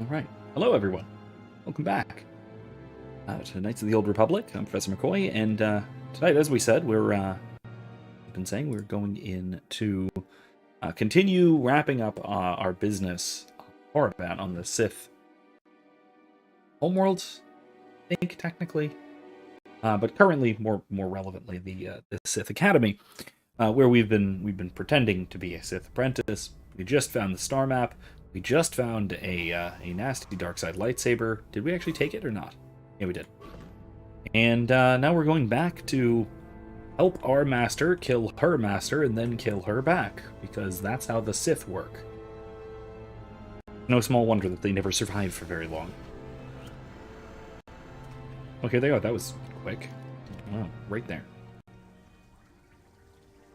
All right. Hello, everyone. Welcome back to Knights of the Old Republic. I'm Professor McCoy, and tonight, as we said, we've been saying we're going in to continue wrapping up our business Korriban on the Sith homeworld, I think, technically. But currently, more relevantly, the Sith Academy, where we've been pretending to be a Sith apprentice. We just found the star map. We just found a nasty dark side lightsaber. Did we actually take it or not? Yeah, we did. And now we're going back to help our master kill her master and then kill her back, because that's how the Sith work. No small wonder that they never survive for very long. Okay, there you go. That was quick. Wow, right there.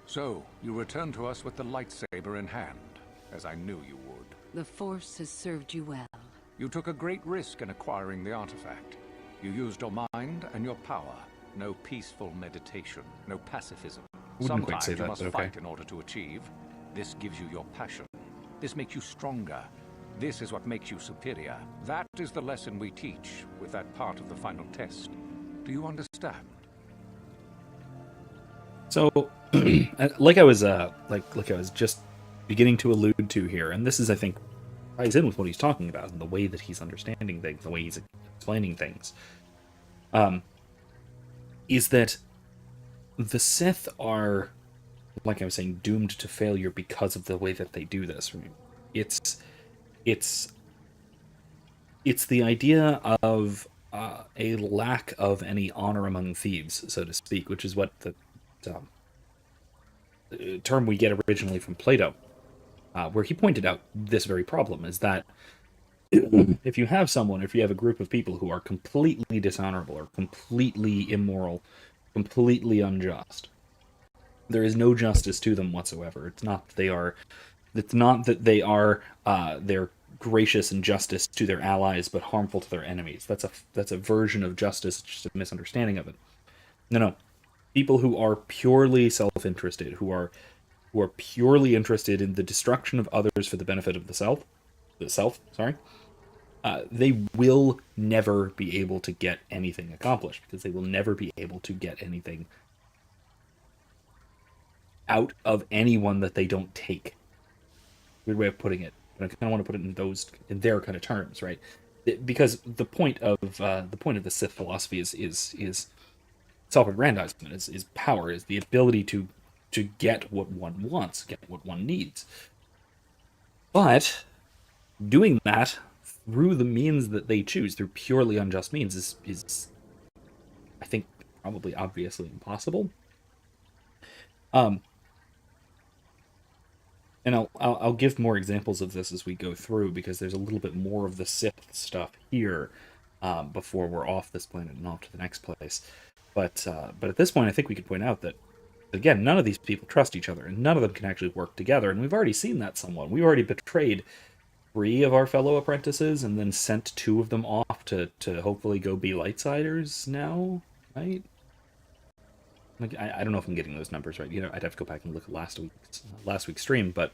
So, you return to us with the lightsaber in hand, as I knew you would. The Force has served you well. You took a great risk in acquiring the artifact. You used your mind and your power. No peaceful meditation, no pacifism. Wouldn't quite Sometimes say you that, must but okay. fight in order to achieve. This gives you your passion. This makes you stronger. This is what makes you superior. That is the lesson we teach with that part of the final test. Do you understand? So, like I was just beginning to allude to here, and this is, I think, ties in with what he's talking about and the way that he's understanding things, the way he's explaining things. Is that the Sith are, like I was saying, doomed to failure because of the way that they do this. It's the idea of a lack of any honor among thieves, so to speak, which is what the term we get originally from Plato, where he pointed out this very problem, is that if you have a group of people who are completely dishonorable or completely immoral, completely unjust, there is no justice to them whatsoever. It's not that they are they're gracious and justice to their allies, but harmful to their enemies. That's a version of justice. It's just a misunderstanding of it. No. People who are purely self-interested, who are purely interested in the destruction of others for the benefit of they will never be able to get anything accomplished, because they will never be able to get anything out of anyone that they don't take. Weird way of putting it, but I kind of want to put it in their kind of terms, right? Because the point of the Sith philosophy is self-aggrandizement, is power, is the ability to get what one wants, get what one needs. But doing that through the means that they choose, through purely unjust means, is I think, probably obviously impossible. And I'll give more examples of this as we go through, because there's a little bit more of the Sith stuff here before we're off this planet and off to the next place. But at this point, I think we could point out that, again, none of these people trust each other, and none of them can actually work together. And we've already seen that somewhat. We already betrayed 3 of our fellow apprentices, and then sent 2 of them off to hopefully go be lightsiders now, right? Like, I don't know if I'm getting those numbers right. I'd have to go back and look at last week's stream, but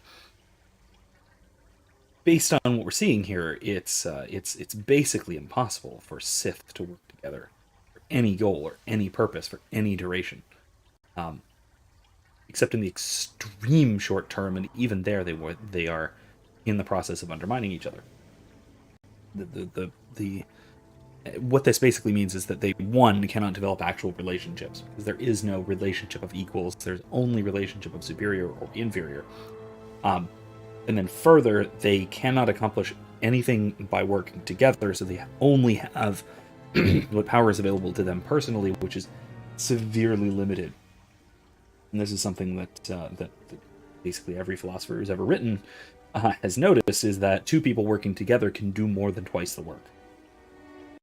based on what we're seeing here, it's basically impossible for Sith to work together for any goal or any purpose for any duration, except in the extreme short term, and even there they are in the process of undermining each other. What this basically means is that they, one, cannot develop actual relationships, because there is no relationship of equals. There's only relationship of superior or inferior. And then further, they cannot accomplish anything by working together, so they only have what power is available to them personally, which is severely limited. And this is something that basically every philosopher who's ever written has noticed, is that 2 people working together can do more than twice the work.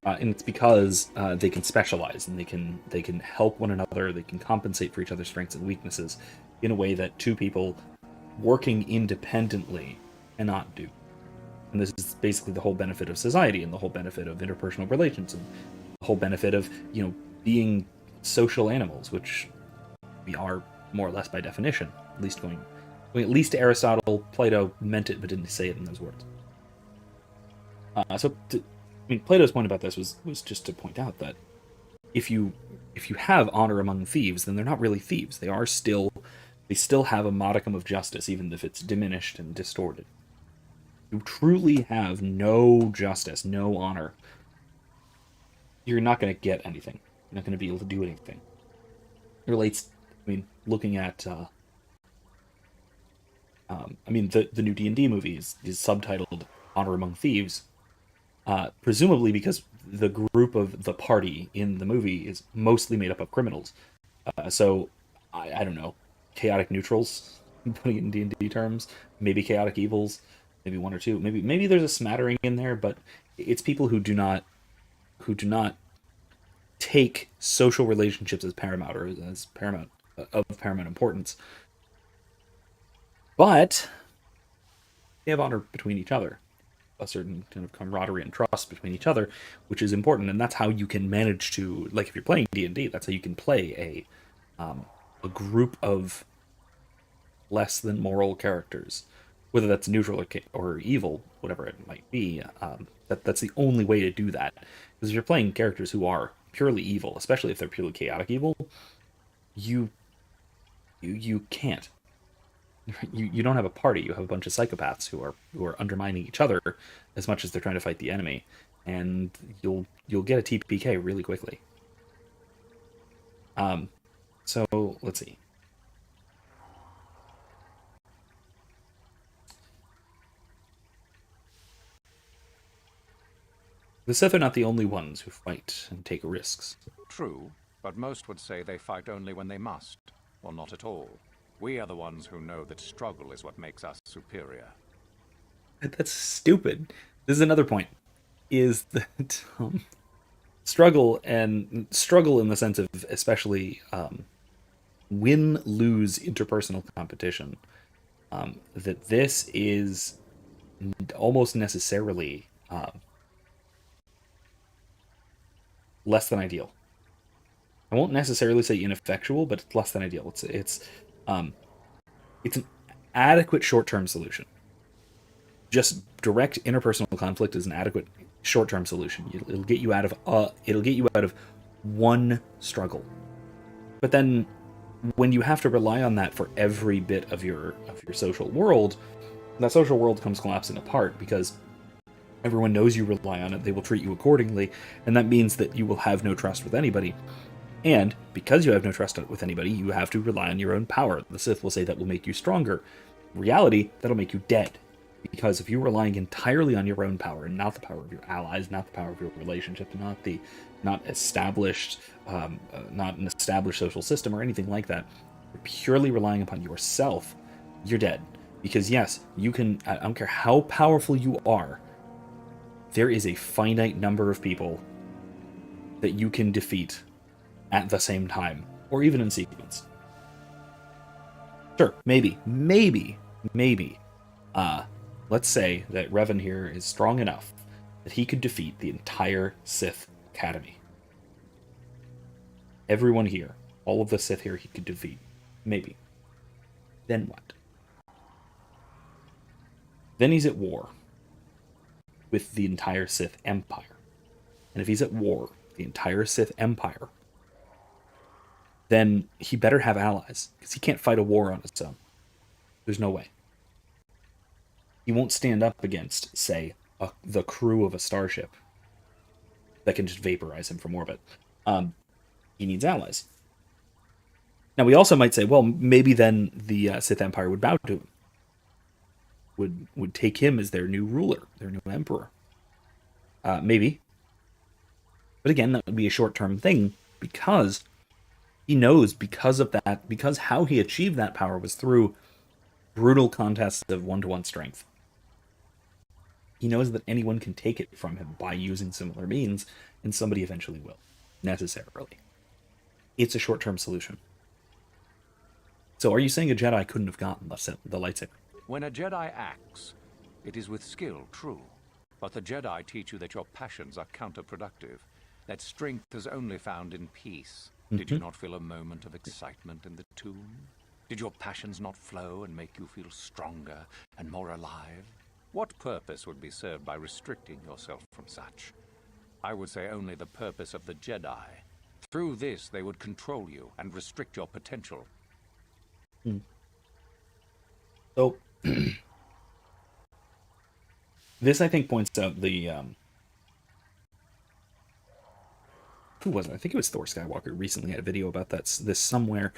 And it's because they can specialize, and they can help one another. They can compensate for each other's strengths and weaknesses in a way that 2 people working independently cannot do. And this is basically the whole benefit of society, and the whole benefit of interpersonal relations, and the whole benefit of being social animals, which we are more or less by definition. At least at least to Aristotle, Plato meant it but didn't say it in those words. Plato's point about this was just to point out that if you have honor among thieves, then they're not really thieves. They still have a modicum of justice, even if it's diminished and distorted. You truly have no justice, no honor, you're not going to get anything. You're not going to be able to do anything. It relates. Looking at the new D&D movie is subtitled "Honor Among Thieves," presumably because the group of the party in the movie is mostly made up of criminals. So I don't know, chaotic neutrals, putting it in D&D terms, maybe chaotic evils, maybe one or two, maybe there's a smattering in there, but it's people who do not take social relationships as paramount or as paramount of paramount importance, but they have honor between each other, a certain kind of camaraderie and trust between each other, which is important, and that's how you can manage to, like, if you're playing D&D, that's how you can play a group of less than moral characters, whether that's neutral or evil, whatever it might be. That's the only way to do that, because if you're playing characters who are purely evil, especially if they're purely chaotic evil, you can't. You don't have a party. You have a bunch of psychopaths who are undermining each other as much as they're trying to fight the enemy, and you'll get a TPK really quickly. So let's see. The Sith are not the only ones who fight and take risks. True, but most would say they fight only when they must, or not at all. We are the ones who know that struggle is what makes us superior. That's stupid. This is another point, is that struggle in the sense of especially win-lose interpersonal competition, that this is almost necessarily less than ideal. I won't necessarily say ineffectual, but it's less than ideal. It's an adequate short-term solution. Just direct interpersonal conflict is an adequate short-term solution. It'll get you out of one struggle. But then, when you have to rely on that for every bit of your social world, that social world comes collapsing apart because everyone knows you rely on it. They will treat you accordingly, and that means that you will have no trust with anybody. And because you have no trust with anybody, you have to rely on your own power. The Sith will say that will make you stronger. In reality, that'll make you dead. Because if you're relying entirely on your own power, and not the power of your allies, not the power of your relationship, not an established social system or anything like that, you're purely relying upon yourself, you're dead. Because yes, you can, I don't care how powerful you are, there is a finite number of people that you can defeat at the same time, or even in sequence. Sure, maybe, let's say that Revan here is strong enough that he could defeat the entire Sith Academy. Everyone here, all of the Sith here he could defeat. Maybe. Then what? Then he's at war with the entire Sith Empire. And if he's at war with the entire Sith Empire, then he better have allies, because he can't fight a war on his own. There's no way. He won't stand up against, say, the crew of a starship that can just vaporize him from orbit. He needs allies. Now, we also might say, well, maybe then the Sith Empire would bow to him. Would take him as their new ruler, their new emperor. Maybe. But again, that would be a short-term thing, because he knows, because how he achieved that power was through brutal contests of one-to-one strength. He knows that anyone can take it from him by using similar means, and somebody eventually will, necessarily. It's a short-term solution. So are you saying a Jedi couldn't have gotten the lightsaber? When a Jedi acts, it is with skill, true. But the Jedi teach you that your passions are counterproductive, that strength is only found in peace. Did you not feel a moment of excitement in the tomb? Did your passions not flow and make you feel stronger and more alive? What purpose would be served by restricting yourself from such? I would say only the purpose of the Jedi. Through this, they would control you and restrict your potential. So, this, I think, points out the... who was it? I think it was Thor Skywalker recently had a video about this somewhere.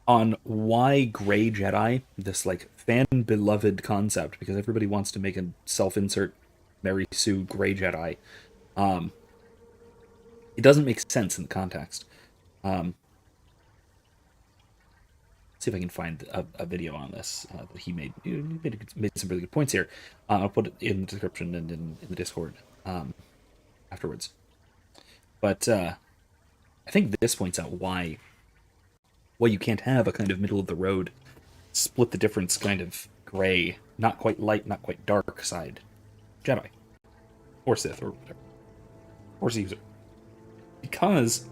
On why Grey Jedi, this, like, fan-beloved concept, because everybody wants to make a self-insert Mary Sue Grey Jedi. It doesn't make sense in the context. See if I can find a video on this that he made. He made some really good points here. I'll put it in the description and in the Discord afterwards. But I think this points out why you can't have a kind of middle of the road, split the difference kind of gray, not quite light, not quite dark side Jedi or Sith or whatever, or Caesar, because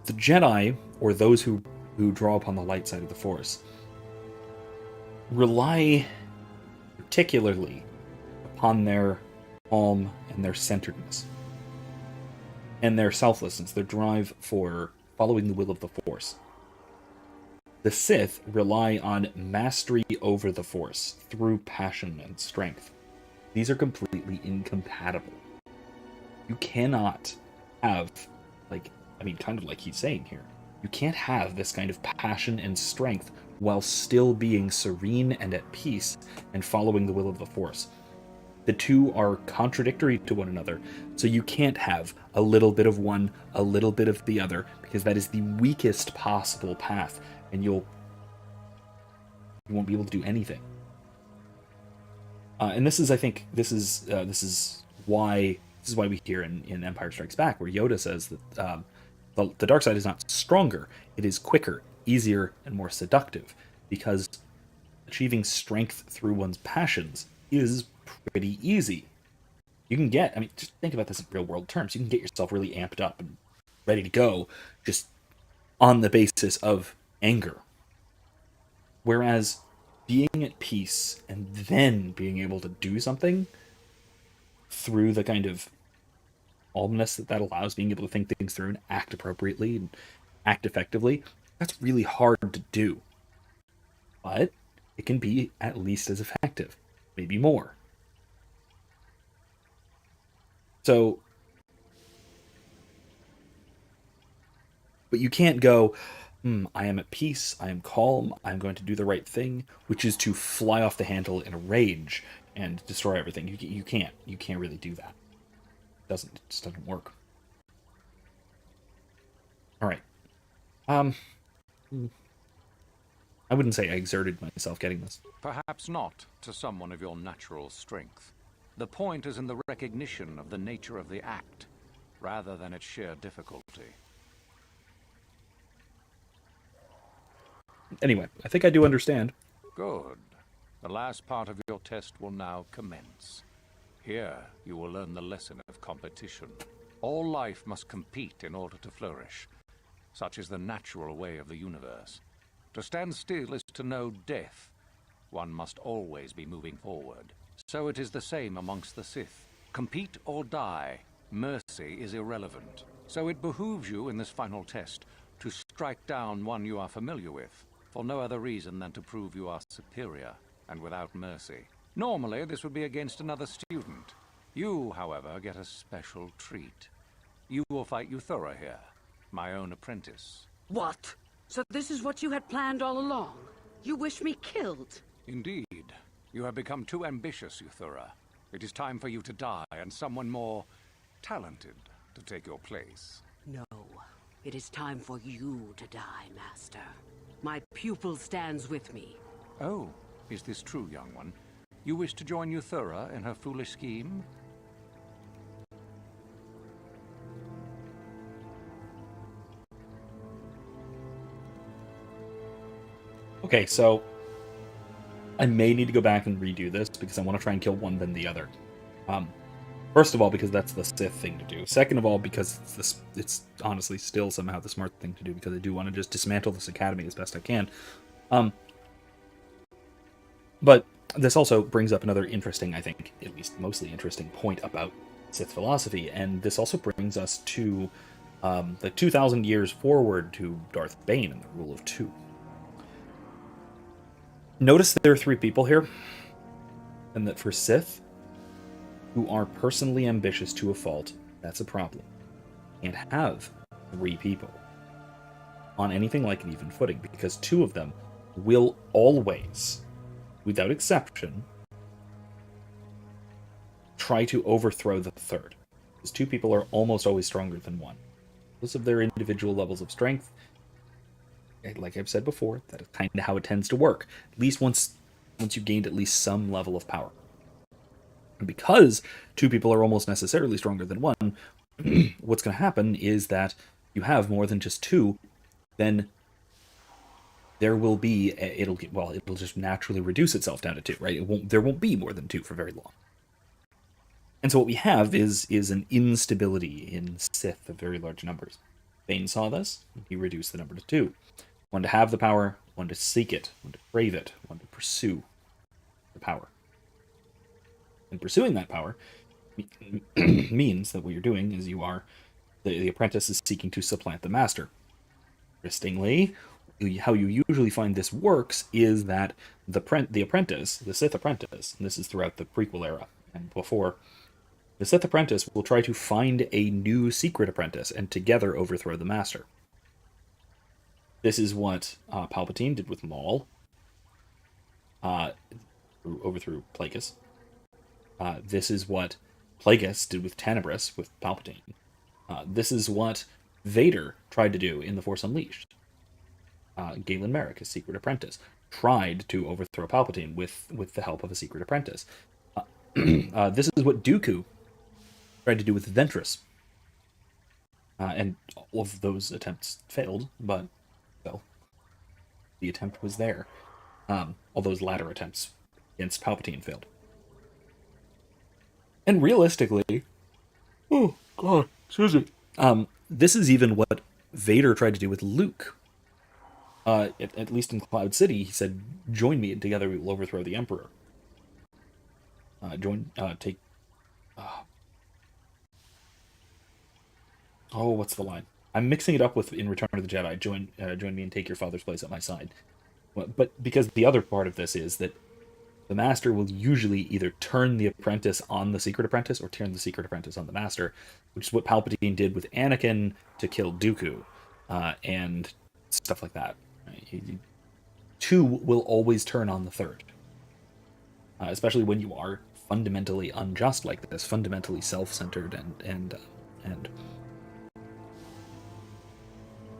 the Jedi, or those who draw upon the light side of the Force, rely particularly upon their calm and their centeredness and their selflessness, their drive for following the will of the Force. The Sith rely on mastery over the Force through passion and strength. These are completely incompatible. You cannot have, kind of like he's saying here, you can't have this kind of passion and strength while still being serene and at peace and following the will of the Force. The two are contradictory to one another, so you can't have a little bit of one, a little bit of the other, because that is the weakest possible path, and you won't be able to do anything. And this is, I think, this is why we hear in Empire Strikes Back, where Yoda says that the dark side is not stronger; it is quicker, easier, and more seductive, because achieving strength through one's passions is pretty easy. You can get, just think about this in real world terms. You can get yourself really amped up and ready to go just on the basis of anger. Whereas being at peace and then being able to do something through the kind of calmness that allows, being able to think things through and act appropriately and act effectively, that's really hard to do. But it can be at least as effective, maybe more. So, but you can't go, I am at peace, I am calm, I'm going to do the right thing, which is to fly off the handle in a rage and destroy everything. You can't really do that. It just doesn't work. All right. I wouldn't say I exerted myself getting this. Perhaps not to someone of your natural strength. The point is in the recognition of the nature of the act, rather than its sheer difficulty. Anyway, I think I do understand. Good. The last part of your test will now commence. Here, you will learn the lesson of competition. All life must compete in order to flourish. Such is the natural way of the universe. To stand still is to know death. One must always be moving forward. So it is the same amongst the Sith. Compete or die. Mercy is irrelevant. So it behooves you in this final test to strike down one you are familiar with, for no other reason than to prove you are superior and without mercy. Normally, this would be against another student. You, however, get a special treat. You will fight Euthura here, my own apprentice. What? So this is what you had planned all along? You wish me killed? Indeed. You have become too ambitious, Euthura. It is time for you to die, and someone more talented to take your place. No. It is time for you to die, Master. My pupil stands with me. Oh, is this true, young one? You wish to join Euthura in her foolish scheme? Okay, so I may need to go back and redo this because I want to try and kill one then the other. First of all, because that's the Sith thing to do. Second of all, because it's honestly still somehow the smart thing to do, because I do want to just dismantle this academy as best I can. But this also brings up another interesting, I think, at least mostly interesting point about Sith philosophy, and this also brings us to the 2,000 years forward to Darth Bane and the Rule of Two. Notice that there are three people here, and that for Sith, who are personally ambitious to a fault, that's a problem. Can't have three people on anything like an even footing, because two of them will always, without exception, try to overthrow the third. Because two people are almost always stronger than one. Because of their individual levels of strength, like I've said before, that is kind of how it tends to work. At least once you've gained at least some level of power. And because two people are almost necessarily stronger than one, what's going to happen is that you have more than just two, then there will be, it'll just naturally reduce itself down to two, right? There won't be more than two for very long. And so what we have is an instability in Sith of very large numbers. Bane saw this, he reduced the number to two. One to have the power, one to seek it, one to crave it, one to pursue the power. And pursuing that power means that what you're doing is the apprentice is seeking to supplant the master. Interestingly, how you usually find this works is that the apprentice, the Sith apprentice, and this is throughout the prequel era and before, the Sith apprentice will try to find a new secret apprentice and together overthrow the master. This is what Palpatine did with Maul, overthrew Plagueis. This is what Plagueis did with Tenebris with Palpatine. This is what Vader tried to do in The Force Unleashed. Galen Marek, his secret apprentice, tried to overthrow Palpatine with the help of a secret apprentice. This is what Dooku tried to do with Ventress. And all of those attempts failed, but, well, the attempt was there. All those latter attempts against Palpatine failed. And realistically, oh god, excuse me. This is even what Vader tried to do with Luke. At least in Cloud City, he said, "Join me, and together we will overthrow the Emperor." What's the line? I'm mixing it up with in Return of the Jedi. Join me and take your father's place at my side. But because the other part of this is that the master will usually either turn the apprentice on the secret apprentice or turn the secret apprentice on the master, which is what Palpatine did with Anakin to kill Dooku, and stuff like that. Two will always turn on the third, especially when you are fundamentally unjust like this, fundamentally self-centered and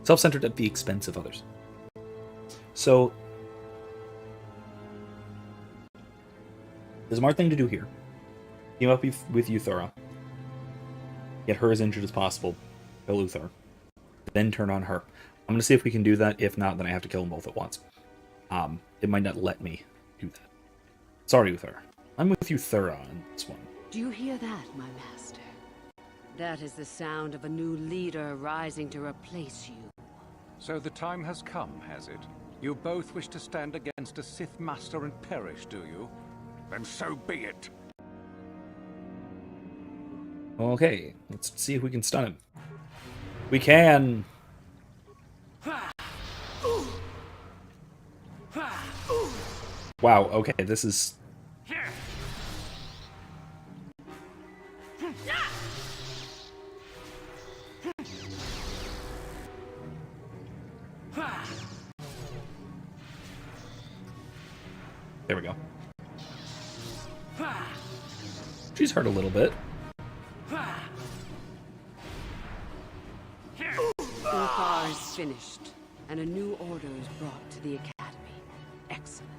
self-centered at the expense of others. So the smart thing to do here, team up with Euthura, get her as injured as possible, kill Luthor, then turn on her. I'm going to see if we can do that. If not, then I have to kill them both at once. It might not let me do that. Sorry, Luthor. I'm with Euthura on this one. Do you hear that, my master? That is the sound of a new leader rising to replace you. So the time has come, has it? You both wish to stand against a Sith master and perish, do you? Then so be it. Okay, let's see if we can stun him. We can! Wow, okay, this is... There we go. She's hurt a little bit. Ulthar is finished, and a new order is brought to the Academy. Excellent.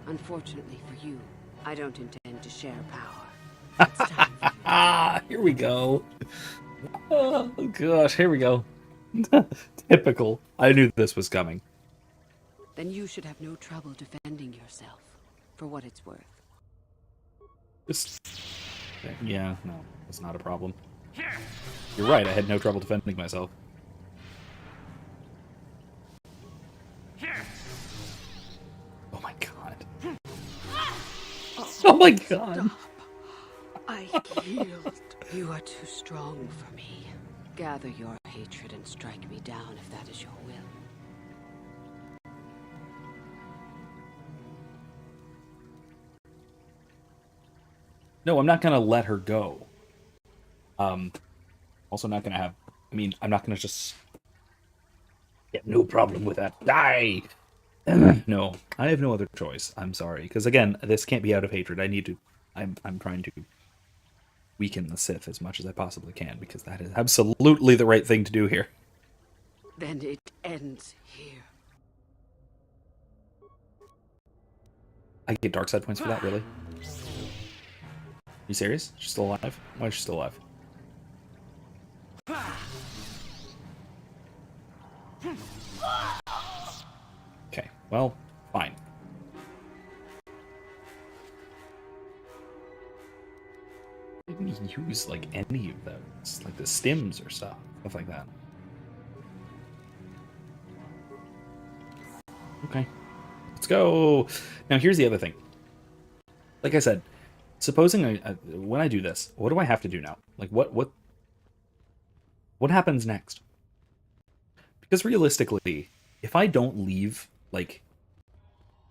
Unfortunately for you, I don't intend to share power. It's time for you. Here we go. Oh gosh, here we go. Typical. I knew this was coming. Then you should have no trouble defending yourself, for what it's worth. Yeah, no, it's not a problem. You're right, I had no trouble defending myself. Oh my god. my god. I yield. You are too strong for me. Gather your hatred and strike me down if that is your will. No, I'm not gonna let her go. Also not gonna have. I mean, I'm not gonna just. Yeah, no problem with that. Die. No, I have no other choice. I'm sorry, because again, this can't be out of hatred. I need to. I'm trying to weaken the Sith as much as I possibly can, because that is absolutely the right thing to do here. Then it ends here. I get dark side points for that, really? You serious? She's still alive? Why is she still alive? Okay, well, fine. I didn't use, like, any of them. It's like the stims or stuff like that. Okay, let's go. Now, here's the other thing. Like I said, supposing when I do this, what do I have to do now? Like, what happens next? Because realistically, if I don't leave, like,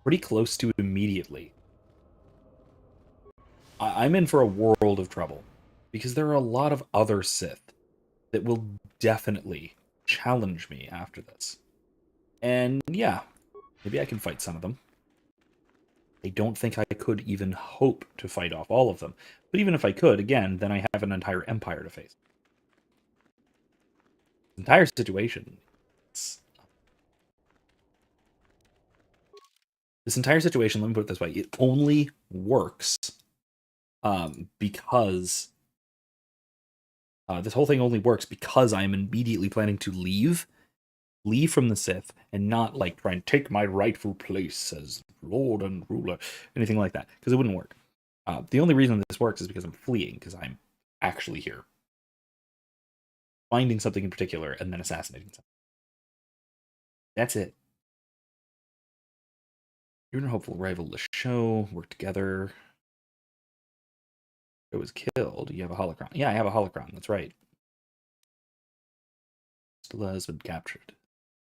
pretty close to immediately, I'm in for a world of trouble. Because there are a lot of other Sith that will definitely challenge me after this. And yeah, maybe I can fight some of them. I don't think I could even hope to fight off all of them. But even if I could, again, then I have an entire empire to face. The entire situation. This entire situation, let me put it this way, it only works because this whole thing only works because I am immediately planning to leave from the Sith and not like try and take my rightful place as Lord and ruler, anything like that, because it wouldn't work. The only reason this works is because I'm fleeing, because I'm actually here, finding something in particular and then assassinating something. That's it. You're a hopeful rival to show. Work together. It was killed. You have a holocron. Yeah, I have a holocron. That's right. Still has been captured.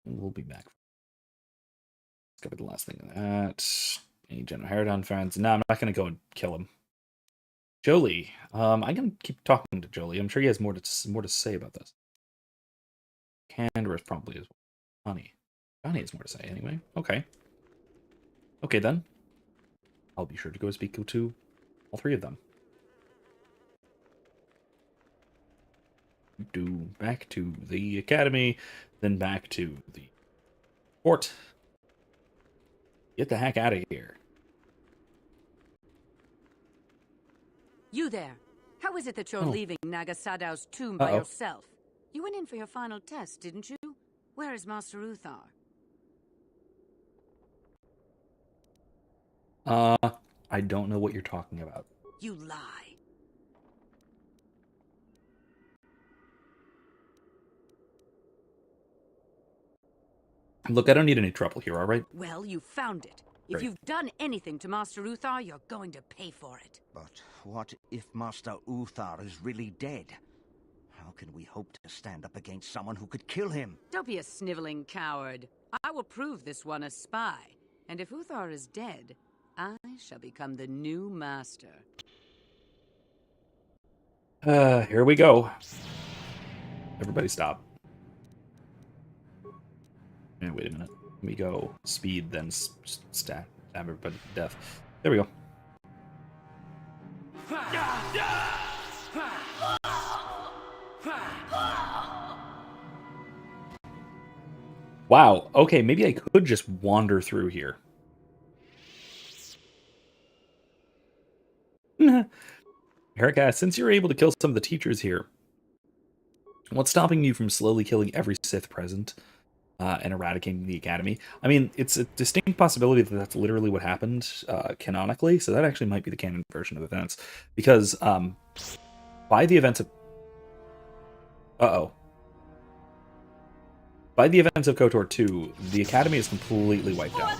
We'll be back. Let's cover the last thing of that. Any General Herodon fans? No, I'm not going to go and kill him. Jolie. I'm going to keep talking to Jolie. I'm sure he has more to say about this. Canderous probably as well. Johnny has more to say anyway. Okay. Okay, then. I'll be sure to go speak to all three of them. Back to the academy, then back to the fort. Get the heck out of here. You there. How is it that you're leaving Naga Sadow's tomb by yourself? You went in for your final test, didn't you? Where is Master Uthar? I don't know what you're talking about. You lie. Look, I don't need any trouble here, all right? Well, you found it. Great. If you've done anything to Master Uthar, you're going to pay for it. But what if Master Uthar is really dead? How can we hope to stand up against someone who could kill him? Don't be a sniveling coward. I will prove this one a spy. And if Uthar is dead, I shall become the new master. Here we go. Everybody stop. Wait a minute. Let me go speed, then stab everybody to death. There we go. Wow. Okay, maybe I could just wander through here. Erica, since you're able to kill some of the teachers here, what's stopping you from slowly killing every Sith present? And eradicating the academy. I mean, it's a distinct possibility that that's literally what happened canonically, so that actually might be the canon version of events. Because by the events of... By the events of KOTOR 2, the academy is completely wiped out.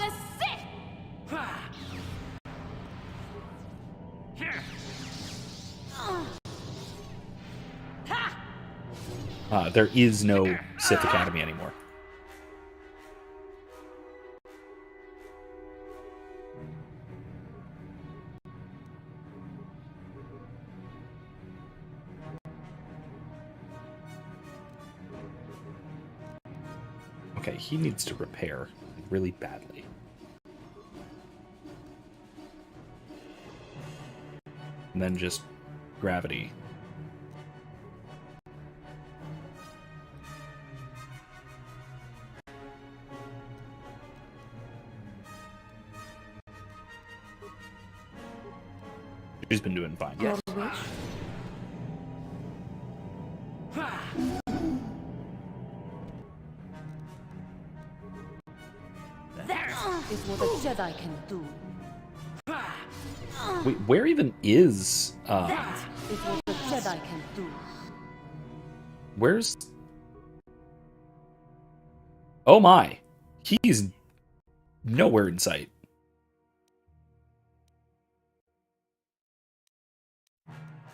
There is no Sith Academy anymore. Okay, he needs to repair really badly. And then just gravity. She's been doing fine. Yes. That is what a Jedi can do. Wait, where even is That is what a Jedi can do. where's Oh my. He's nowhere in sight.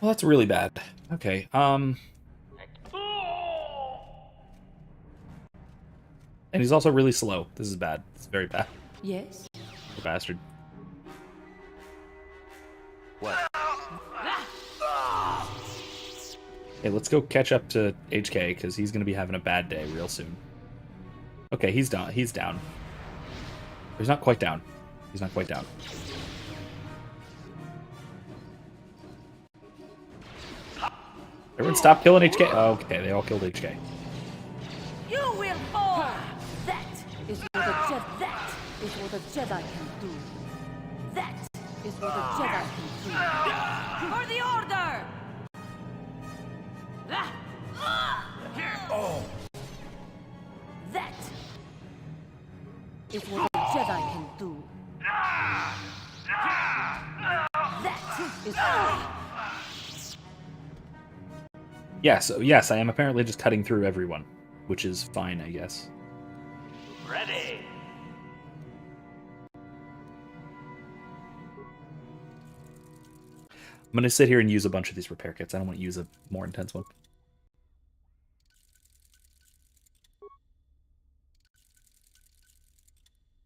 Well, that's really bad. Okay, and he's also really slow. This is bad. It's very bad. Yes. Poor bastard. What? Okay, let's go catch up to HK, because he's going to be having a bad day real soon. Okay, he's down. He's down. He's not quite down. He's not quite down. Everyone stop killing HK. Oh, okay, they all killed HK. You will fall. That is what a Jedi. That is what a Jedi can do. That is what a Jedi can do. For the Order! That is what a Jedi can do. That is. Yes, I am apparently just cutting through everyone, which is fine, I guess. Ready. I'm going to sit here and use a bunch of these repair kits. I don't want to use a more intense one.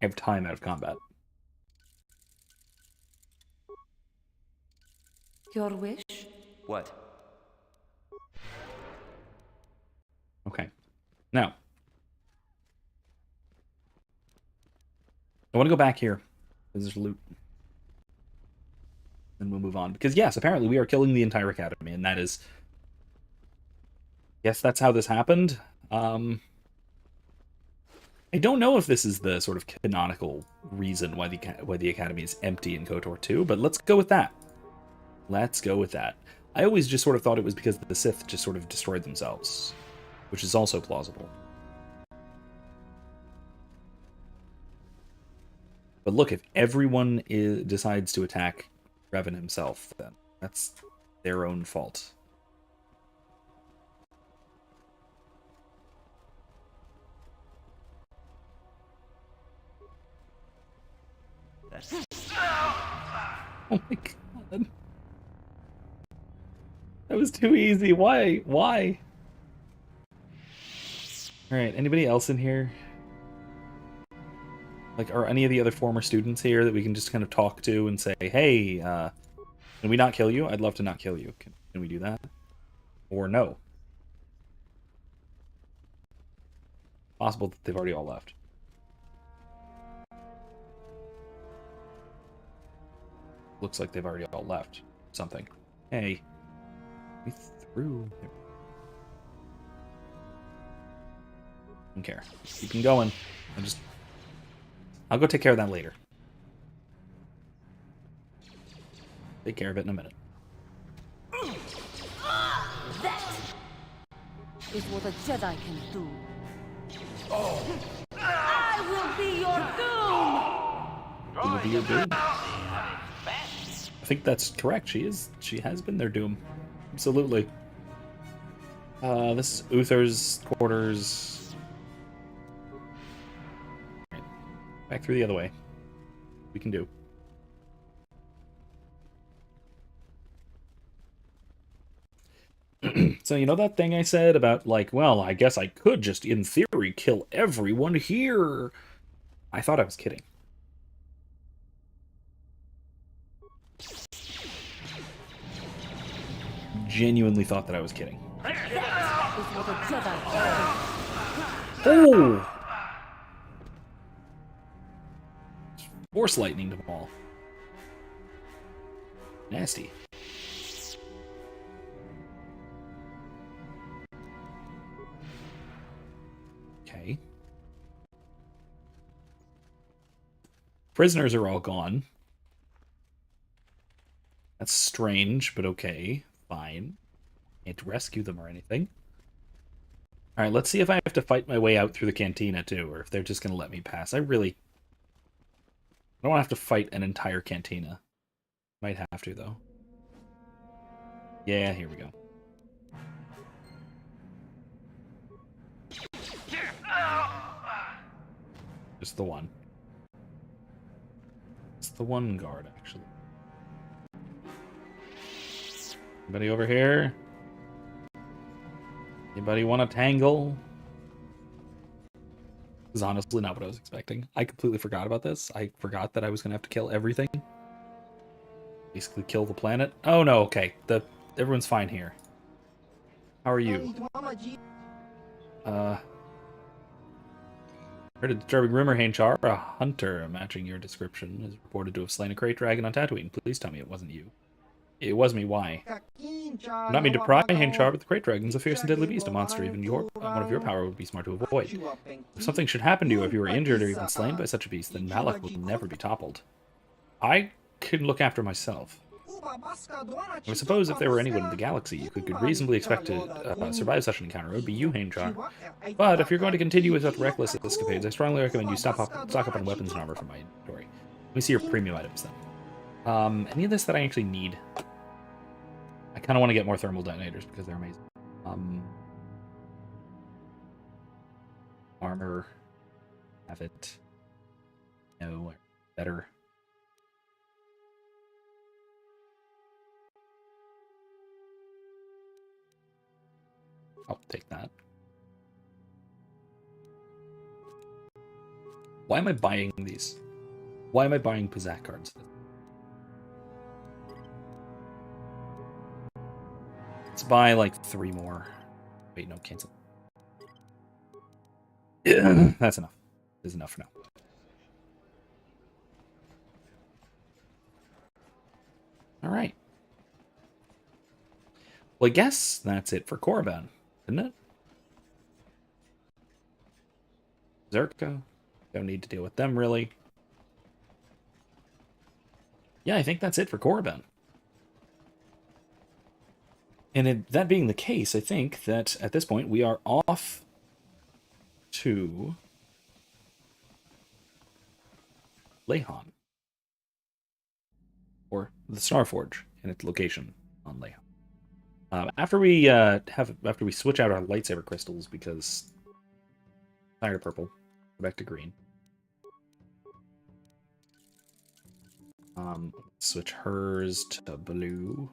I have time out of combat. Your wish? What? Okay. Now, I want to go back here, because there's loot. And we'll move on. Because, yes, apparently we are killing the entire academy, and that is... Yes, that's how this happened. I don't know if this is the sort of canonical reason why the academy is empty in KOTOR 2, but let's go with that. Let's go with that. I always just sort of thought it was because the Sith just sort of destroyed themselves, which is also plausible. But look, if everyone decides to attack Revan himself, then that's their own fault. Oh my god. That was too easy. Why? Why? Alright, anybody else in here? Like, are any of the other former students here that we can just kind of talk to and say, hey, can we not kill you? I'd love to not kill you. Can we do that? Or no? Possible that they've already all left. Looks like they've already all left. Something. Hey. We threw... Don't care. Keep them going. I'll go take care of that later. Take care of it in a minute. That is what a Jedi can do. I will be your doom. It will be your doom. I think that's correct. She has been their doom. Absolutely. This is Uther's quarters. Right. Back through the other way. We can do. So you know that thing I said about, like, well, I guess I could just, in theory, kill everyone here? I thought I was kidding. Genuinely thought that I was kidding. Oh! Force lightning to them all. Nasty. Okay. Prisoners are all gone. That's strange, but okay. Fine. Can't rescue them or anything. Alright, let's see if I have to fight my way out through the cantina, too, or if they're just going to let me pass. I don't want to have to fight an entire cantina. Might have to, though. Yeah, here we go. Just the one. It's the one guard, actually. Anybody over here? Anybody want to tangle? This is honestly not what I was expecting. I completely forgot about this. I forgot that I was going to have to kill everything. Basically kill the planet. Oh no, okay. Everyone's fine here. How are you? Heard a disturbing rumor, Hainchar. A hunter matching your description is reported to have slain a crate dragon on Tatooine. Please tell me it wasn't you. It was me, why? I'm not mean to pry, Hainchar, but the crate dragon's a fierce and deadly beast, a monster even one of your power would be smart to avoid. If something should happen to you, if you were injured or even slain by such a beast, then Malak will never be toppled. I can look after myself. I suppose if there were anyone in the galaxy you could reasonably expect to survive such an encounter, it would be you, Hainchar. But if you're going to continue with such reckless escapades, I strongly recommend you stock up on weapons and armor from my inventory. Let me see your premium items then. Any of this that I actually need? I kind of want to get more thermal detonators because they're amazing. Armor. Have it. No. Better. I'll take that. Why am I buying these? Why am I buying Pizzak cards? Let's buy like 3 more. Wait, no, cancel. Yeah, that's enough. That's enough for now. All right. Well, I guess that's it for Korriban, isn't it? Zerka. Don't need to deal with them, really. Yeah, I think that's it for Korriban. And that being the case, I think that at this point we are off to Lehon. Or the Starforge and its location on Lehon. After we switch out our lightsaber crystals, because tired of purple, go back to green. Switch hers to blue.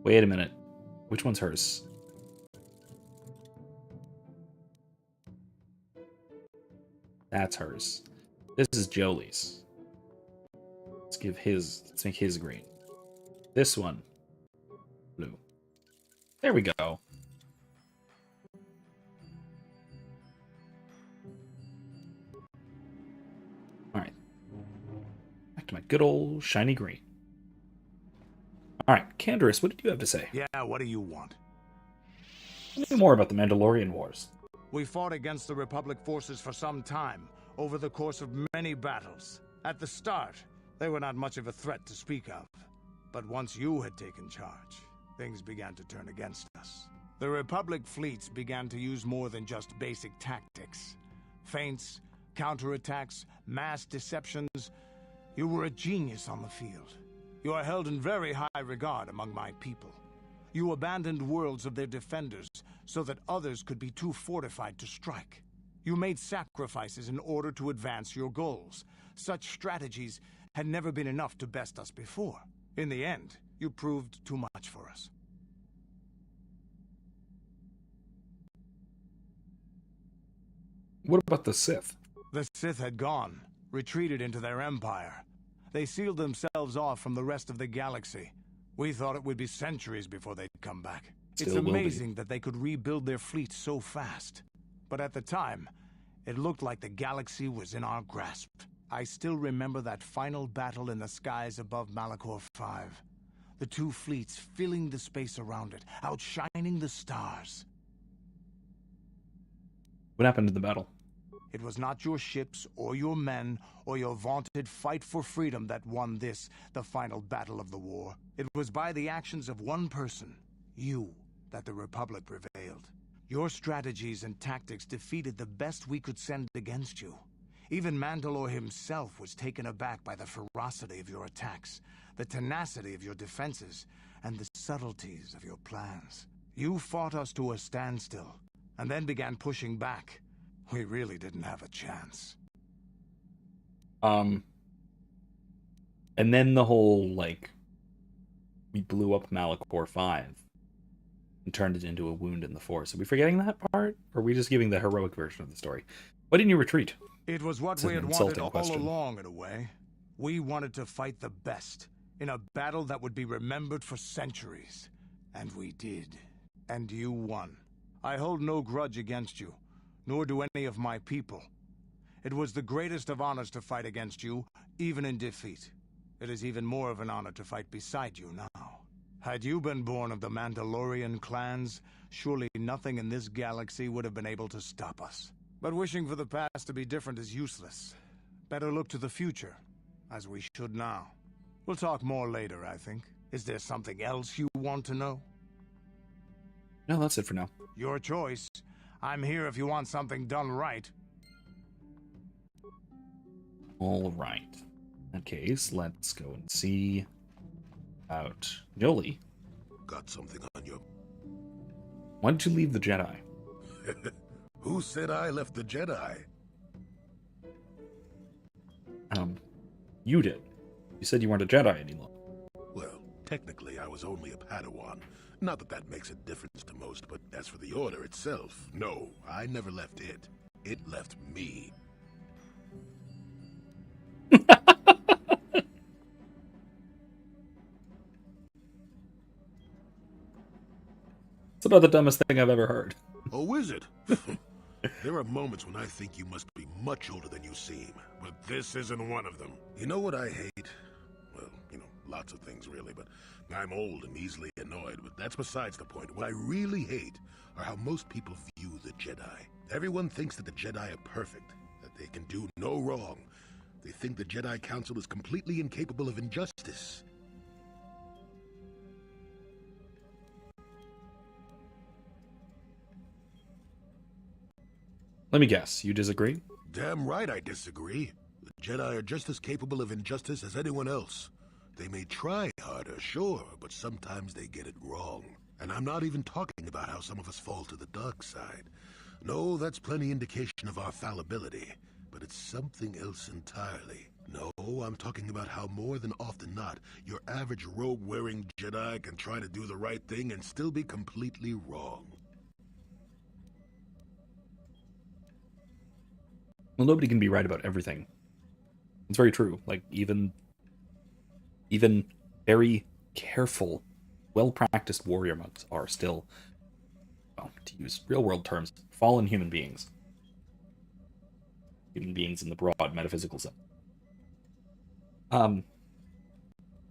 Wait a minute. Which one's hers? That's hers. This is Jolie's. Let's make his green. This one, blue. There we go. Alright. Back to my good old shiny green. Alright, Canderous, what did you have to say? Yeah, what do you want? Tell me more about the Mandalorian Wars. We fought against the Republic forces for some time, over the course of many battles. At the start, they were not much of a threat to speak of. But once you had taken charge, things began to turn against us. The Republic fleets began to use more than just basic tactics. Feints, counterattacks, mass deceptions. You were a genius on the field. You are held in very high regard among my people. You abandoned worlds of their defenders so that others could be too fortified to strike. You made sacrifices in order to advance your goals. Such strategies had never been enough to best us before. In the end, you proved too much for us. What about the Sith? The Sith had gone, retreated into their empire. They sealed themselves off from the rest of the galaxy. We thought it would be centuries before they'd come back. It's amazing that they could rebuild their fleet so fast. But at the time, it looked like the galaxy was in our grasp. I still remember that final battle in the skies above Malachor 5. The two fleets filling the space around it, outshining the stars. What happened in the battle? It was not your ships, or your men, or your vaunted fight for freedom that won this, the final battle of the war. It was by the actions of one person, you, that the Republic prevailed. Your strategies and tactics defeated the best we could send against you. Even Mandalore himself was taken aback by the ferocity of your attacks, the tenacity of your defenses, and the subtleties of your plans. You fought us to a standstill, and then began pushing back. We really didn't have a chance. And then the whole, like, we blew up Malachor 5 and turned it into a wound in the Force. Are we forgetting that part? Or are we just giving the heroic version of the story? Why didn't you retreat? It was what we had wanted all along, in a way. We wanted to fight the best, in a battle that would be remembered for centuries. And we did. And you won. I hold no grudge against you. Nor do any of my people. It was the greatest of honors to fight against you, even in defeat. It is even more of an honor to fight beside you now. Had you been born of the Mandalorian clans, surely nothing in this galaxy would have been able to stop us. But wishing for the past to be different is useless. Better look to the future, as we should now. We'll talk more later, I think. Is there something else you want to know? No, that's it for now. Your choice. I'm here if you want something done right. All right. In that case, let's go and see about Jolie. Got something on you. Why did you leave the Jedi? Who said I left the Jedi? You did. You said you weren't a Jedi any longer. Well, technically I was only a Padawan. Not that that makes a difference to most, but as for the Order itself, no, I never left it. It left me. It's about the dumbest thing I've ever heard. Oh, is it? There are moments when I think you must be much older than you seem, but this isn't one of them. You know what I hate? Well, lots of things really, but I'm old and easily annoyed, but that's besides the point. What I really hate are how most people view the Jedi. Everyone thinks that the Jedi are perfect, that they can do no wrong. They think the Jedi Council is completely incapable of injustice. Let me guess, you disagree? Damn right I disagree. The Jedi are just as capable of injustice as anyone else. They may try harder, sure, but sometimes they get it wrong. And I'm not even talking about how some of us fall to the dark side. No, that's plenty indication of our fallibility, but it's something else entirely. No, I'm talking about how more than often not, your average robe-wearing Jedi can try to do the right thing and still be completely wrong. Well, nobody can be right about everything. It's very true. Like, even very careful, well-practiced warrior monks are still, well, to use real-world terms, fallen human beings. Human beings in the broad metaphysical sense.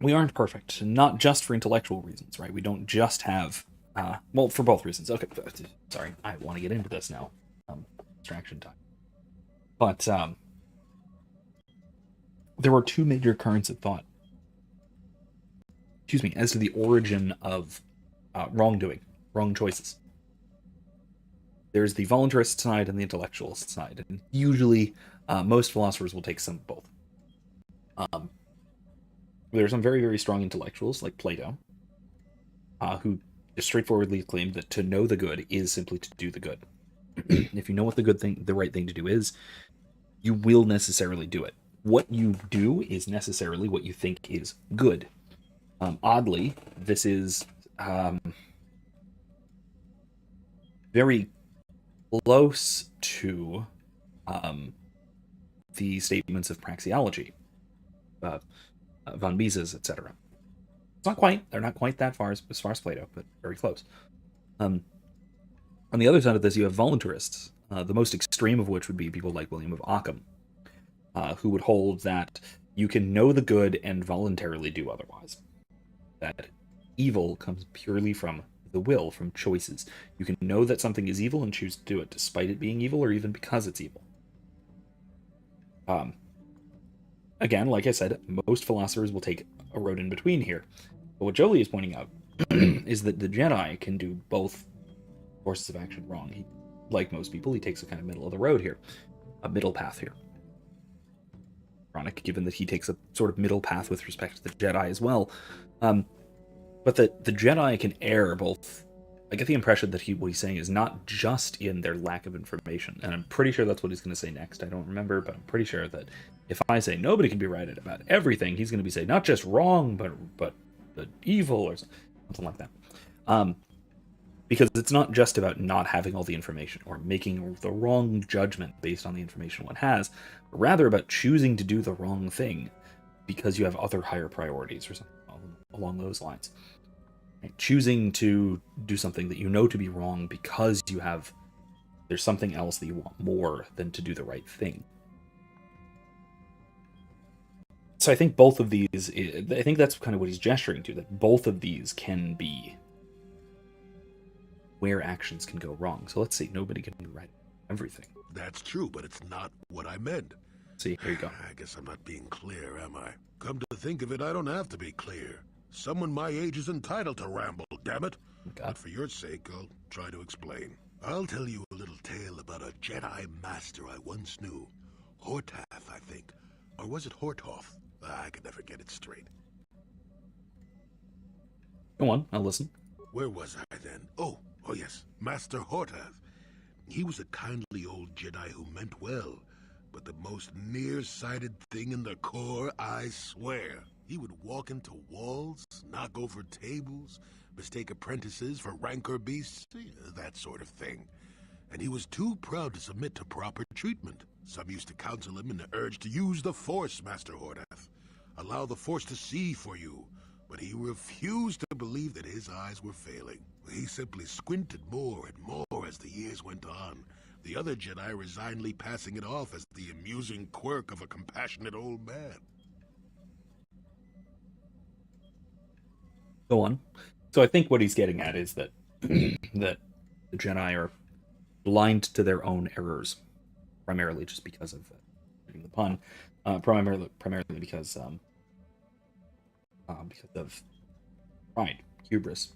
We aren't perfect, not just for intellectual reasons, right? We don't just have, well, for both reasons. Okay, sorry, I want to get into this now. Distraction time. But, there are two major currents of thought, as to the origin of wrongdoing, wrong choices. There's the voluntarist side and the intellectualist side, and usually most philosophers will take some of both. There are some very, very strong intellectuals, like Plato, who just straightforwardly claim that to know the good is simply to do the good. If you know what the right thing to do is, you will necessarily do it, what you do is necessarily what you think is good. Oddly, this is very close to the statements of praxeology, von Mises, etc. It's not quite; they're not quite that far as far as Plato, but very close. On the other side of this, you have voluntarists, the most extreme of which would be people like William of Ockham, who would hold that you can know the good and voluntarily do otherwise. That evil comes purely from the will, from choices. You can know that something is evil and choose to do it despite it being evil or even because it's evil. Again, like I said, most philosophers will take a road in between here. But what Jolie is pointing out is that the Jedi can do both courses of action wrong. He, like most people, he takes a kind of middle of the road here, a middle path here. Ironic, given that he takes a sort of middle path with respect to the Jedi as well. But the Jedi can err both. I get the impression that what he's saying is not just in their lack of information, and I'm pretty sure that's what he's going to say next. I don't remember, but I'm pretty sure that if I say nobody can be right about everything, he's going to be saying not just wrong, but evil or something like that. Because it's not just about not having all the information or making the wrong judgment based on the information one has, but rather about choosing to do the wrong thing because you have other higher priorities or something along those lines. Right? Choosing to do something that you know to be wrong because there's something else that you want more than to do the right thing. So I think both of these, I think that's kind of what he's gesturing to, that both of these can be where actions can go wrong. So let's say nobody can be right everything. That's true, but it's not what I meant. See, here you go. I guess I'm not being clear, am I? Come to think of it, I don't have to be clear. Someone my age is entitled to ramble, damn it. But for your sake, I'll try to explain. I'll tell you a little tale about a Jedi master I once knew. Hortath, I think. Or was it Hortoth? I could never get it straight. Go on, I'll listen. Where was I then? Oh yes, Master Hortath. He was a kindly old Jedi who meant well, but the most nearsighted thing in the Corps, I swear. He would walk into walls, knock over tables, mistake apprentices for rancor beasts, that sort of thing. And he was too proud to submit to proper treatment. Some used to counsel him in the urge to use the Force, Master Hortath. Allow the Force to see for you. But he refused to believe that his eyes were failing. He simply squinted more and more as the years went on. The other Jedi resignedly passing it off as the amusing quirk of a compassionate old man. Go on. So I think what he's getting at is that that the Jedi are blind to their own errors, primarily just because of the pun, primarily because of pride, hubris,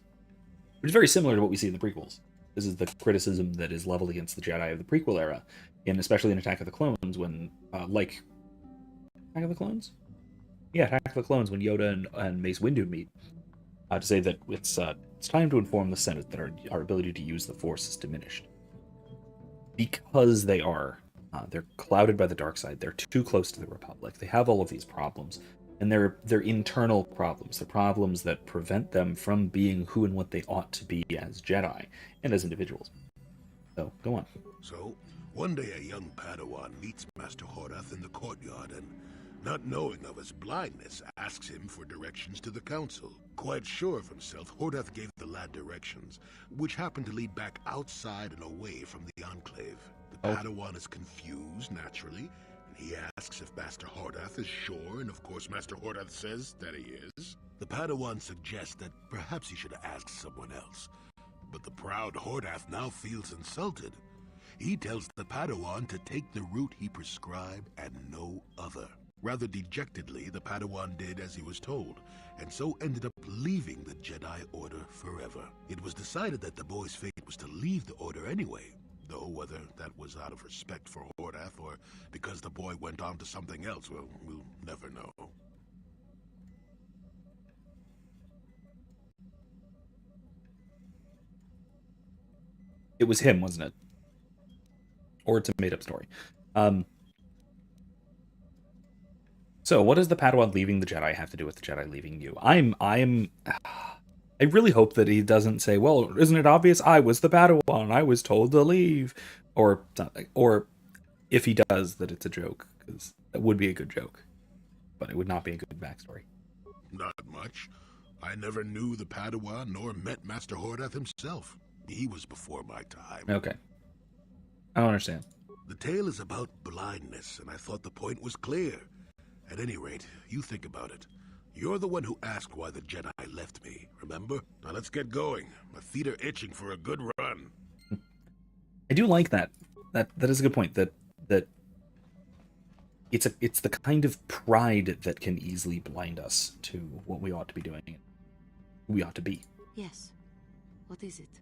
which is very similar to what we see in the prequels. This is the criticism that is leveled against the Jedi of the prequel era, and especially in Attack of the Clones, when Attack of the Clones? Yeah, Attack of the Clones, when Yoda and Mace Windu meet, to say that it's time to inform the Senate that our ability to use the Force is diminished. Because they're clouded by the dark side, they're too close to the Republic, they have all of these problems, and they're internal problems, the problems that prevent them from being who and what they ought to be as Jedi, and as individuals. So, go on. So, one day a young Padawan meets Master Hortath in the courtyard and, not knowing of his blindness, asks him for directions to the council. Quite sure of himself, Hortath gave the lad directions, which happened to lead back outside and away from the Enclave. The Padawan is confused, naturally, and he asks if Master Hortath is sure, and of course Master Hortath says that he is. The Padawan suggests that perhaps he should ask someone else, but the proud Hortath now feels insulted. He tells the Padawan to take the route he prescribed and no other. Rather dejectedly, the Padawan did as he was told, and so ended up leaving the Jedi Order forever. It was decided that the boy's fate was to leave the Order anyway, though whether that was out of respect for Hortath or because the boy went on to something else, well, we'll never know. It was him, wasn't it? Or it's a made-up story. So, what does the Padawan leaving the Jedi have to do with the Jedi leaving you? I really hope that he doesn't say, "Well, isn't it obvious? I was the Padawan. I was told to leave," or something. Or if he does, that it's a joke, because that would be a good joke, but it would not be a good backstory. Not much. I never knew the Padawan nor met Master Hordath himself. He was before my time. Okay, I don't understand. The tale is about blindness, and I thought the point was clear. At any rate, you think about it. You're the one who asked why the Jedi left me, remember? Now let's get going. My feet are itching for a good run. I do like that. That is a good point. That it's the kind of pride that can easily blind us to what we ought to be doing, who we ought to be. Yes. What is it?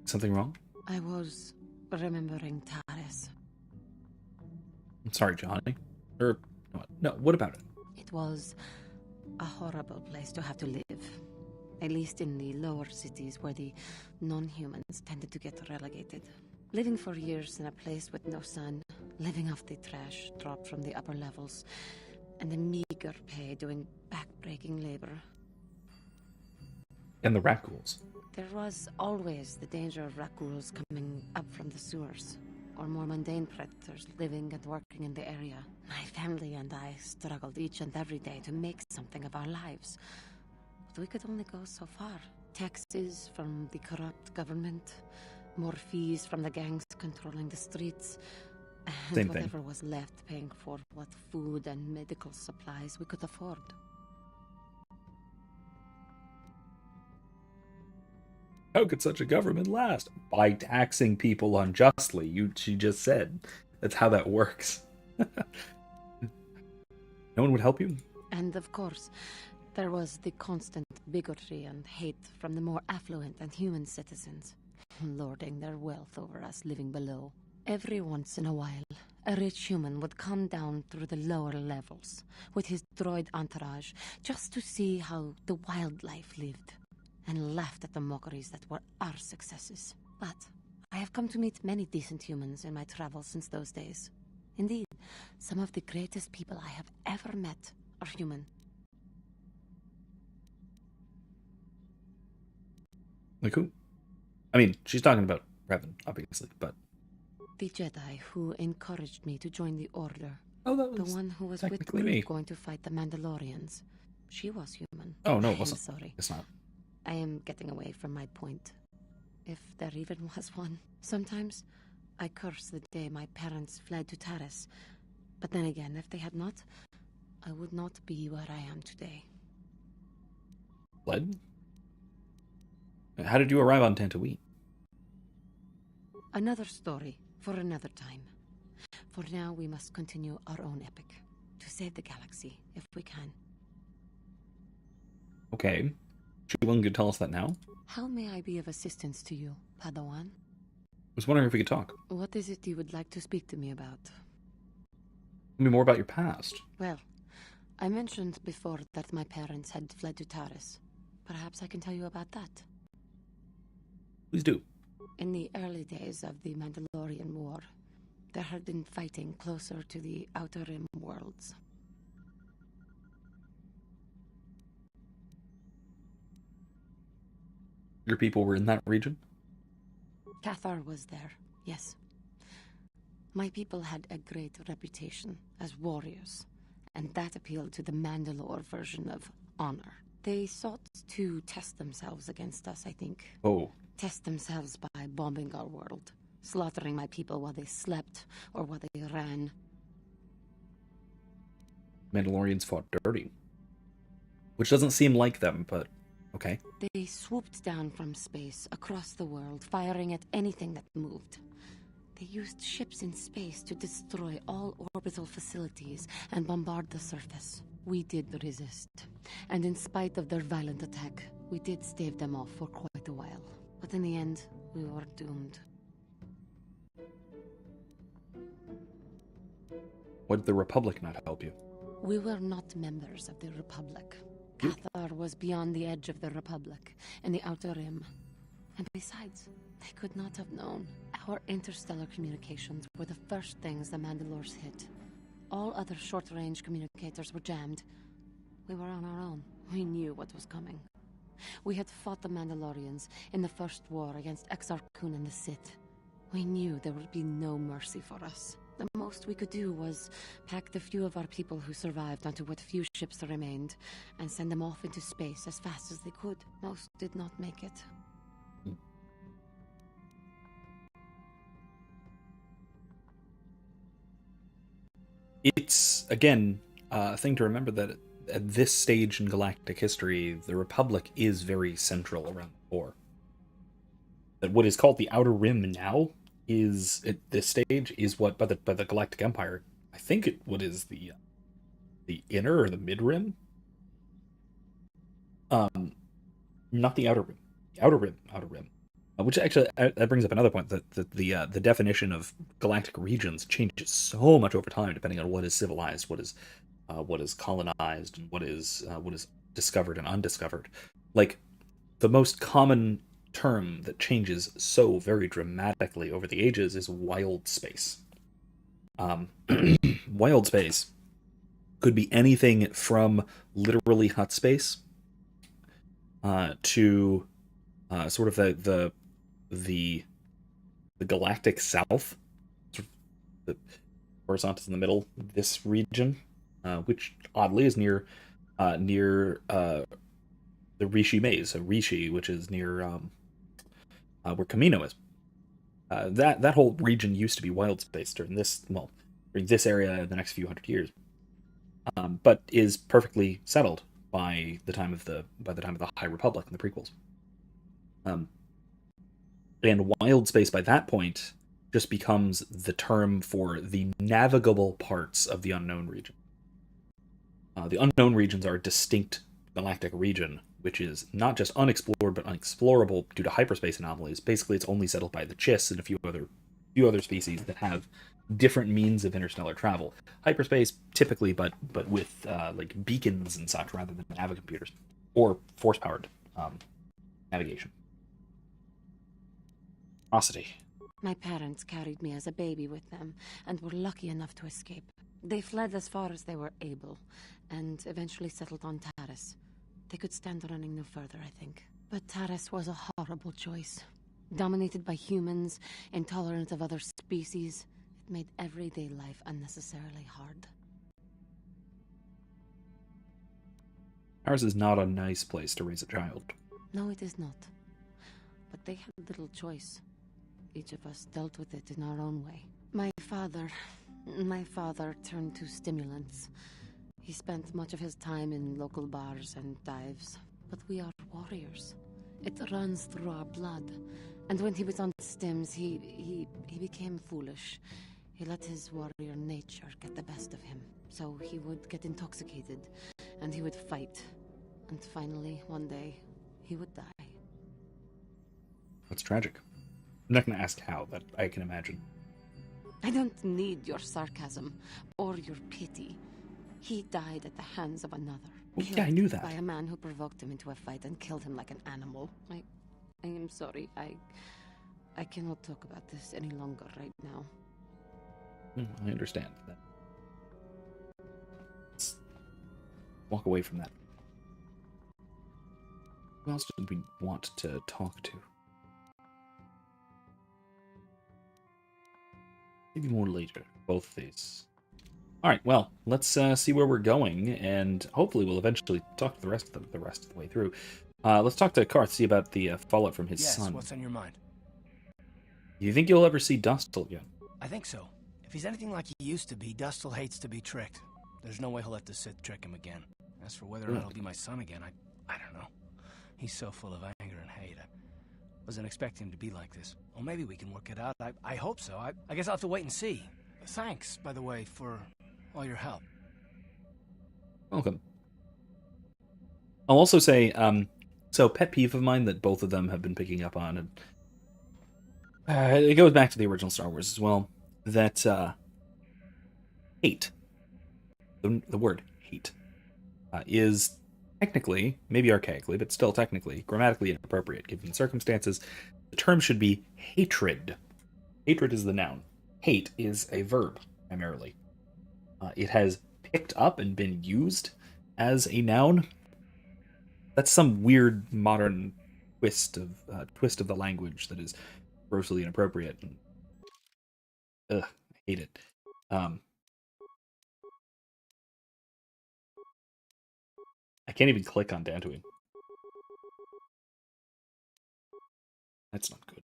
Something wrong? I was remembering Taris. I'm sorry, Johnny. Or no, what about it? It was a horrible place to have to live. At least in the lower cities where the non-humans tended to get relegated. Living for years in a place with no sun, living off the trash dropped from the upper levels, and the meager pay doing back-breaking labor. And the rat ghouls. There was always the danger of rat ghouls coming up from the sewers, or more mundane predators living and working in the area. My family and I struggled each and every day to make something of our lives. But we could only go so far. Taxes from the corrupt government, more fees from the gangs controlling the streets, and Same whatever thing. was left paying for what food and medical supplies we could afford. How could such a government last? By taxing people unjustly. She just said. That's how that works. No one would help you? And of course, there was the constant bigotry and hate from the more affluent and human citizens, lording their wealth over us living below. Every once in a while, a rich human would come down through the lower levels with his droid entourage just to see how the wildlife lived, and laughed at the mockeries that were our successes. But I have come to meet many decent humans in my travels since those days. Indeed, some of the greatest people I have ever met are human. Like who? I mean, she's talking about Revan, obviously, but... The Jedi who encouraged me to join the Order. Oh, that The was one who was with technically me me. going to fight the Mandalorians. She was human. Oh, no, I it am wasn't. sorry. It's not. I am getting away from my point. If there even was one. Sometimes I curse the day my parents fled to Taris. But then again, if they had not, I would not be where I am today. Fled? How did you arrive on Tatooine? Another story for another time. For now, we must continue our own epic. To save the galaxy, if we can. Okay. Are you willing to tell us that now? How may I be of assistance to you, Padawan? I was wondering if we could talk. What is it you would like to speak to me about? Tell me more about your past. Well, I mentioned before that my parents had fled to Taris. Perhaps I can tell you about that. Please do. In the early days of the Mandalorian War, there had been fighting closer to the Outer Rim worlds. Your people were in that region? Cathar was there, yes. My people had a great reputation as warriors, and that appealed to the Mandalore version of honor. They sought to test themselves against us, I think. Oh. Test themselves by bombing our world, slaughtering my people while they slept or while they ran. Mandalorians fought dirty. Which doesn't seem like them, but okay. They swooped down from space across the world, firing at anything that moved. They used ships in space to destroy all orbital facilities and bombard the surface. We did resist, and in spite of their violent attack, we did stave them off for quite a while. But in the end, we were doomed. Why did the Republic not help you? We were not members of the Republic. Cathar was beyond the edge of the Republic, in the Outer Rim. And besides, they could not have known. Our interstellar communications were the first things the Mandalores hit. All other short-range communicators were jammed. We were on our own. We knew what was coming. We had fought the Mandalorians in the first war against Exar Kun and the Sith. We knew there would be no mercy for us. The most we could do was pack the few of our people who survived onto what few ships remained and send them off into space as fast as they could. Most did not make it. It's, again, a thing to remember that at this stage in galactic history, the Republic is very central around the core. That what is called the Outer Rim now is, at this stage, is what, by the Galactic Empire, I think what is the inner or the mid-rim? Not the Outer Rim. The Outer Rim. Which actually, that brings up another point, that the definition of galactic regions changes so much over time, depending on what is civilized, what is colonized, and what is discovered and undiscovered. Like, the most common term that changes so very dramatically over the ages is wild space. Wild space could be anything from literally hut space to sort of the galactic south, sort of the horizon is in the middle, this region, which oddly is near the Rishi Maze, so Rishi, which is near where Camino is. That whole region used to be wild space during this area in the next few hundred years, but is perfectly settled by the time of the High Republic and the prequels. And wild space by that point just becomes the term for the navigable parts of the unknown region. The unknown regions are a distinct galactic region, which is not just unexplored but unexplorable due to hyperspace anomalies. Basically, it's only settled by the Chiss and a few other species that have different means of interstellar travel. Hyperspace, typically, but with like beacons and such rather than navicomputers or force-powered navigation. My parents carried me as a baby with them and were lucky enough to escape. They fled as far as they were able and eventually settled on Taris. They could stand running no further, I think. But Taris was a horrible choice. Dominated by humans, intolerant of other species, it made everyday life unnecessarily hard. Ours is not a nice place to raise a child. No, it is not. But they had little choice. Each of us dealt with it in our own way. My father turned to stimulants. He spent much of his time in local bars and dives. But we are warriors. It runs through our blood. And when he was on stims, he became foolish. He let his warrior nature get the best of him. So he would get intoxicated, and he would fight. And finally, one day, he would die. That's tragic. I'm not going to ask how, but I can imagine. I don't need your sarcasm or your pity. He died at the hands of another. Well, yeah, I knew that. By a man who provoked him into a fight and killed him like an animal. I am sorry. I cannot talk about this any longer right now. I understand that. Let's walk away from that. Who else did we want to talk to? Maybe more later. Both of these. Alright, well, let's see where we're going, and hopefully we'll eventually talk to the rest of the way through. Let's talk to Karth, see about the fallout from his son. Yes, what's on your mind? Do you think you'll ever see Dustil again? I think so. If he's anything like he used to be, Dustil hates to be tricked. There's no way he'll let the Sith trick him again. As for whether or not he'll be my son again, I don't know. He's so full of anger and hate. I wasn't expecting him to be like this. Well, maybe we can work it out. I hope so. I guess I'll have to wait and see. Thanks, by the way, for all your help. Welcome. I'll also say, so pet peeve of mine that both of them have been picking up on, and it goes back to the original Star Wars as well, that hate, the word hate, is technically, maybe archaically, but still technically, grammatically inappropriate given the circumstances. The term should be hatred. Hatred is the noun. Hate is a verb, primarily. it has picked up and been used as a noun. That's some weird modern twist of the language that is grossly inappropriate. And, I hate it. I can't even click on Dantooine. That's not good.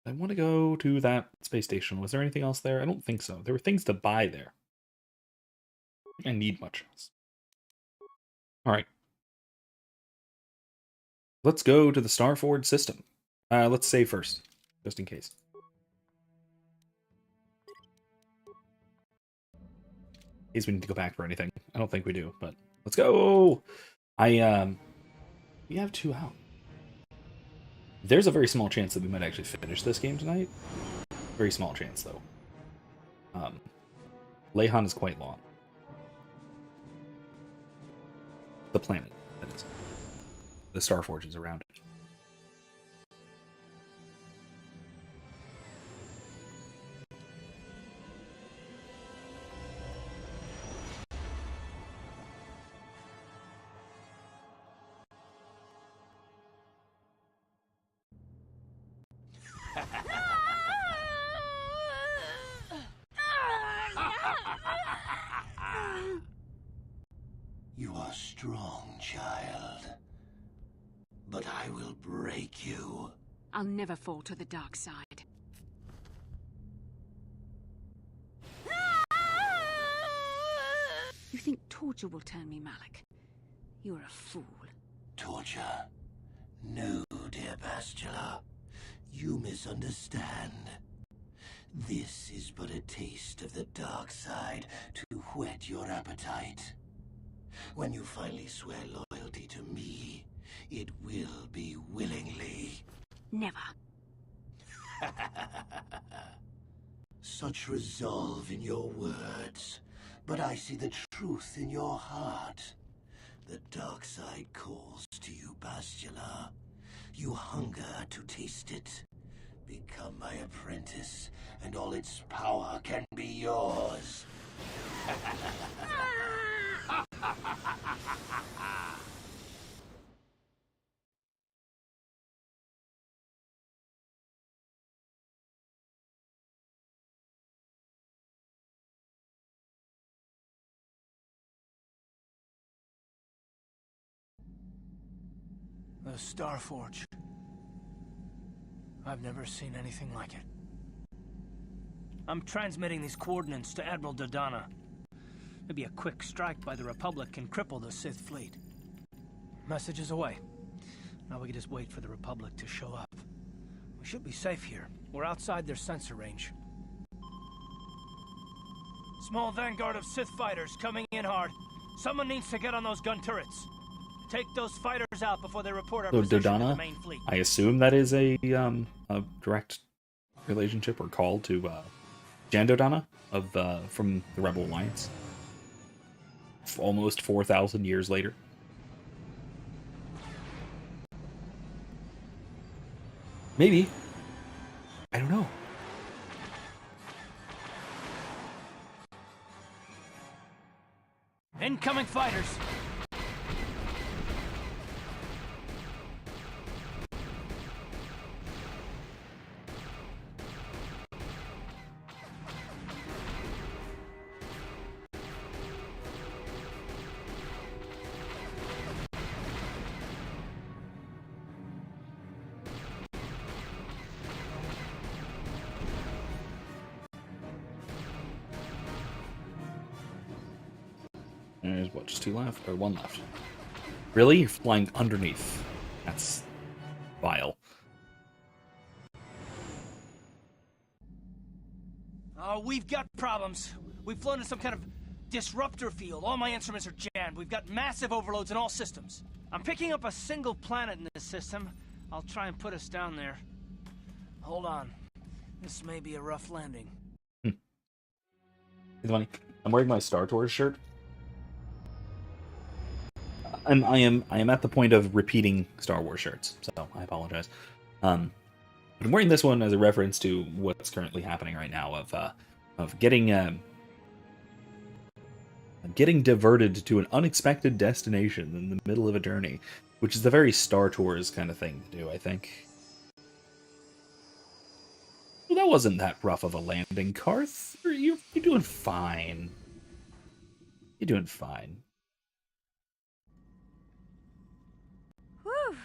I want to go to that space station. Was there anything else there? I don't think so. There were things to buy there. I need much else. All right. Let's go to the Starforge system. Let's save first, just in case. In case we need to go back for anything. I don't think we do, but let's go. We have 2 out. There's a very small chance that we might actually finish this game tonight. Very small chance, though. Leyhan is quite long. The planet, that is. The Starforge is around it. You are strong, child. But I will break you. I'll never fall to the dark side. You think torture will turn me, Malik? You're a fool. Torture? No, dear Bastila. You misunderstand. This is but a taste of the dark side to whet your appetite. When you finally swear loyalty to me, it will be willingly. Never. Such resolve in your words, but I see the truth in your heart. The dark side calls to you, Bastila. You hunger to taste it. Become my apprentice, and all its power can be yours. The Starforge. I've never seen anything like it. I'm transmitting these coordinates to Admiral Dodonna. Maybe a quick strike by the Republic can cripple the Sith fleet. Message is away. Now we can just wait for the Republic to show up. We should be safe here. We're outside their sensor range. Small vanguard of Sith fighters coming in hard. Someone needs to get on those gun turrets. Take those fighters out before they report our position to the main fleet. I assume that is a direct relationship or call to Jan Dodonna of from the Rebel Alliance. Almost 4,000 years later. Maybe. I don't know. Incoming fighters. There's what, just 2 left? Or 1 left. Really? You're flying underneath. That's vile. Oh, we've got problems. We've flown in some kind of disruptor field. All my instruments are jammed. We've got massive overloads in all systems. I'm picking up a single planet in this system. I'll try and put us down there. Hold on. This may be a rough landing. It's funny. I'm wearing my Star Tours shirt. And I am at the point of repeating Star Wars shirts, so I apologize. But I'm wearing this one as a reference to what's currently happening right now of getting diverted to an unexpected destination in the middle of a journey, which is the very Star Tours kind of thing to do, I think. Well, that wasn't that rough of a landing, Karth. You're doing fine. You're doing fine. Whew.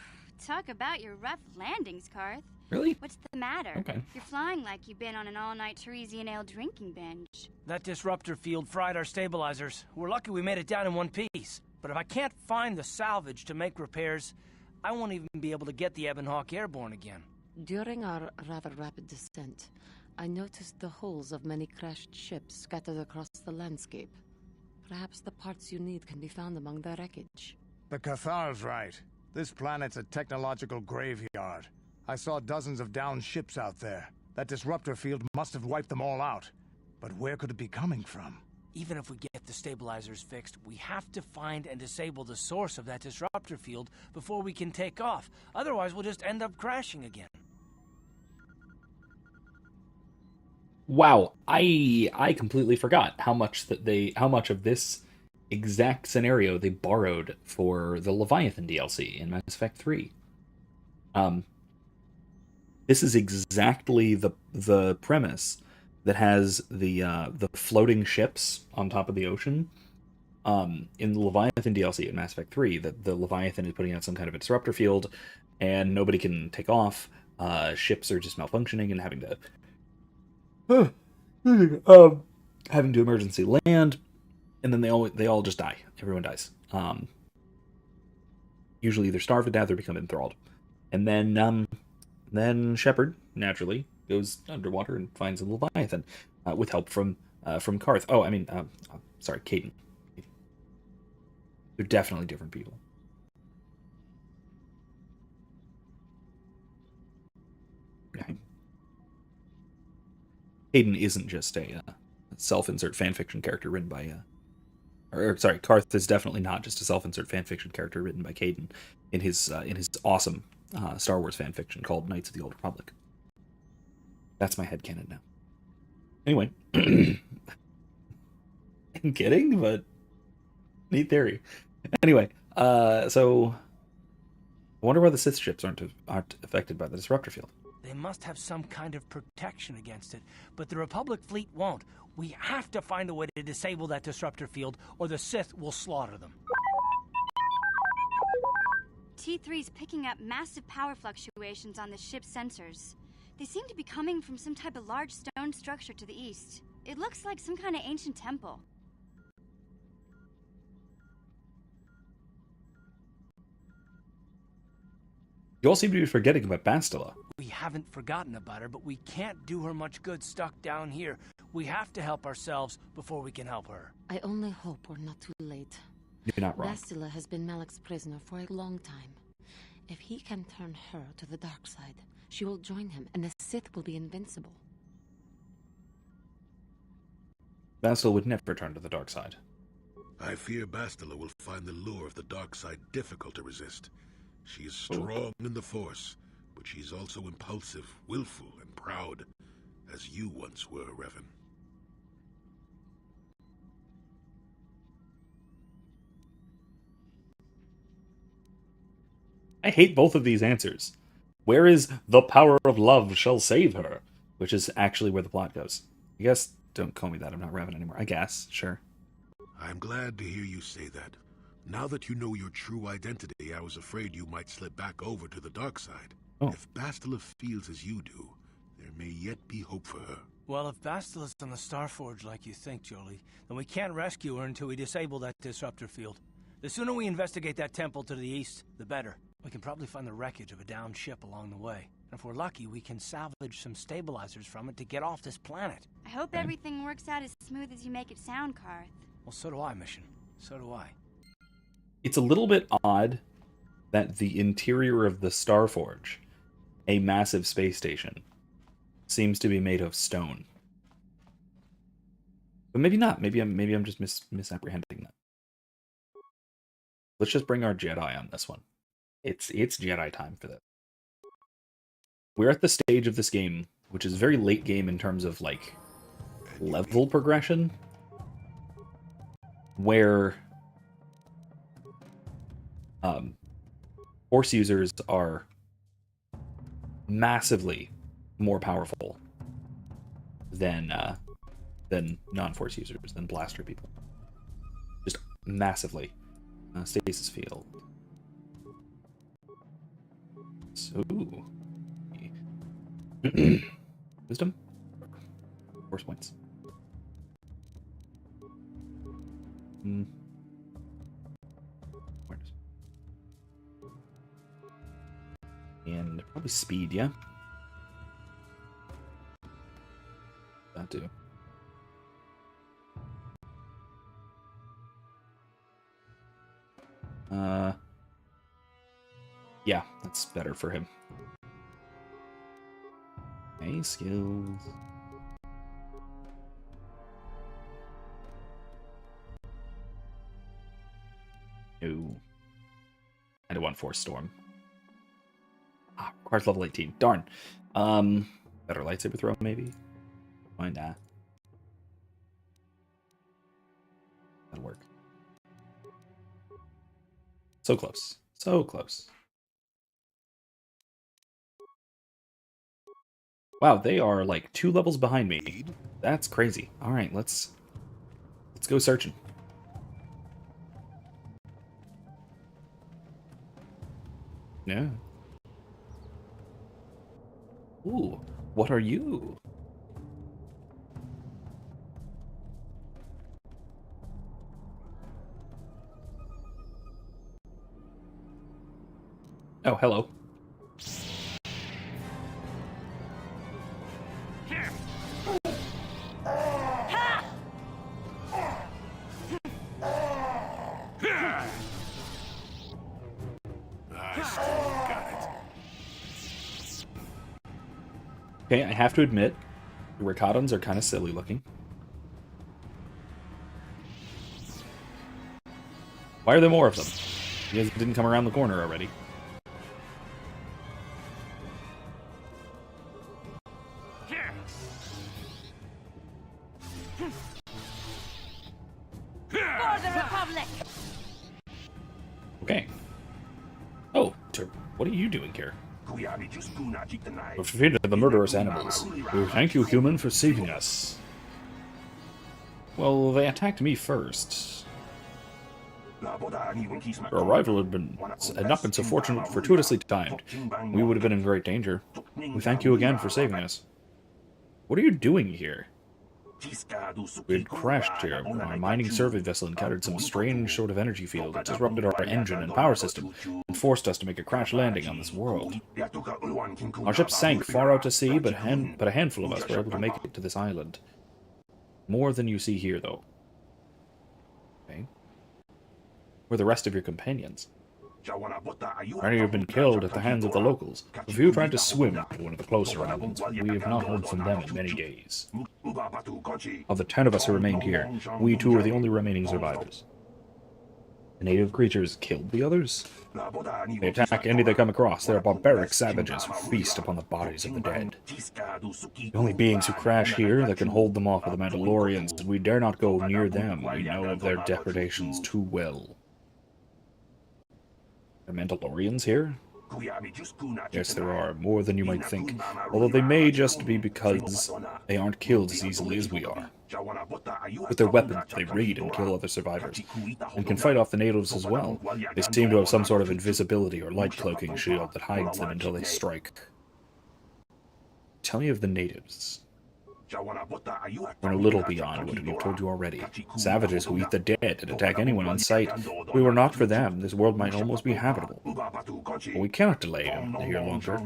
Talk about your rough landings, Karth. Really? What's the matter? Okay. You're flying like you've been on an all-night Teresian ale drinking binge. That disruptor field fried our stabilizers. We're lucky we made it down in one piece. But if I can't find the salvage to make repairs, I won't even be able to get the Ebonhawk airborne again. During our rather rapid descent, I noticed the hulls of many crashed ships scattered across the landscape. Perhaps the parts you need can be found among the wreckage. The Cathar's right. This planet's a technological graveyard. I saw dozens of downed ships out there. That disruptor field must have wiped them all out. But where could it be coming from? Even if we get the stabilizers fixed, we have to find and disable the source of that disruptor field before we can take off. Otherwise, we'll just end up crashing again. Wow, I completely forgot how much of this exact scenario they borrowed for the Leviathan DLC in Mass Effect 3. This is exactly the premise that has the floating ships on top of the ocean. In the Leviathan DLC in Mass Effect 3, that the Leviathan is putting out some kind of a disruptor field, and nobody can take off. Ships are just malfunctioning and having to emergency land, and then they all just die. Everyone dies. Usually either starve to death or become enthralled, and then Shepard naturally goes underwater and finds a Leviathan with help from Karth. Oh, I mean, sorry, Kaidan. They're definitely different people. Okay. Kaidan isn't just a self-insert fanfiction character written by Karth is definitely not just a self-insert fanfiction character written by Kaidan in his awesome Star Wars fanfiction called Knights of the Old Republic. That's my headcanon now. Anyway, I'm kidding, but neat theory. Anyway, so I wonder why the Sith ships aren't affected by the disruptor field. They must have some kind of protection against it, but the Republic fleet won't. We have to find a way to disable that disruptor field, or the Sith will slaughter them. T3's picking up massive power fluctuations on the ship's sensors. They seem to be coming from some type of large stone structure to the east. It looks like some kind of ancient temple. You all seem to be forgetting about Bastila. We haven't forgotten about her, but we can't do her much good stuck down here. We have to help ourselves before we can help her. I only hope we're not too late. You're not wrong. Bastila has been Malak's prisoner for a long time. If he can turn her to the dark side, she will join him, and the Sith will be invincible. Bastila would never turn to the dark side. I fear Bastila will find the lure of the dark side difficult to resist. She is strong in the Force, but she's also impulsive, willful, and proud, as you once were, Revan. I hate both of these answers. Where is the power of love shall save her? Which is actually where the plot goes. I guess, don't call me that, I'm not Revan anymore. I guess, sure. I'm glad to hear you say that. Now that you know your true identity, I was afraid you might slip back over to the dark side. Oh. If Bastila feels as you do, there may yet be hope for her. Well, if Bastila's on the Starforge like you think, Jolie, then we can't rescue her until we disable that disruptor field. The sooner we investigate that temple to the east, the better. We can probably find the wreckage of a downed ship along the way. And if we're lucky, we can salvage some stabilizers from it to get off this planet. I hope everything works out as smooth as you make it sound, Karth. Well, so do I, Mission. So do I. It's a little bit odd that the interior of the Starforge, a massive space station, seems to be made of stone. But maybe not. Maybe I'm just misapprehending that. Let's just bring our Jedi on this one. It's Jedi time for this. We're at the stage of this game, which is very late game in terms of like level progression where Force users are massively more powerful than non-Force users, than blaster people. Just massively. Stasis field. So, wisdom, Force points. And probably speed, yeah. That too. Yeah, that's better for him. Okay, skills. No. I don't want Force Storm. Requires level 18. Darn. Better lightsaber throw, maybe? Why not? That'll work. So close. So close. Wow, they are like 2 levels behind me. That's crazy. Alright, let's go searching. Yeah. Ooh, what are you? Oh, hello. Okay, I have to admit, the Rakatans are kind of silly looking. Why are there more of them? You guys didn't come around the corner already. For the Republic! Okay. Oh, what are you doing here? We've defeated the murderous animals. We thank you, human, for saving us. Well, they attacked me first. Your arrival had not been so fortuitously timed. We would have been in great danger. We thank you again for saving us. What are you doing here? We had crashed here. Our mining survey vessel encountered some strange sort of energy field that disrupted our engine and power system and forced us to make a crash landing on this world. Our ship sank far out to sea, but a handful of us were able to make it to this island. More than you see here, though. Okay. Where are the rest of your companions? Many have been killed at the hands of the locals. A few tried to swim to one of the closer islands, but we have not heard from them in many days. Of the 10 of us who remained here, we 2 are the only remaining survivors. The native creatures killed the others? They attack any they come across. They are barbaric savages who feast upon the bodies of the dead. The only beings who crash here that can hold them off are the Mandalorians, and we dare not go near them. We know of their depredations too well. Are Mandalorians here? Yes, there are, more than you might think, although they may just be because they aren't killed as easily as we are. With their weapons, they raid and kill other survivors, and can fight off the natives as well. They seem to have some sort of invisibility or light-cloaking shield that hides them until they strike. Tell me of the natives. We're a little beyond what we've told you already. Savages who eat the dead and attack anyone on sight. If we were not for them, this world might almost be habitable. But we cannot delay here longer.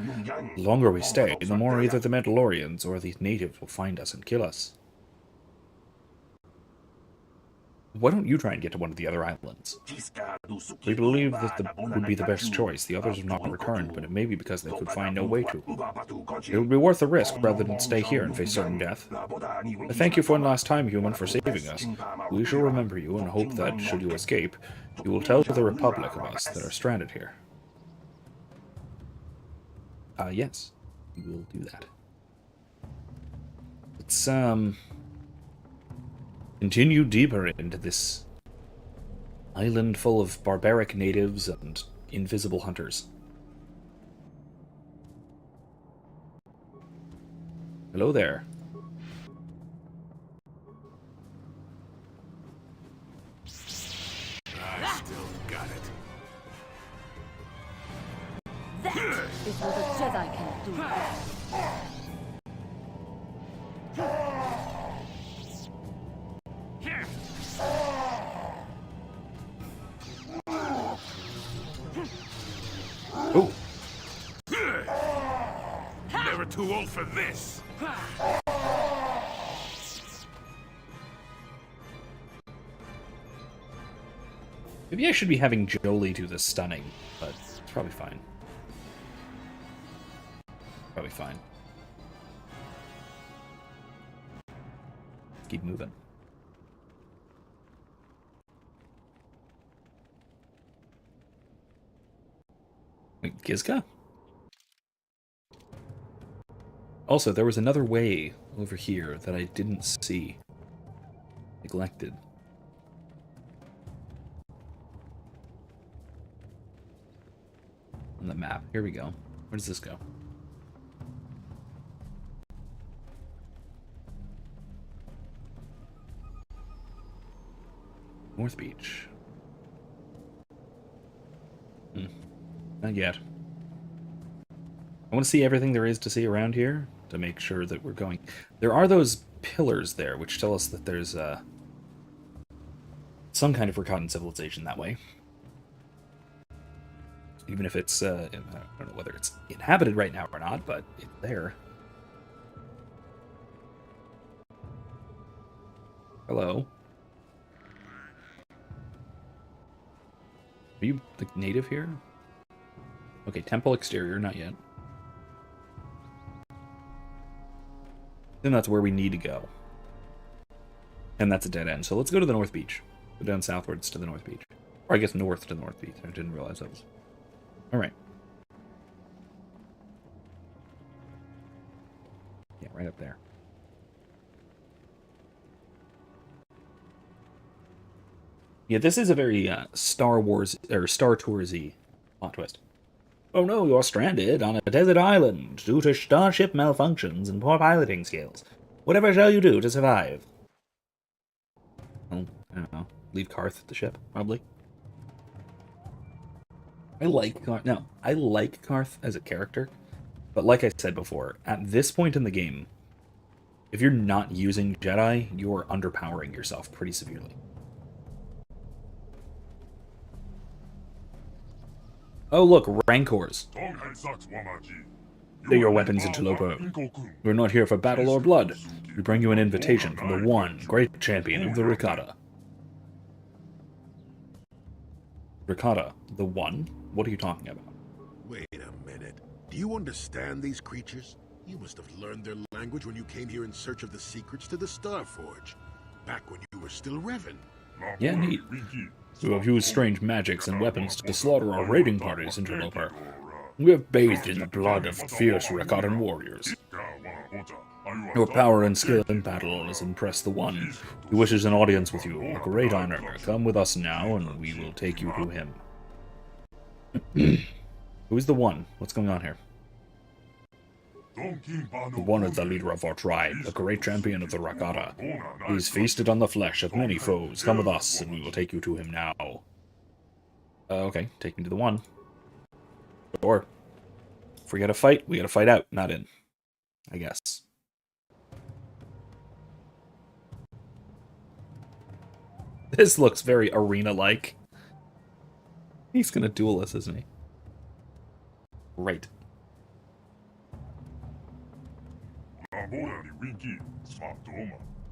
The longer we stay, the more either the Mandalorians or these natives will find us and kill us. Why don't you try and get to one of the other islands? We believe that would be the best choice. The others have not returned, but it may be because they could find no way to. It would be worth the risk rather than stay here and face certain death. I thank you for one last time, human, for saving us. We shall remember you and hope that, should you escape, you will tell the Republic of us that are stranded here. Yes, we will do that. Let's, continue deeper into this island full of barbaric natives and invisible hunters. Hello there. I still got it. That is what a Jedi can do. Oh, Never too old for this. maybe I should be having Jolie do the stunning, but it's probably fine. Probably fine. Keep moving. Wait, Gizka? Also, there was another way over here that I didn't see. Neglected. On the map. Here we go. Where does this go? North Beach. Not yet. I want to see everything there is to see around here to make sure that we're going. There are those pillars there, which tell us that there's some kind of forgotten civilization that way. Even if it's, I don't know whether it's inhabited right now or not, but it's there. Hello. Are you the native here? Okay, temple exterior, not yet. Then that's where we need to go. And that's a dead end. So let's go to the North Beach. Go down southwards to the North Beach. Or I guess north to the North Beach. I didn't realize that was... Alright. Yeah, right up there. Yeah, this is a very Star Wars, or Star Tours-y plot twist. Oh no, you're stranded on a desert island due to starship malfunctions and poor piloting skills. Whatever shall you do to survive? Well, I don't know. Leave Karth at the ship, probably. I like Karth. No, I like Karth as a character. But like I said before, at this point in the game, if you're not using Jedi, you're underpowering yourself pretty severely. Oh look, Rancors. Lay your weapons, interloper. We're not here for battle or blood. We bring you an invitation from the one great champion of the Ricotta. Ricotta, the one? What are you talking about? Wait a minute. Do you understand these creatures? You must have learned their language when you came here in search of the secrets to the Starforge. Back when you were still Revan. Yeah, neat. You have used strange magics and weapons to slaughter our raiding parties, interloper. We have bathed in the blood of fierce Ricotan warriors. Your power and skill in battle has impressed the one. He wishes an audience with you, a great honor. Come with us now, and we will take you to him. Who is the one? What's going on here? The one is the leader of our tribe, the great champion of the Rakata. He's feasted on the flesh of many foes. Come with us, and we will take you to him now. Okay, take me to the one. Or, if we gotta fight, we gotta fight out, not in. I guess. This looks very arena-like. He's gonna duel us, isn't he? Right.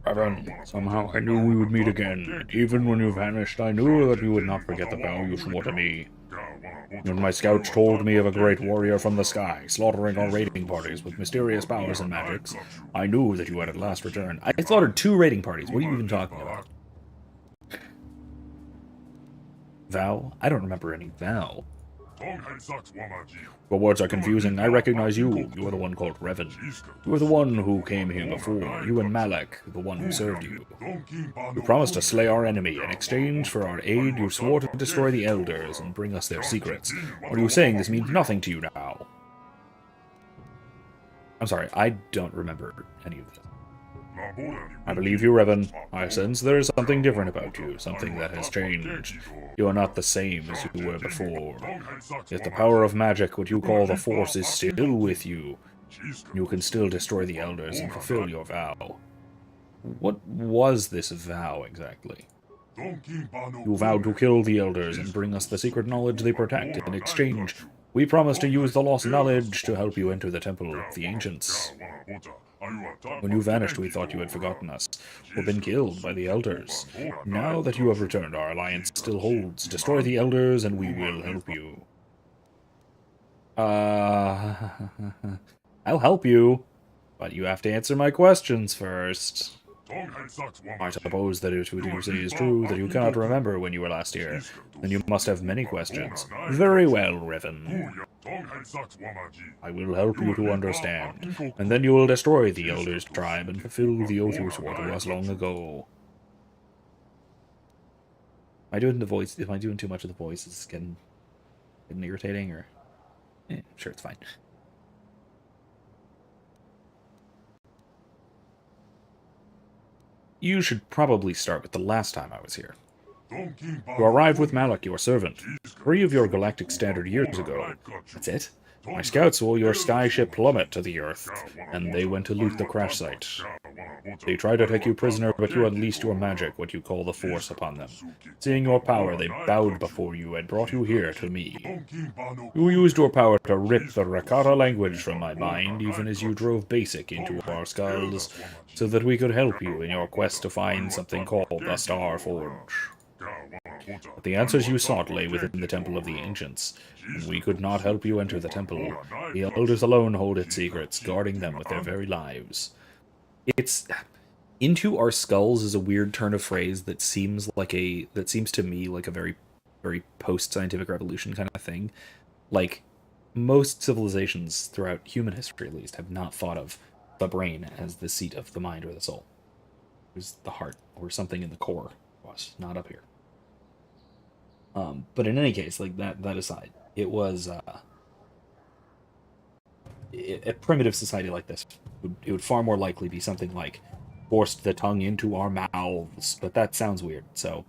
Revan, somehow I knew we would meet again. Even when you vanished, I knew that you would not forget the vow you swore to me. When my scouts told me of a great warrior from the sky, slaughtering our raiding parties with mysterious powers and magics, I knew that you had at last returned. I slaughtered 2 raiding parties. What are you even talking about? Vow? I don't remember any vow. Your words are confusing. I recognize you. You are the one called Revan. You are the one who came here before. You and Malak, the one who served you. You promised to slay our enemy. In exchange for our aid, you swore to destroy the Elders and bring us their secrets. What are you saying? This means nothing to you now. I'm sorry, I don't remember any of this. I believe you, Revan. I sense there is something different about you, something that has changed. You are not the same as you were before. Yet the power of magic, what you call the Force, is still with you. You can still destroy the Elders and fulfill your vow. What was this vow, exactly? You vowed to kill the Elders and bring us the secret knowledge they protect. In exchange, we promise to use the lost knowledge to help you enter the Temple of the Ancients. When you vanished, we thought you had forgotten us, or been killed by the Elders. Now that you have returned, our alliance still holds. Destroy the Elders, and we will help you. I'll help you, but you have to answer my questions first. I suppose that if what you say is true, that you cannot remember when you were last here, then you must have many questions. Very well, Revan. I will help you to understand, and then you will destroy the Elders' tribe and fulfill the oath you swore to us long ago. Am I doing the voice? Am I doing too much of the voice? Is this getting irritating, or? Sure, it's fine. You should probably start with the last time I was here. You arrived with Malak, your servant, 3 of your galactic standard years ago. That's it? My scouts saw your sky ship plummet to the Earth, and they went to loot the crash site. They tried to take you prisoner, but you unleashed your magic, what you call the Force, upon them. Seeing your power, they bowed before you and brought you here to me. You used your power to rip the Rakata language from my mind, even as you drove basic into our skulls, so that we could help you in your quest to find something called the Star Forge. But the answers you sought lay within the Temple of the Ancients, and we could not help you enter the temple. The Elders alone hold its secrets, guarding them with their very lives. It's... into our skulls is a weird turn of phrase that seems to me like a very, very post-scientific revolution kind of thing. Like, most civilizations throughout human history, at least, have not thought of the brain as the seat of the mind or the soul. It was the heart, or something in the core, was not up here. But in any case, like that aside, it was a primitive society like this. It would far more likely be something like forced the tongue into our mouths, but that sounds weird. So,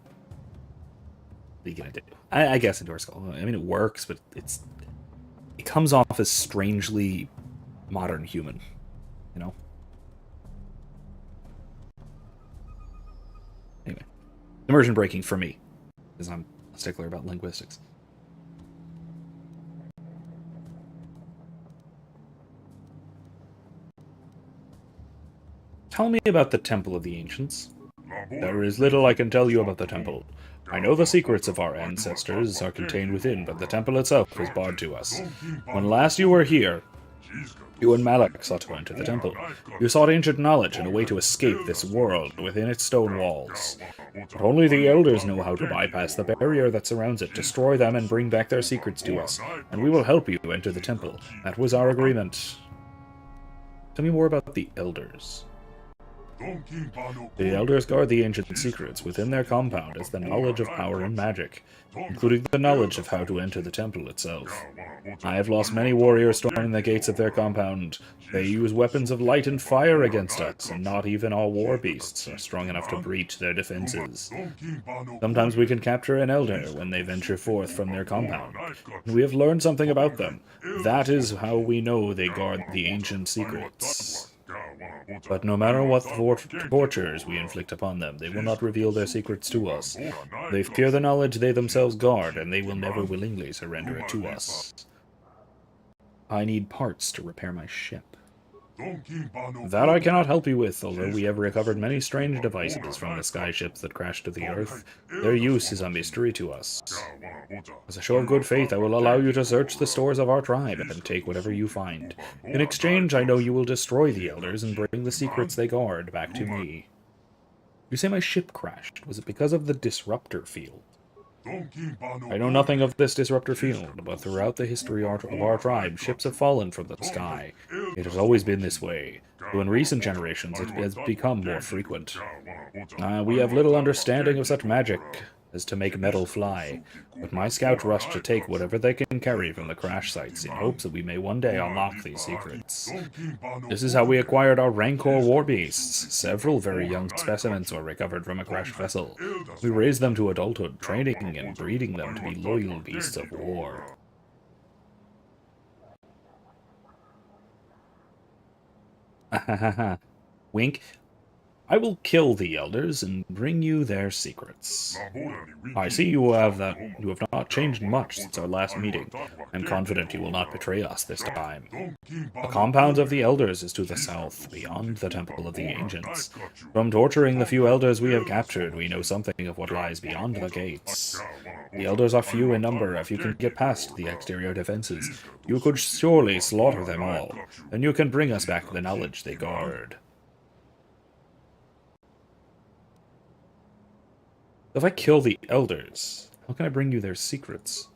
what are you gonna do? I guess into our skull. I mean, it works, but it comes off as strangely modern human, you know. Anyway, immersion breaking for me, because I'm a stickler about linguistics. Tell me about the Temple of the Ancients. There is little I can tell you about the temple. I know the secrets of our ancestors are contained within, but the temple itself is barred to us. When last you were here, you and Malak sought to enter the temple. You sought ancient knowledge and a way to escape this world within its stone walls. But only the Elders know how to bypass the barrier that surrounds it, destroy them, and bring back their secrets to us, and we will help you enter the temple. That was our agreement. Tell me more about the Elders. The Elders guard the ancient secrets within their compound as the knowledge of power and magic, including the knowledge of how to enter the temple itself. I have lost many warriors storming the gates of their compound. They use weapons of light and fire against us, and not even all war beasts are strong enough to breach their defenses. Sometimes we can capture an Elder when they venture forth from their compound, and we have learned something about them. That is how we know they guard the ancient secrets. But no matter what tortures we inflict upon them, they will not reveal their secrets to us. They fear the knowledge they themselves guard, and they will never willingly surrender it to us. I need parts to repair my ship. That I cannot help you with, although we have recovered many strange devices from the sky ships that crashed to the Earth. Their use is a mystery to us. As a show of good faith, I will allow you to search the stores of our tribe and take whatever you find. In exchange, I know you will destroy the Elders and bring the secrets they guard back to me. You say my ship crashed. Was it because of the disruptor field? I know nothing of this disruptor field, but throughout the history of our tribe, ships have fallen from the sky. It has always been this way, though in recent generations it has become more frequent. We have little understanding of such magic as to make metal fly, but my scouts rush to take whatever they can carry from the crash sites in hopes that we may one day unlock these secrets. This is how we acquired our Rancor war beasts. Several very young specimens were recovered from a crashed vessel. We raised them to adulthood, training and breeding them to be loyal beasts of war. Wink. I will kill the elders and bring you their secrets. I see you have not changed much since our last meeting. I am confident you will not betray us this time. The compound of the elders is to the south, beyond the temple of the ancients. From torturing the few elders we have captured, we know something of what lies beyond the gates. The elders are few in number. If you can get past the exterior defenses, you could surely slaughter them all. Then you can bring us back the knowledge they guard. If I kill the elders, how can I bring you their secrets?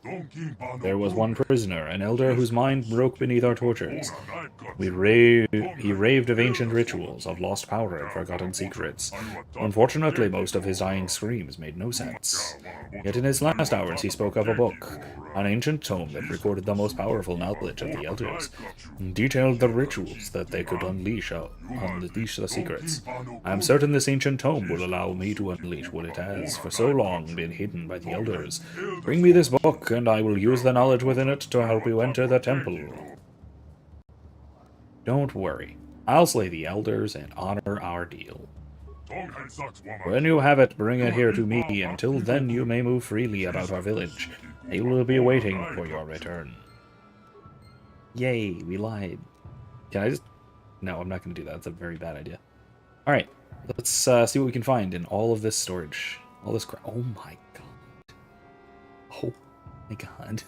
There was one prisoner, an elder whose mind broke beneath our tortures. He raved of ancient rituals, of lost power and forgotten secrets. Unfortunately, most of his dying screams made no sense. Yet in his last hours he spoke of a book, an ancient tome that recorded the most powerful knowledge of the elders, and detailed the rituals that they could unleash the secrets. I am certain this ancient tome will allow me to unleash what it has for so long been hidden by the elders. Bring me this book, and I will use the knowledge within it to help you enter the temple. Don't worry. I'll slay the elders and honor our deal. When you have it, bring it here to me. Until then, you may move freely about our village. They will be waiting for your return. Yay, we lied. Can I just... No, I'm not going to do that. That's a very bad idea. Alright, let's see what we can find in all of this storage. All this crap. Oh my god. Oh my god.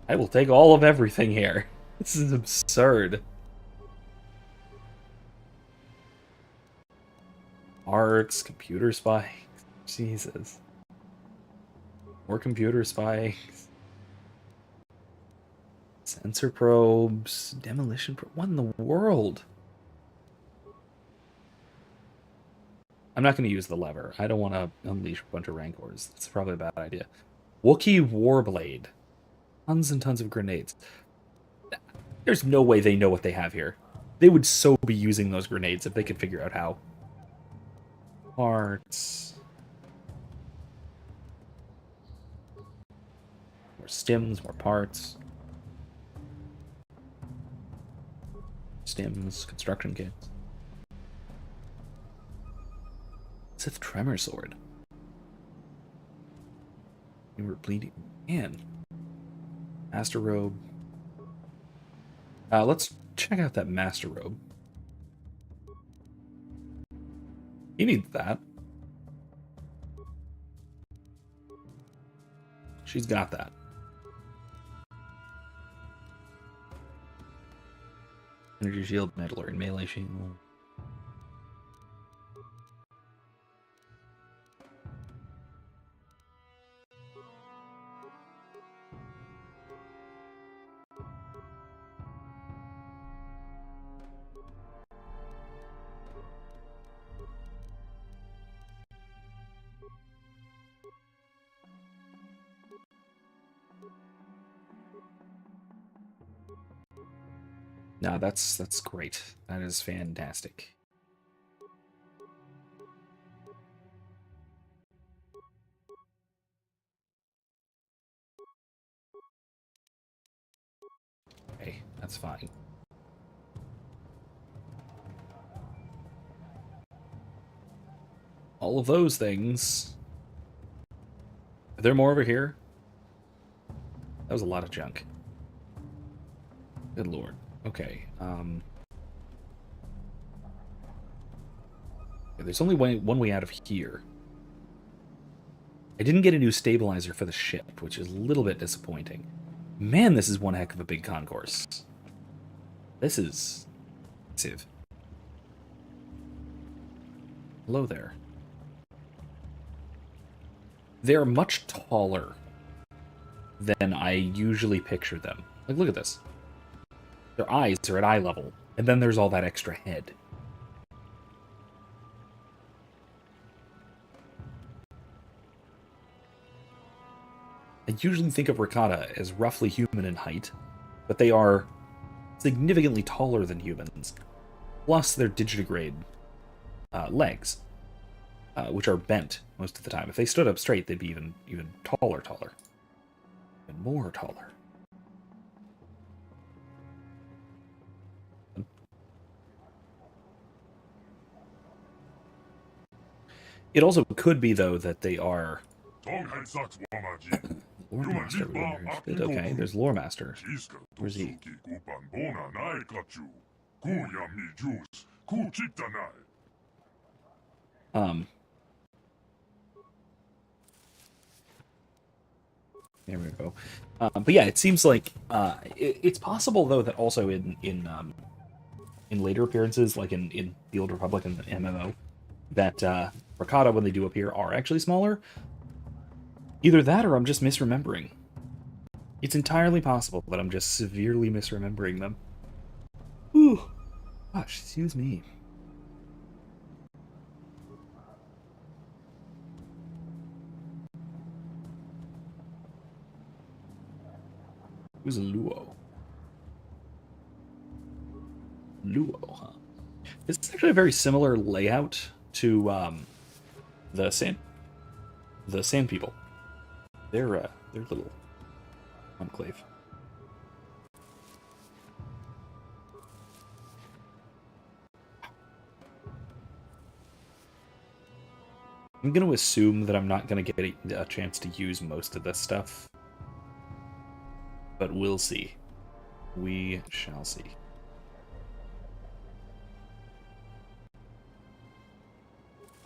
I will take all of everything here. This is absurd. Arts, computer spikes. Jesus. More computer spikes. Sensor probes. Demolition probes. What in the world? I'm not going to use the lever. I don't want to unleash a bunch of Rancors. That's probably a bad idea. Wookiee Warblade. Tons and tons of grenades. There's no way they know what they have here. They would so be using those grenades if they could figure out how. Parts. More stims, more parts. Stims, construction kits. Sith Tremor Sword. You were bleeding. Man. Master Robe. Let's check out that Master Robe. He needs that. She's got that. Energy shield, Mandalorian melee shield. No, that's great. That is fantastic. Okay, that's fine. All of those things. Are there more over here? That was a lot of junk. Good lord. Okay, there's only one way out of here. I didn't get a new stabilizer for the ship, which is a little bit disappointing. Man, this is one heck of a big concourse. This is massive. Hello there. they're much taller than I usually picture them. Like, look at this. Their eyes are at eye level, and then there's all that extra head. I usually think of Rakata as roughly human in height, but they are significantly taller than humans, plus their digitigrade legs, which are bent most of the time. If they stood up straight, they'd be even taller, and more taller. It also could be, though, that they are... Lore Master, we were interested. Okay, there's Lore Master. Where's he? There we go. But yeah, it seems like it's possible, though, that also in later appearances, like in the Old Republic and the MMO, that Rakata, when they do appear, are actually smaller. Either that, or I'm just misremembering. It's entirely possible that I'm just severely misremembering them. Whew. Gosh, excuse me. Who's Luo? Luo, huh? This is actually a very similar layout to the Sand People. They're little enclave. I'm going to assume that I'm not going to get a chance to use most of this stuff. But we'll see. We shall see.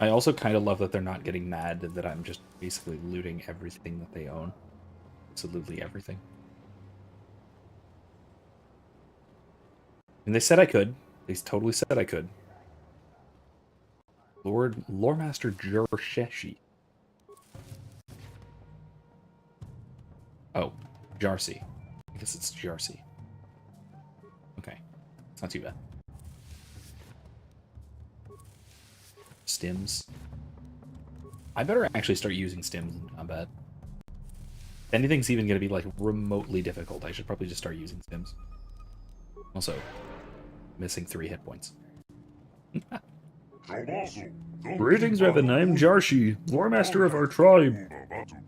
I also kind of love that they're not getting mad that I'm just basically looting everything that they own. Absolutely everything. And they said I could. They totally said I could. Lore Master Jersheshi. Oh, Jarsi. I guess it's Jarsi. Okay. It's not too bad. Stims. I better actually start using stims in combat. If anything's even going to be like remotely difficult, I should probably just start using stims. Also, missing 3 hit points. Greetings, Revan. I am Jarshi, Lore Master of our tribe,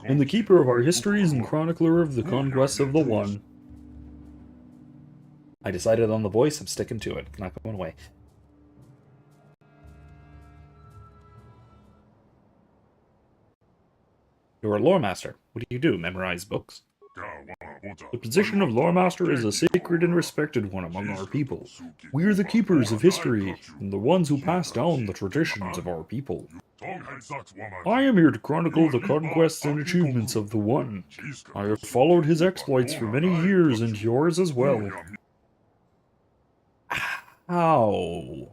and the keeper of our histories and chronicler of the conquests of the One. I decided on the voice, I'm sticking to it. Not going away. You're a Lore Master. What do you do? Memorize books? The position of Lore Master is a sacred and respected one among our people. We are the keepers of history, and the ones who pass down the traditions of our people. I am here to chronicle the conquests and achievements of the One. I have followed his exploits for many years, and yours as well. How?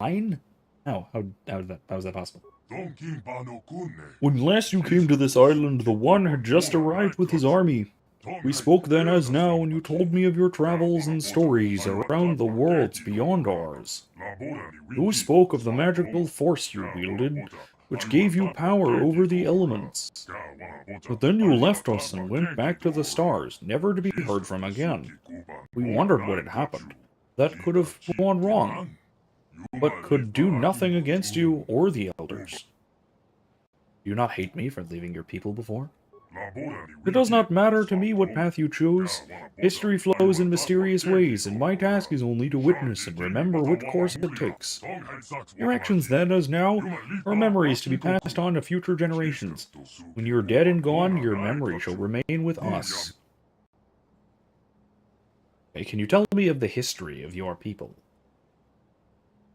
Mine? How is that possible? When last you came to this island, the One had just arrived with his army. We spoke then as now, and you told me of your travels and stories around the worlds beyond ours. You spoke of the magical force you wielded, which gave you power over the elements. But then you left us and went back to the stars, never to be heard from again. We wondered what had happened. That could have gone wrong, but could do nothing against you or the elders. Do you not hate me for leaving your people before? It does not matter to me what path you chose. History flows in mysterious ways, and my task is only to witness and remember which course it takes. Your actions then, as now, are memories to be passed on to future generations. When you are dead and gone, your memory shall remain with us. Okay, can you tell me of the history of your people?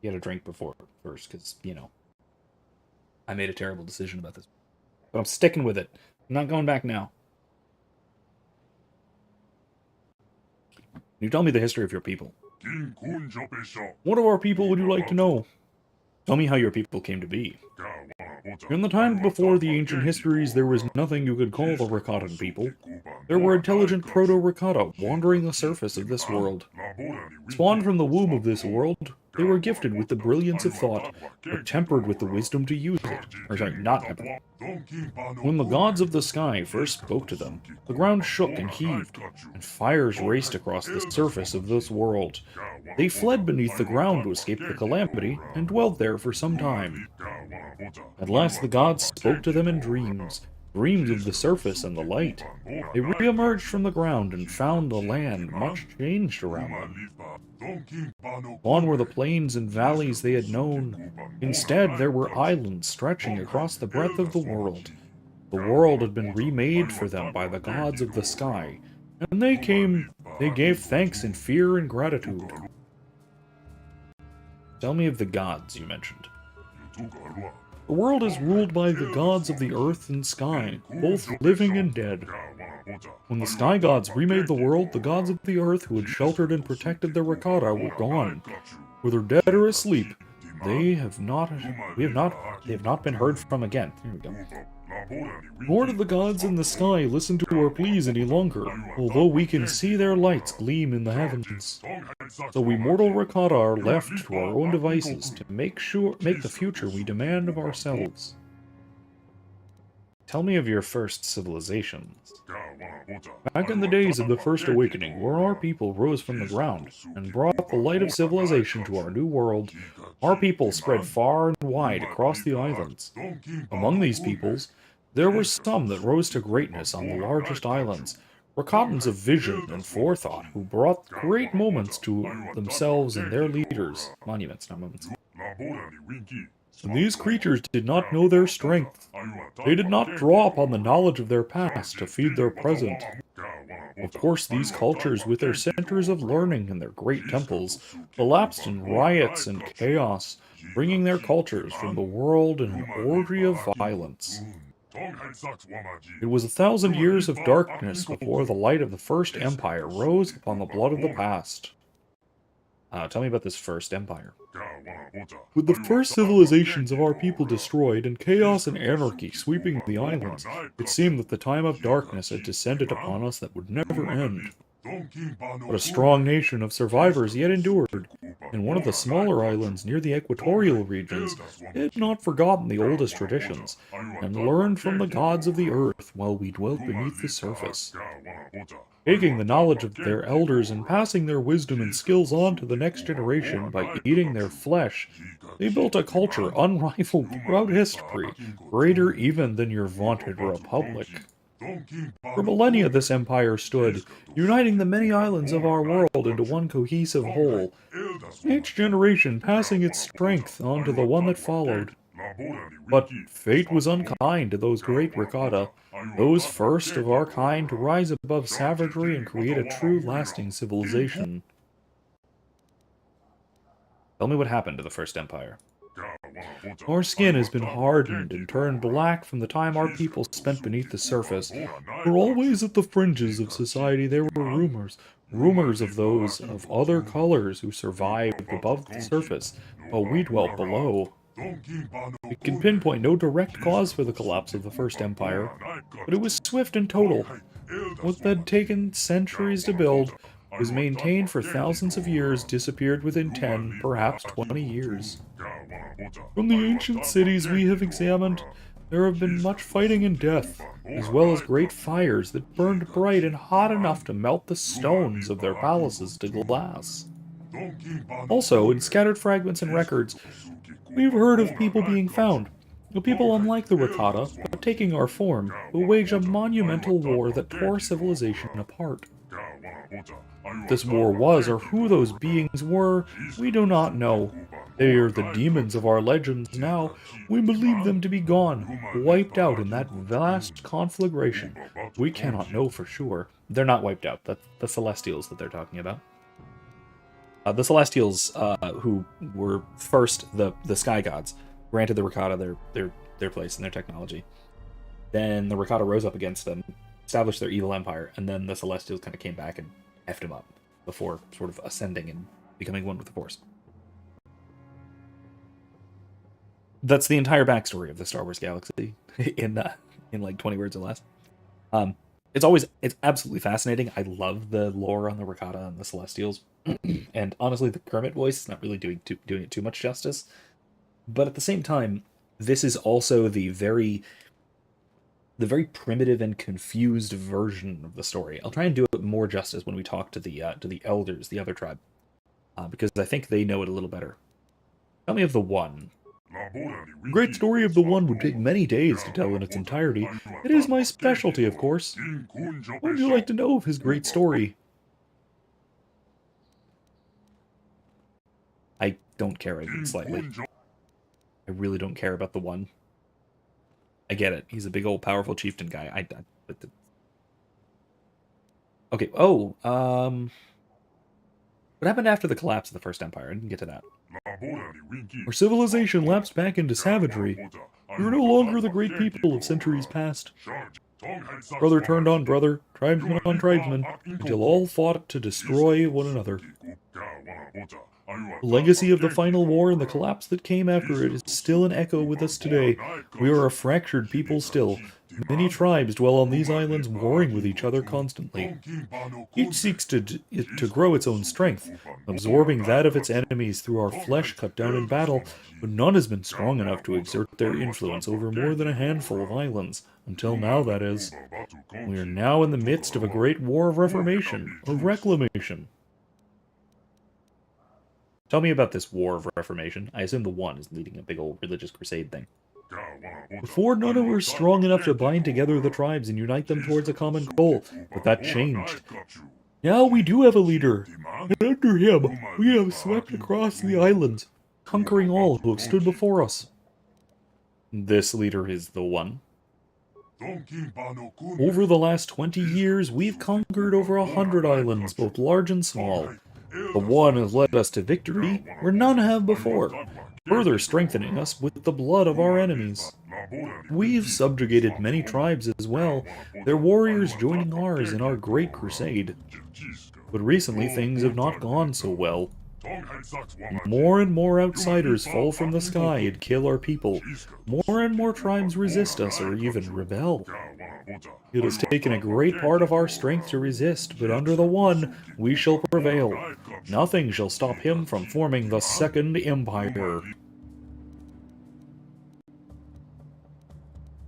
You had a drink before first, because, you know, I made a terrible decision about this. But I'm sticking with it. I'm not going back now. Can you tell me the history of your people? What of our people would you like to know? Tell me how your people came to be. In the time before the ancient histories, there was nothing you could call the Rakatan people. There were intelligent proto-Rakata wandering the surface of this world. Spawned from the womb of this world, they were gifted with the brilliance of thought, but tempered with the wisdom to use it. Or sorry, not tempered. When the gods of the sky first spoke to them, the ground shook and heaved, and fires raced across the surface of this world. They fled beneath the ground to escape the calamity, and dwelt there for some time. At last the gods spoke to them in dreams, dreams of the surface and the light. They re-emerged from the ground and found the land much changed around them. Gone were the plains and valleys they had known. Instead, there were islands stretching across the breadth of the world. The world had been remade for them by the gods of the sky, and they gave thanks in fear and gratitude. Tell me of the gods you mentioned. The world is ruled by the gods of the earth and sky, both living and dead. When the sky gods remade the world, the gods of the earth who had sheltered and protected the Rakata were gone. Whether dead or asleep, they have not been heard from again. Here we go. Nor do the gods in the sky listen to our pleas any longer, although we can see their lights gleam in the heavens. So we mortal Rakata are left to our own devices to make the future we demand of ourselves. Tell me of your first civilizations. Back in the days of the First Awakening, where our people rose from the ground and brought the light of civilization to our new world, our people spread far and wide across the islands. Among these peoples, there were some that rose to greatness on the largest islands, Rakatans of vision and forethought, who brought great moments to themselves and their leaders. Monuments, not moments. And these creatures did not know their strength. They did not draw upon the knowledge of their past to feed their present. Of course, these cultures, with their centers of learning and their great temples, collapsed in riots and chaos, bringing their cultures from the world in an orgy of violence. It was 1,000 years of darkness before the light of the First Empire rose upon the blood of the past. Tell me about this First Empire. With the first civilizations of our people destroyed and chaos and anarchy sweeping the islands, it seemed that the time of darkness had descended upon us that would never end. But a strong nation of survivors yet endured. In one of the smaller islands near the equatorial regions, they had not forgotten the oldest traditions, and learned from the gods of the earth while we dwelt beneath the surface. Taking the knowledge of their elders and passing their wisdom and skills on to the next generation by eating their flesh, they built a culture unrivaled throughout history, greater even than your vaunted republic. For millennia this empire stood, uniting the many islands of our world into one cohesive whole, each generation passing its strength on to the one that followed. But fate was unkind to those great Rakata, those first of our kind to rise above savagery and create a true lasting civilization. Tell me what happened to the First Empire. Our skin has been hardened and turned black from the time our people spent beneath the surface. For always at the fringes of society there were rumors of those of other colors who survived above the surface, while we dwelt below. We can pinpoint no direct cause for the collapse of the First Empire, but it was swift and total. What had taken centuries to build was maintained for thousands of years, disappeared within 10, perhaps 20 years. From the ancient cities we have examined, there have been much fighting and death, as well as great fires that burned bright and hot enough to melt the stones of their palaces to glass. Also, in scattered fragments and records, we've heard of people being found, people unlike the Rakata, but taking our form, who waged a monumental war that tore civilization apart. What this war was, or who those beings were, we do not know. They are the demons of our legends now. We believe them to be gone, wiped out in that vast conflagration. We cannot know for sure. They're not wiped out. That's the Celestials that they're talking about. The Celestials, who were first the Sky Gods, granted the Rakata their place and their technology. Then the Rakata rose up against them, established their evil empire, and then the Celestials kind of came back and effed him up before sort of ascending and becoming one with the Force. That's the entire backstory of the Star Wars galaxy in like 20 words or less. It's absolutely fascinating. I love the lore on the Rakata and the Celestials, and honestly, the Kermit voice is not really doing it too much justice. But at the same time, this is also the very primitive and confused version of the story. I'll try and do it more justice when we talk to the elders, the other tribe, because I think they know it a little better. Tell me of the One. The great story of the One would take many days to tell in its entirety. It is my specialty, of course. What would you like to know of his great story? I don't care even slightly. I really don't care about the One. I get it. He's a big old powerful chieftain guy. Okay. Oh, what happened after the collapse of the First Empire? I didn't get to that. Our civilization lapsed back into savagery. We were no longer the great people of centuries past. Brother turned on brother, tribesman on tribesman, until all fought to destroy one another. The legacy of the final war and the collapse that came after it is still an echo with us today. We are a fractured people still. Many tribes dwell on these islands, warring with each other constantly. Each seeks to grow its own strength, absorbing that of its enemies through our flesh cut down in battle, but none has been strong enough to exert their influence over more than a handful of islands, until now, that is. We are now in the midst of a great war of reformation, of reclamation. Tell me about this war of reformation. I assume the One is leading a big old religious crusade thing. Before, none were strong enough to bind together the tribes and unite them towards a common goal, but that changed. Now we do have a leader, and under him, we have swept across the islands, conquering all who have stood before us. This leader is the One. Over the last 20 years, we've conquered over 100 islands, both large and small. The One has led us to victory where none have before, further strengthening us with the blood of our enemies. We've subjugated many tribes as well, their warriors joining ours in our great crusade. But recently things have not gone so well. More and more outsiders fall from the sky and kill our people. More and more tribes resist us or even rebel. It has taken a great part of our strength to resist, but under the One, we shall prevail. Nothing shall stop him from forming the Second Empire.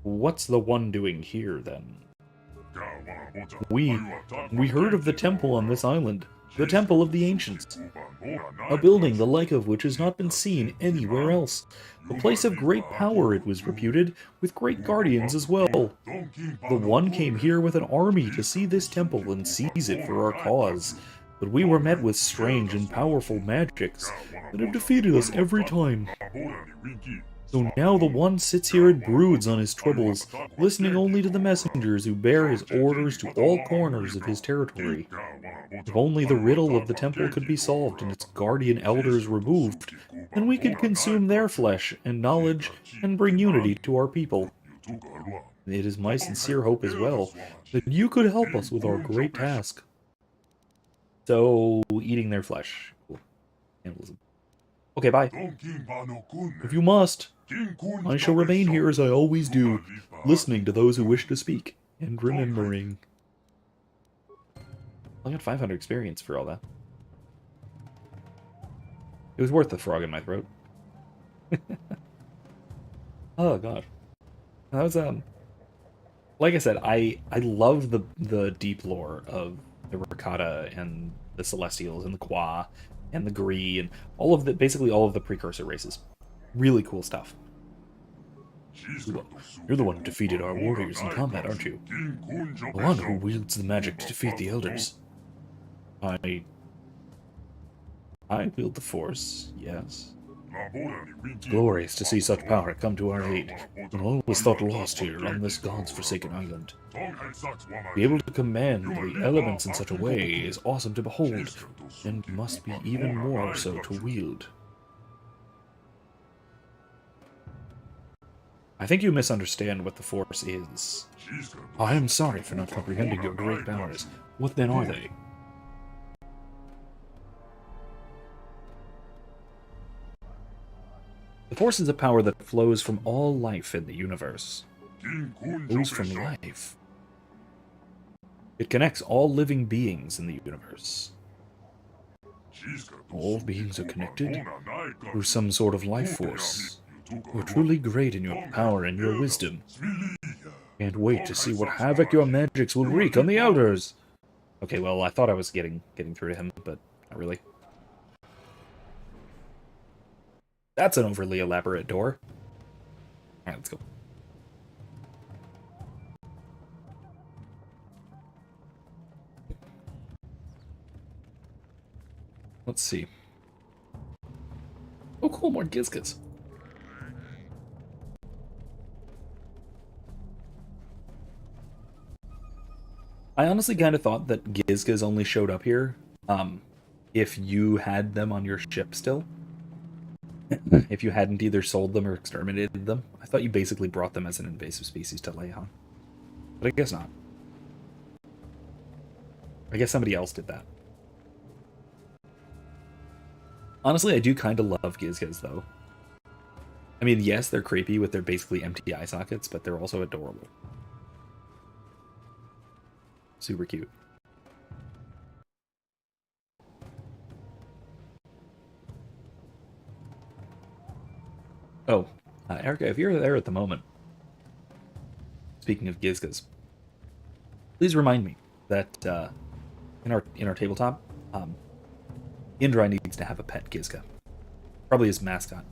What's the One doing here, then? We heard of the temple on this island, the Temple of the Ancients, a building the like of which has not been seen anywhere else. A place of great power, it was reputed, with great guardians as well. The One came here with an army to see this temple and seize it for our cause, but we were met with strange and powerful magics that have defeated us every time. So now the One sits here and broods on his troubles, listening only to the messengers who bear his orders to all corners of his territory. If only the riddle of the temple could be solved and its guardian elders removed, then we could consume their flesh and knowledge and bring unity to our people. It is my sincere hope as well that you could help us with our great task. So, eating their flesh. Cool. Cannibalism. Okay, bye. If you must, I shall remain here as I always do, listening to those who wish to speak, and remembering. I got 500 experience for all that. It was worth the frog in my throat. Oh, God. That was, like I said, I love the deep lore of the Rakata and the Celestials and the Qua and the Gree and basically all of the precursor races. Really cool stuff. You're the one who defeated our warriors in combat, aren't you? The one who wields the magic to defeat the elders. I wield the Force, yes. It's glorious to see such power come to our aid, when all was thought lost here on this God's forsaken island. To be able to command the elements in such a way is awesome to behold, and must be even more so to wield. I think you misunderstand what the Force is. I am sorry for not comprehending your great powers. What then are they? The force is a power that flows from all life in the universe. Flows from life. It connects all living beings in the universe. All beings are connected through some sort of life force. You're truly great in your power and your wisdom. Can't wait to see what havoc your magics will wreak on the Elders. Okay, well, I thought I was getting through to him, but not really. That's an overly elaborate door. Alright, let's go. Let's see. Oh, cool, more Gizkas. I honestly kind of thought that Gizkas only showed up here if you had them on your ship still. If you hadn't either sold them or exterminated them. I thought you basically brought them as an invasive species to Leon. But I guess not. I guess somebody else did that. Honestly, I do kind of love Gizkas, though. I mean, yes, they're creepy with their basically empty eye sockets, but they're also adorable. Super cute. Oh, Erica, if you're there at the moment, speaking of Gizkas, please remind me that in our tabletop, Indra needs to have a pet Gizka. Probably his mascot.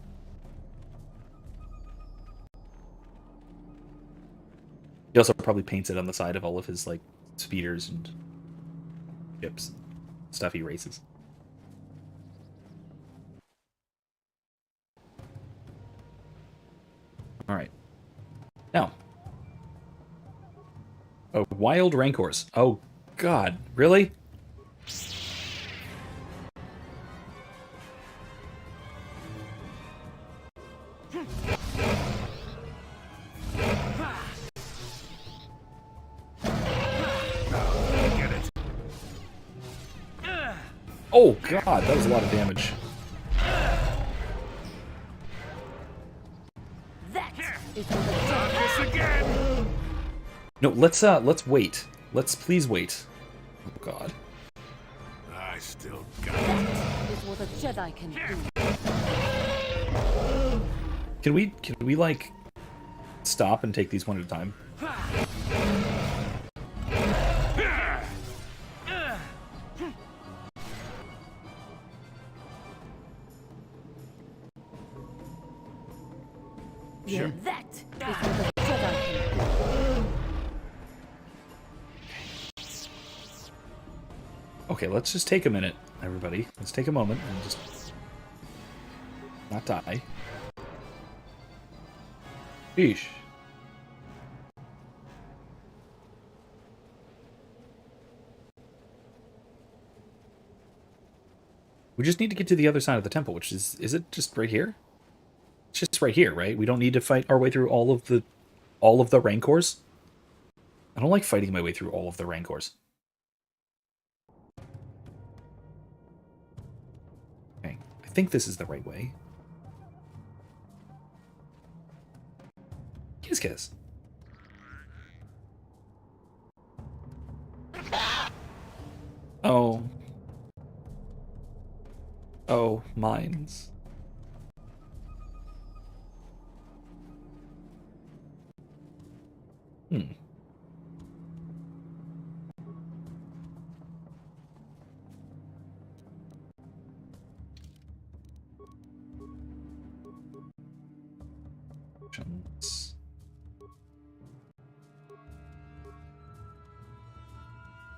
He also probably paints it on the side of all of his, like, speeders and ships, stuff he races. Alright. Now. Oh, wild rancors. Oh, God. Really? Oh, God. That was a lot of damage. No, let's wait. Let's please wait. Oh God. I still got it. That is what a Jedi can do. Can we like stop and take these one at a time? Sure. That is what a Jedi can do. Okay, let's just take a minute, everybody. Let's take a moment and just not die. Sheesh. We just need to get to the other side of the temple, which is it just right here? It's just right here, right? We don't need to fight our way through all of the rancors. I don't like fighting my way through all of the rancors. Okay, I think this is the right way. Kiss. Oh. Oh, mines.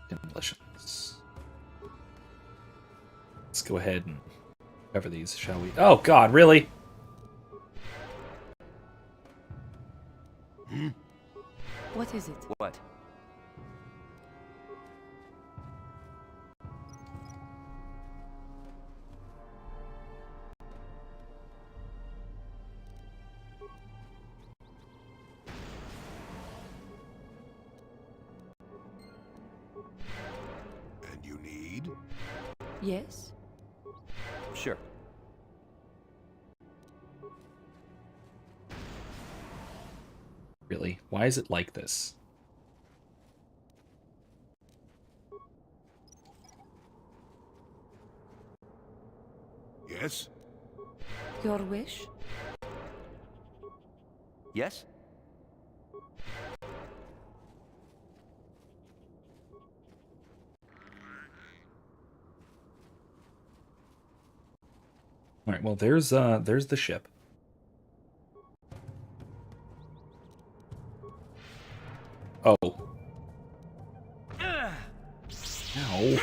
Demolitions. Let's go ahead and cover these, shall we? Oh God, really? What is it? What? And you need? Yes? Sure. Why is it like this? Yes? Your wish? Yes? All right. Well, there's the ship. Oh. Ow.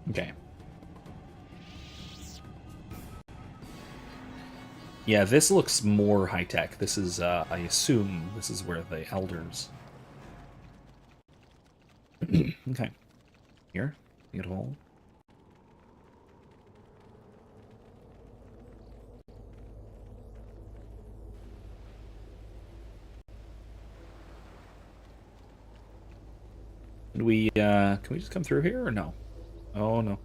Okay. Yeah, this looks more high-tech. This is, I assume, this is where the elders... Okay. Here. Get a hole. Can we just come through here, or no? Oh, no.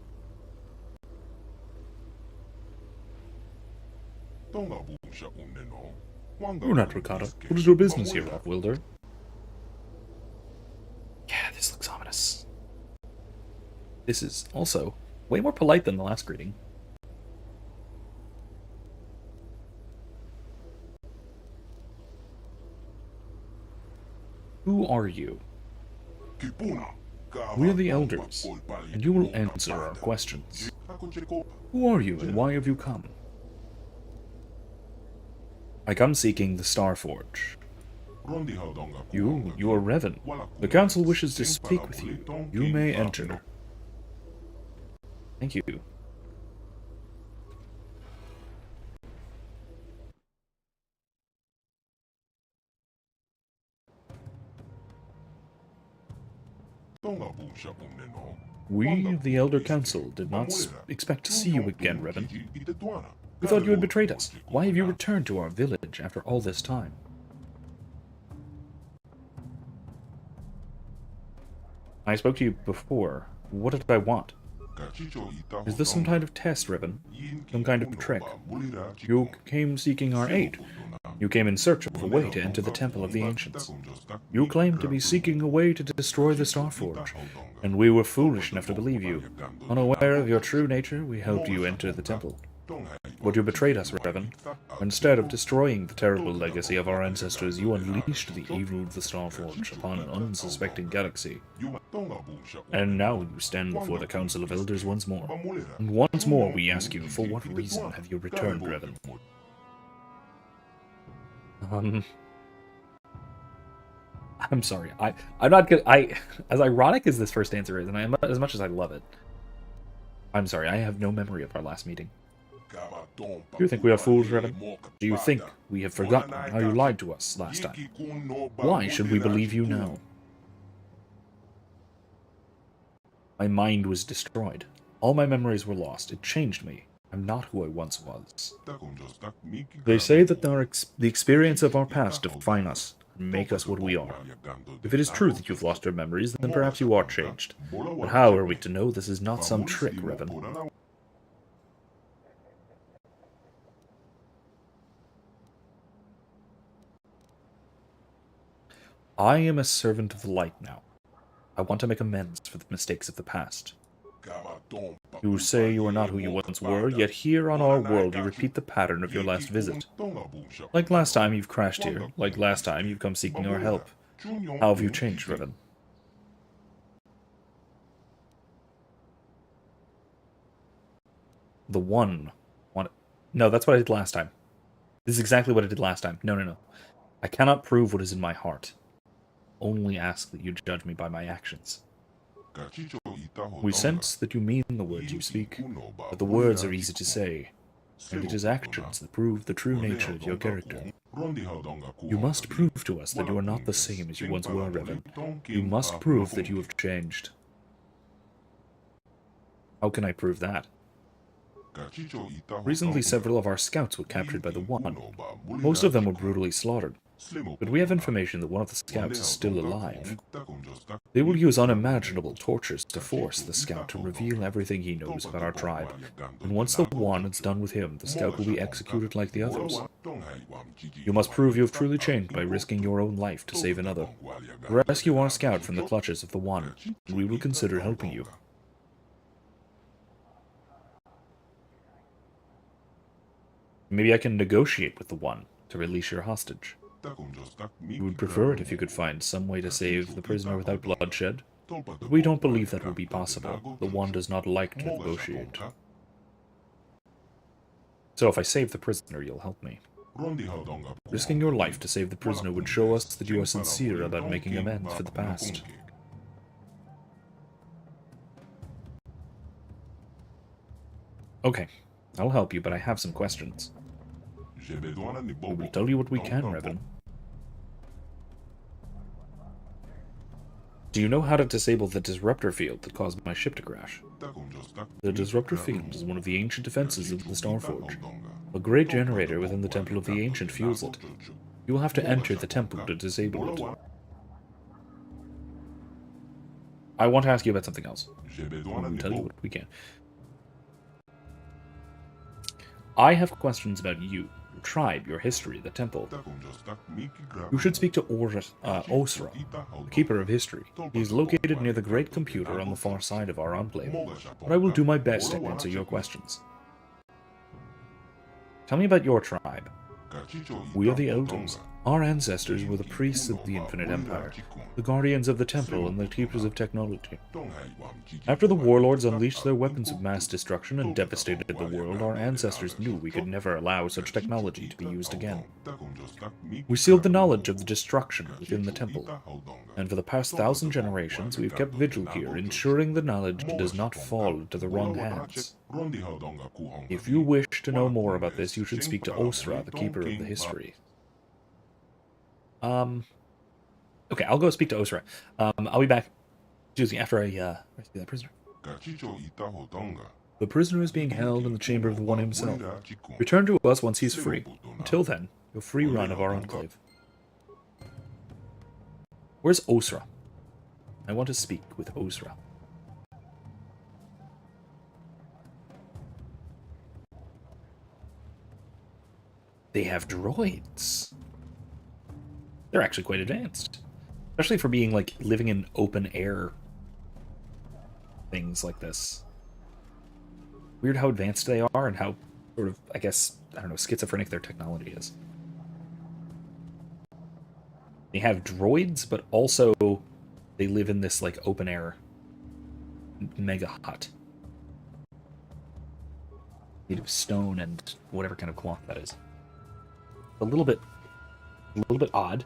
You're not Ricardo. What is your business here, Off-Wilder? Yeah, this looks ominous. This is also way more polite than the last greeting. Who are you? We are the elders, and you will answer our questions. Who are you, and why have you come? I come seeking the Star Forge. You are Revan. The Council wishes to speak with you. You may enter. Thank you. We of the Elder Council did not expect to see you again, Revan. We thought you had betrayed us. Why have you returned to our village after all this time? I spoke to you before. What did I want? Is this some kind of test, Revan? Some kind of trick? You came seeking our aid. You came in search of a way to enter the Temple of the Ancients. You claimed to be seeking a way to destroy the Starforge, and we were foolish enough to believe you. Unaware of your true nature, we helped you enter the temple. But you betrayed us, Revan. Instead of destroying the terrible legacy of our ancestors, you unleashed the evil of the Starforge upon an unsuspecting galaxy. And now you stand before the Council of Elders once more. And once more we ask you, for what reason have you returned, Revan? I'm sorry. I'm not good. As ironic as this first answer is, and as much as I love it, I'm sorry. I have no memory of our last meeting. Do you think we are fools, Revan? Do you think we have forgotten how you lied to us last time? Why should we believe you now? My mind was destroyed. All my memories were lost. It changed me. I'm not who I once was. They say that the experience of our past define us and make us what we are. If it is true that you've lost your memories, then perhaps you are changed. But how are we to know this is not some trick, Revan? I am a servant of the light now. I want to make amends for the mistakes of the past. You say you are not who you once were, yet here on our world you repeat the pattern of your last visit. Like last time you've crashed here, like last time you've come seeking our help. How have you changed, Revan? The one. No, that's what I did last time. This is exactly what I did last time. No. I cannot prove what is in my heart. only ask that you judge me by my actions. We sense that you mean the words you speak, but the words are easy to say, and it is actions that prove the true nature of your character. You must prove to us that you are not the same as you once were, Revan. You must prove that you have changed. How can I prove that? Recently, several of our scouts were captured by the One. Most of them were brutally slaughtered, but we have information that one of the scouts is still alive. They will use unimaginable tortures to force the scout to reveal everything he knows about our tribe, and once the One is done with him, the scout will be executed like the others. You must prove you have truly changed by risking your own life to save another. Rescue our scout from the clutches of the One, and we will consider helping you. Maybe I can negotiate with the One to release your hostage. We would prefer it if you could find some way to save the prisoner without bloodshed, but we don't believe that will be possible. The One does not like to negotiate. So if I save the prisoner, you'll help me. Risking your life to save the prisoner would show us that you are sincere about making amends for the past. Okay, I'll help you, but I have some questions. We will tell you what we can, Revan. Do you know how to disable the disruptor field that caused my ship to crash? The disruptor field is one of the ancient defenses of the Starforge. A great generator within the Temple of the Ancient fuels it. You will have to enter the temple to disable it. I want to ask you about something else. We'll tell you what we can. I have questions about you, your tribe, your history, the temple. You should speak to Osra, the Keeper of History. He is located near the Great Computer on the far side of our enclave, but I will do my best to answer your questions. Tell me about your tribe. We are the Elders. Our ancestors were the priests of the Infinite Empire, the guardians of the temple and the keepers of technology. After the warlords unleashed their weapons of mass destruction and devastated the world, our ancestors knew we could never allow such technology to be used again. We sealed the knowledge of the destruction within the temple, and for the past 1,000 generations we've kept vigil here, ensuring the knowledge does not fall into the wrong hands. If you wish to know more about this, you should speak to Osra, the Keeper of the History. Okay, I'll go speak to Osra. I'll be back, excuse me, after I rescue that prisoner. The prisoner is being held in the chamber of the One himself. Return to us once he's free. Until then, you're free run of our enclave. Where's Osra? I want to speak with Osra. They have droids. They're actually quite advanced. Especially for being, like, living in open air things like this. Weird how advanced they are and how, sort of, I guess, I don't know, schizophrenic their technology is. They have droids, but also they live in this, like, open air mega hut. Made of stone and whatever kind of cloth that is. A little bit odd.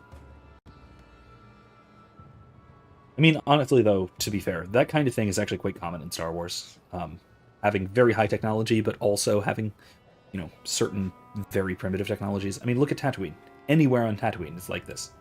I mean, honestly, though, to be fair, that kind of thing is actually quite common in Star Wars. Having very high technology, but also having, you know, certain very primitive technologies. I mean, look at Tatooine. Anywhere on Tatooine is like this.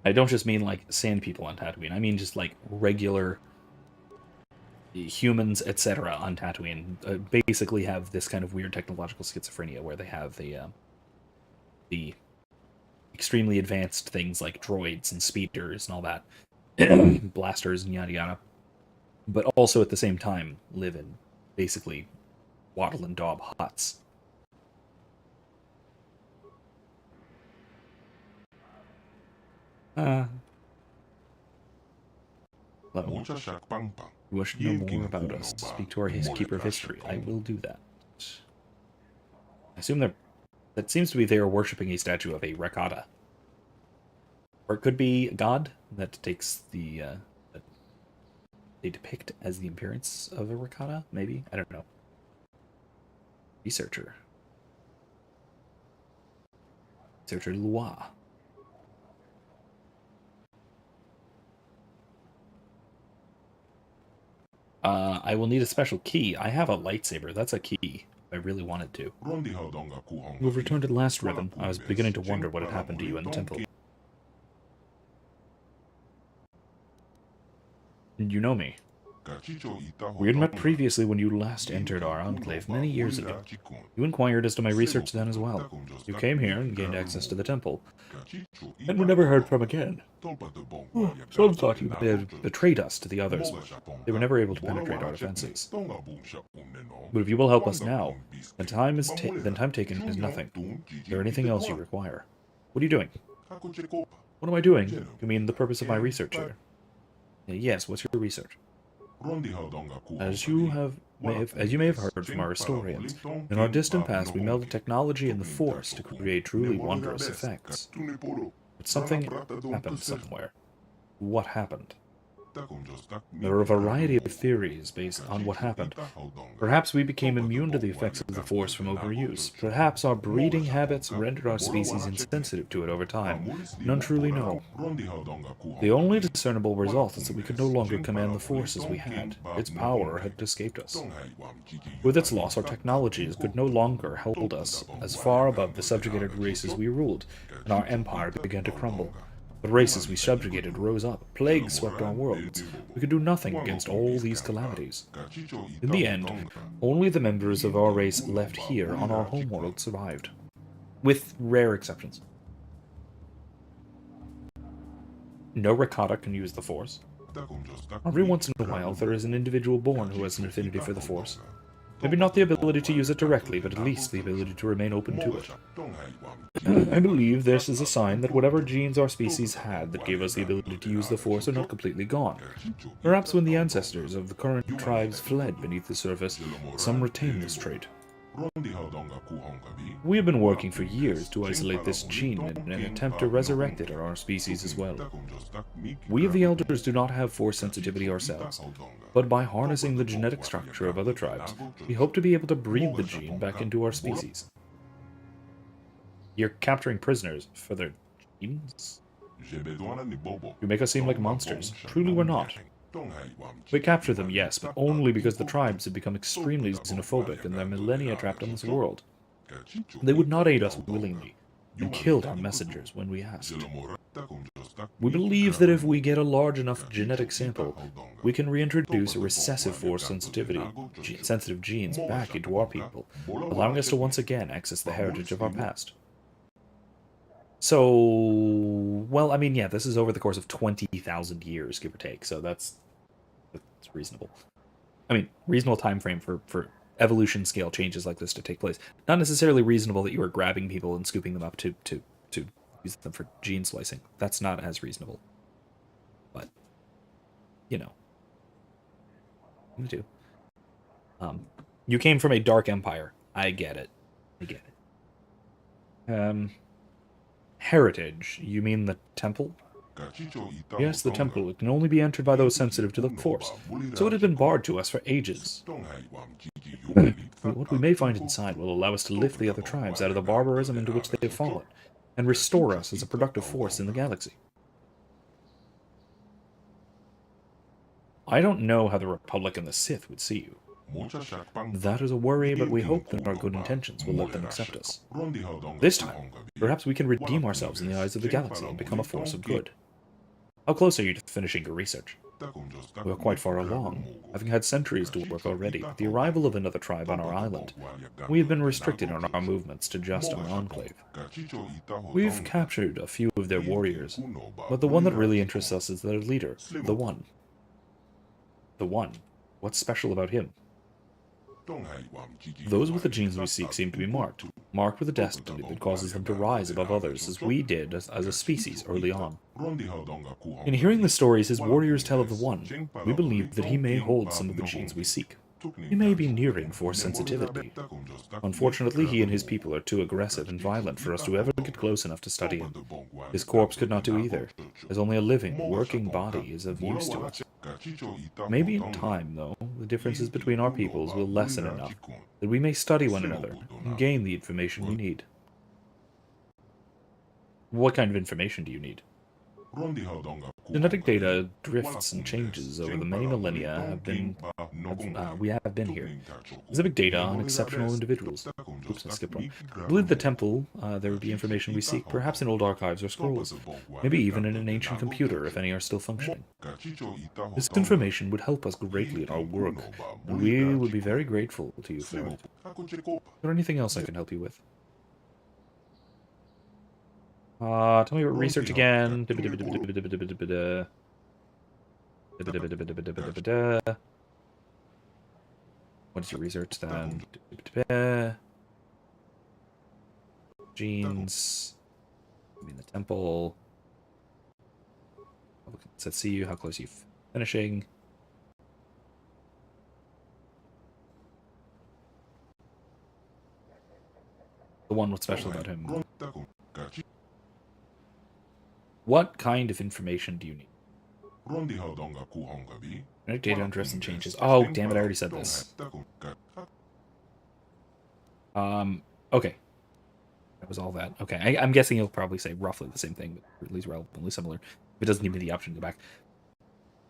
I don't just mean, like, sand people on Tatooine. I mean just, like, regular humans, etc. on Tatooine basically have this kind of weird technological schizophrenia where they have the extremely advanced things like droids and speeders and all that, blasters and yada yada, but also at the same time live in basically wattle and daub huts. Hello. You wish to know more about us? Speak to our Keeper of History. I will do that. I assume that seems to be they are worshipping a statue of a Rakata. Or it could be a god that takes the that they depict as the appearance of a Rakata, maybe? I don't know. Researcher. Researcher Lua. I will need a special key. I have a lightsaber. That's a key. I really wanted to. We've returned to the last ribbon. I was beginning to wonder what had happened to you in the temple. You know me. We had met previously when you last entered our enclave many years ago. You inquired as to my research then as well. You came here and gained access to the temple, and were never heard from again. Some thought you betrayed us to the others. They were never able to penetrate our defenses. But if you will help us now, then time taken is nothing. Is there anything else you require? What are you doing? What am I doing? You mean the purpose of my research here? Yes, what's your research? As you may have heard from our historians, in our distant past we melded technology and the Force to create truly wondrous effects. But something happened somewhere. What happened? There are a variety of theories based on what happened. Perhaps we became immune to the effects of the Force from overuse. Perhaps our breeding habits rendered our species insensitive to it over time. None truly know. The only discernible result is that we could no longer command the Force as we had. Its power had escaped us. With its loss, our technologies could no longer hold us as far above the subjugated races we ruled, and our empire began to crumble. The races we subjugated rose up. Plagues swept our worlds. We could do nothing against all these calamities. In the end, only the members of our race left here on our homeworld survived. With rare exceptions. No Rakata can use the Force. Every once in a while, there is an individual born who has an affinity for the Force. Maybe not the ability to use it directly, but at least the ability to remain open to it. I believe this is a sign that whatever genes our species had that gave us the ability to use the Force are not completely gone. Perhaps when the ancestors of the current tribes fled beneath the surface, some retained this trait. We have been working for years to isolate this gene in an attempt to resurrect it in our species as well. We of the Elders do not have Force sensitivity ourselves, but by harnessing the genetic structure of other tribes, we hope to be able to breed the gene back into our species. You're capturing prisoners for their genes? You make us seem like monsters. Truly we're not. We capture them, yes, but only because the tribes have become extremely xenophobic and their millennia trapped on this world. They would not aid us willingly, and killed our messengers when we asked. We believe that if we get a large enough genetic sample, we can reintroduce a recessive Force sensitive genes back into our people, allowing us to once again access the heritage of our past. So, well, I mean, yeah, this is over the course of 20,000 years, give or take, so that's reasonable. I mean, reasonable time frame for evolution scale changes like this to take place. Not necessarily reasonable that you are grabbing people and scooping them up to use them for gene splicing. That's not as reasonable. But, you know. Me too. You came from a dark empire. I get it. Heritage. You mean the temple? Yes, the temple. It can only be entered by those sensitive to the Force, so it has been barred to us for ages. What we may find inside will allow us to lift the other tribes out of the barbarism into which they have fallen, and restore us as a productive force in the galaxy. I don't know how the Republic and the Sith would see you. That is a worry, but we hope that our good intentions will let them accept us. This time, perhaps we can redeem ourselves in the eyes of the galaxy and become a force of good. How close are you to finishing your research? We are quite far along, having had centuries to work already. With the arrival of another tribe on our island, we have been restricted in our movements to just our enclave. We've captured a few of their warriors, but the one that really interests us is their leader, the One. The One? What's special about him? Those with the genes we seek seem to be marked with a destiny that causes them to rise above others, as we did as a species early on. In hearing the stories his warriors tell of the One, we believe that he may hold some of the genes we seek. He may be nearing force sensitivity. Unfortunately, he and his people are too aggressive and violent for us to ever get close enough to study him. His corpse could not do either, as only a living, working body is of use to us. Maybe in time, though, the differences between our peoples will lessen enough that we may study one another and gain the information we need. What kind of information do you need? Genetic data drifts and changes over the many millennia we have been here. Specific data on exceptional individuals. Oops, I skipped one. I believe the temple, there would be information we seek, perhaps in old archives or scrolls. Maybe even in an ancient computer, if any are still functioning. This information would help us greatly in our work, and we would be very grateful to you for it. Is there anything else I can help you with? Tell me about research again. What is your research then? Genes. I mean the temple. Let's see you. How close are you finishing? The one what's special about him. What kind of information do you need? Genetic data on drifts and changes. Oh, damn it, I already said this. Okay. That was all that. Okay, I'm guessing he'll probably say roughly the same thing, but at least relevantly similar. If it doesn't give me the option to go back.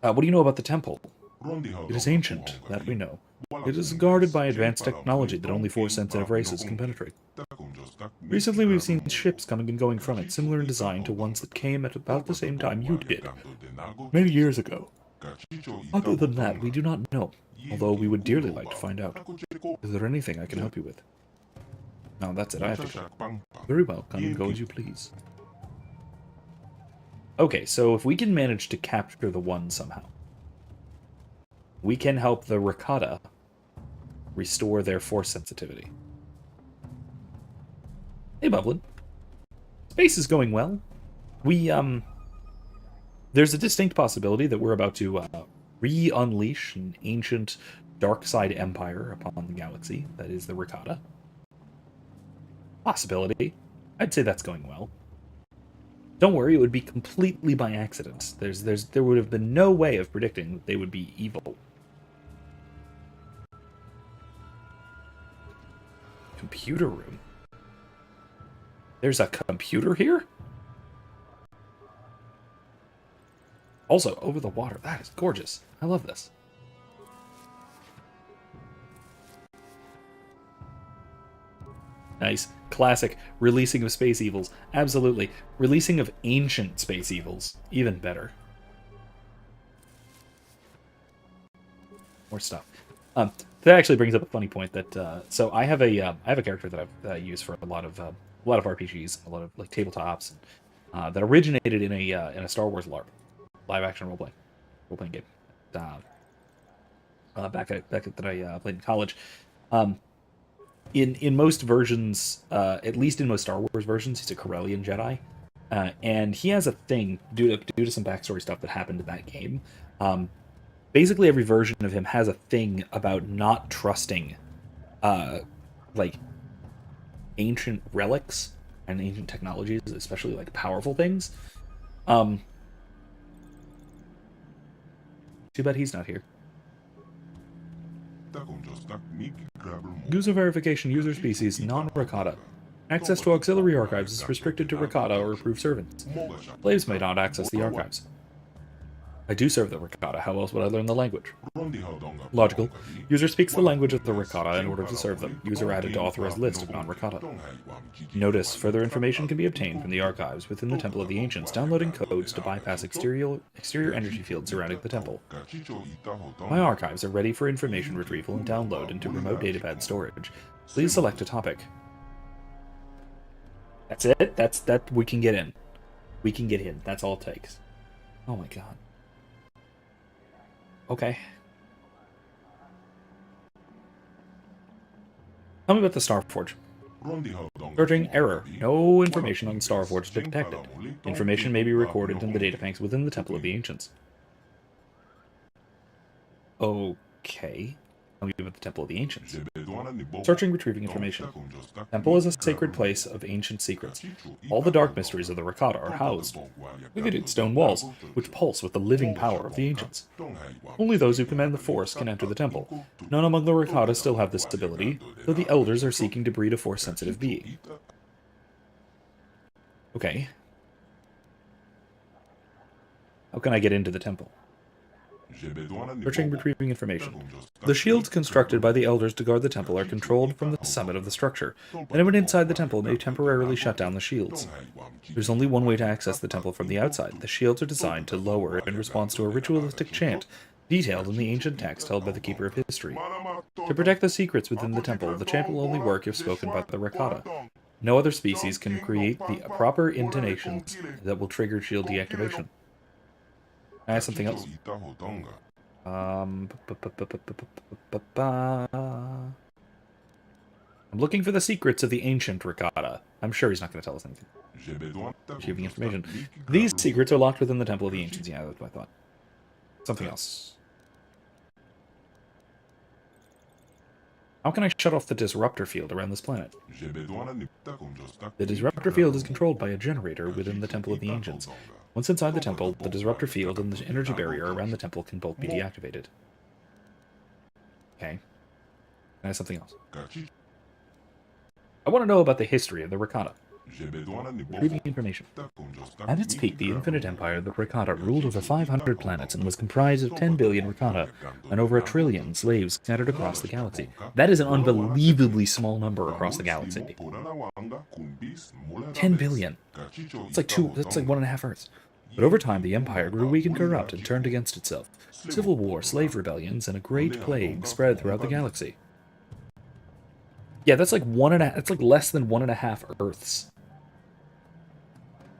What do you know about the temple? It is ancient, that we know. It is guarded by advanced technology that only Force-sensitive races can penetrate. Recently we've seen ships coming and going from it, similar in design to ones that came at about the same time you did. Many years ago. Other than that, we do not know, although we would dearly like to find out. Is there anything I can help you with? No, that's it, I have to go. Very well, come and go as you please. Okay, so if we can manage to capture the one somehow, we can help the Rakata restore their force sensitivity. Hey, Bublin. Space is going well. There's a distinct possibility that we're about to re-unleash an ancient dark side empire upon the galaxy. That is the Rakata. Possibility. I'd say that's going well. Don't worry, it would be completely by accident. There would have been no way of predicting that they would be evil. Computer room. There's a computer here? Also, over the water. That is gorgeous. I love this. Nice. Classic. Releasing of space evils. Absolutely. Releasing of ancient space evils. Even better. More stuff. That actually brings up a funny point that so I have a character that I've used for a lot of RPGs, a lot of like tabletops, that originated in a Star Wars LARP, live action role playing game, back that I played in college. In most versions, at least in most Star Wars versions, he's a Corellian Jedi, and he has a thing due to some backstory stuff that happened in that game. Basically, every version of him has a thing about not trusting, like, ancient relics and ancient technologies, especially, like, powerful things. Too bad he's not here. User verification, user species, non-Rakata. Access to auxiliary archives is restricted to Rakata or approved servants. Slaves may not access the archives. I do serve the Rakata, how else would I learn the language? Logical. User speaks the language of the Rakata in order to serve them. User added to authorized list of non-Rakata. Notice, further information can be obtained from the archives within the Temple of the Ancients, downloading codes to bypass exterior energy fields surrounding the temple. My archives are ready for information retrieval and download into remote datapad storage. Please select a topic. That's it? That we can get in. We can get in. That's all it takes. Oh my god. Okay. Tell me about the Starforge. Searching error. No information on the Starforge detected. Information may be recorded in the databanks within the Temple of the Ancients. Okay. Tell me about the Temple of the Ancients. Searching, retrieving information. Temple is a sacred place of ancient secrets. All the dark mysteries of the Rakata are housed within its stone walls, which pulse with the living power of the ancients. Only those who command the Force can enter the temple. None among the Rakata still have this ability, though the elders are seeking to breed a Force-sensitive being. Okay. How can I get into the temple? Searching, retrieving information. The shields constructed by the elders to guard the temple are controlled from the summit of the structure. Anyone inside the temple may temporarily shut down the shields. There's only one way to access the temple from the outside. The shields are designed to lower in response to a ritualistic chant, detailed in the ancient text held by the Keeper of History. To protect the secrets within the temple, the chant will only work if spoken by the Rakata. No other species can create the proper intonations that will trigger shield deactivation. Something else. I'm looking for the secrets of the ancient Rakata. I'm sure he's not going to tell us anything. Achieving information. These secrets are locked within the Temple of the Ancients. Yeah, that's what I thought. Something else. How can I shut off the disruptor field around this planet? The disruptor field is controlled by a generator within the Temple of the Ancients. Once inside the temple, the disruptor field and the energy barrier around the temple can both be deactivated. Okay. And something else. I want to know about the history of the Rakata. Retrieving information. At its peak, the Infinite Empire, the Rakata, ruled over 500 planets and was comprised of 10 billion Rakata and over 1 trillion slaves scattered across the galaxy. That is an unbelievably small number across the galaxy. 10 billion. That's like 1.5 Earths. But over time, the Empire grew weak and corrupt and turned against itself. Civil war, slave rebellions, and a great plague spread throughout the galaxy. Yeah, that's like that's like less than 1.5 Earths.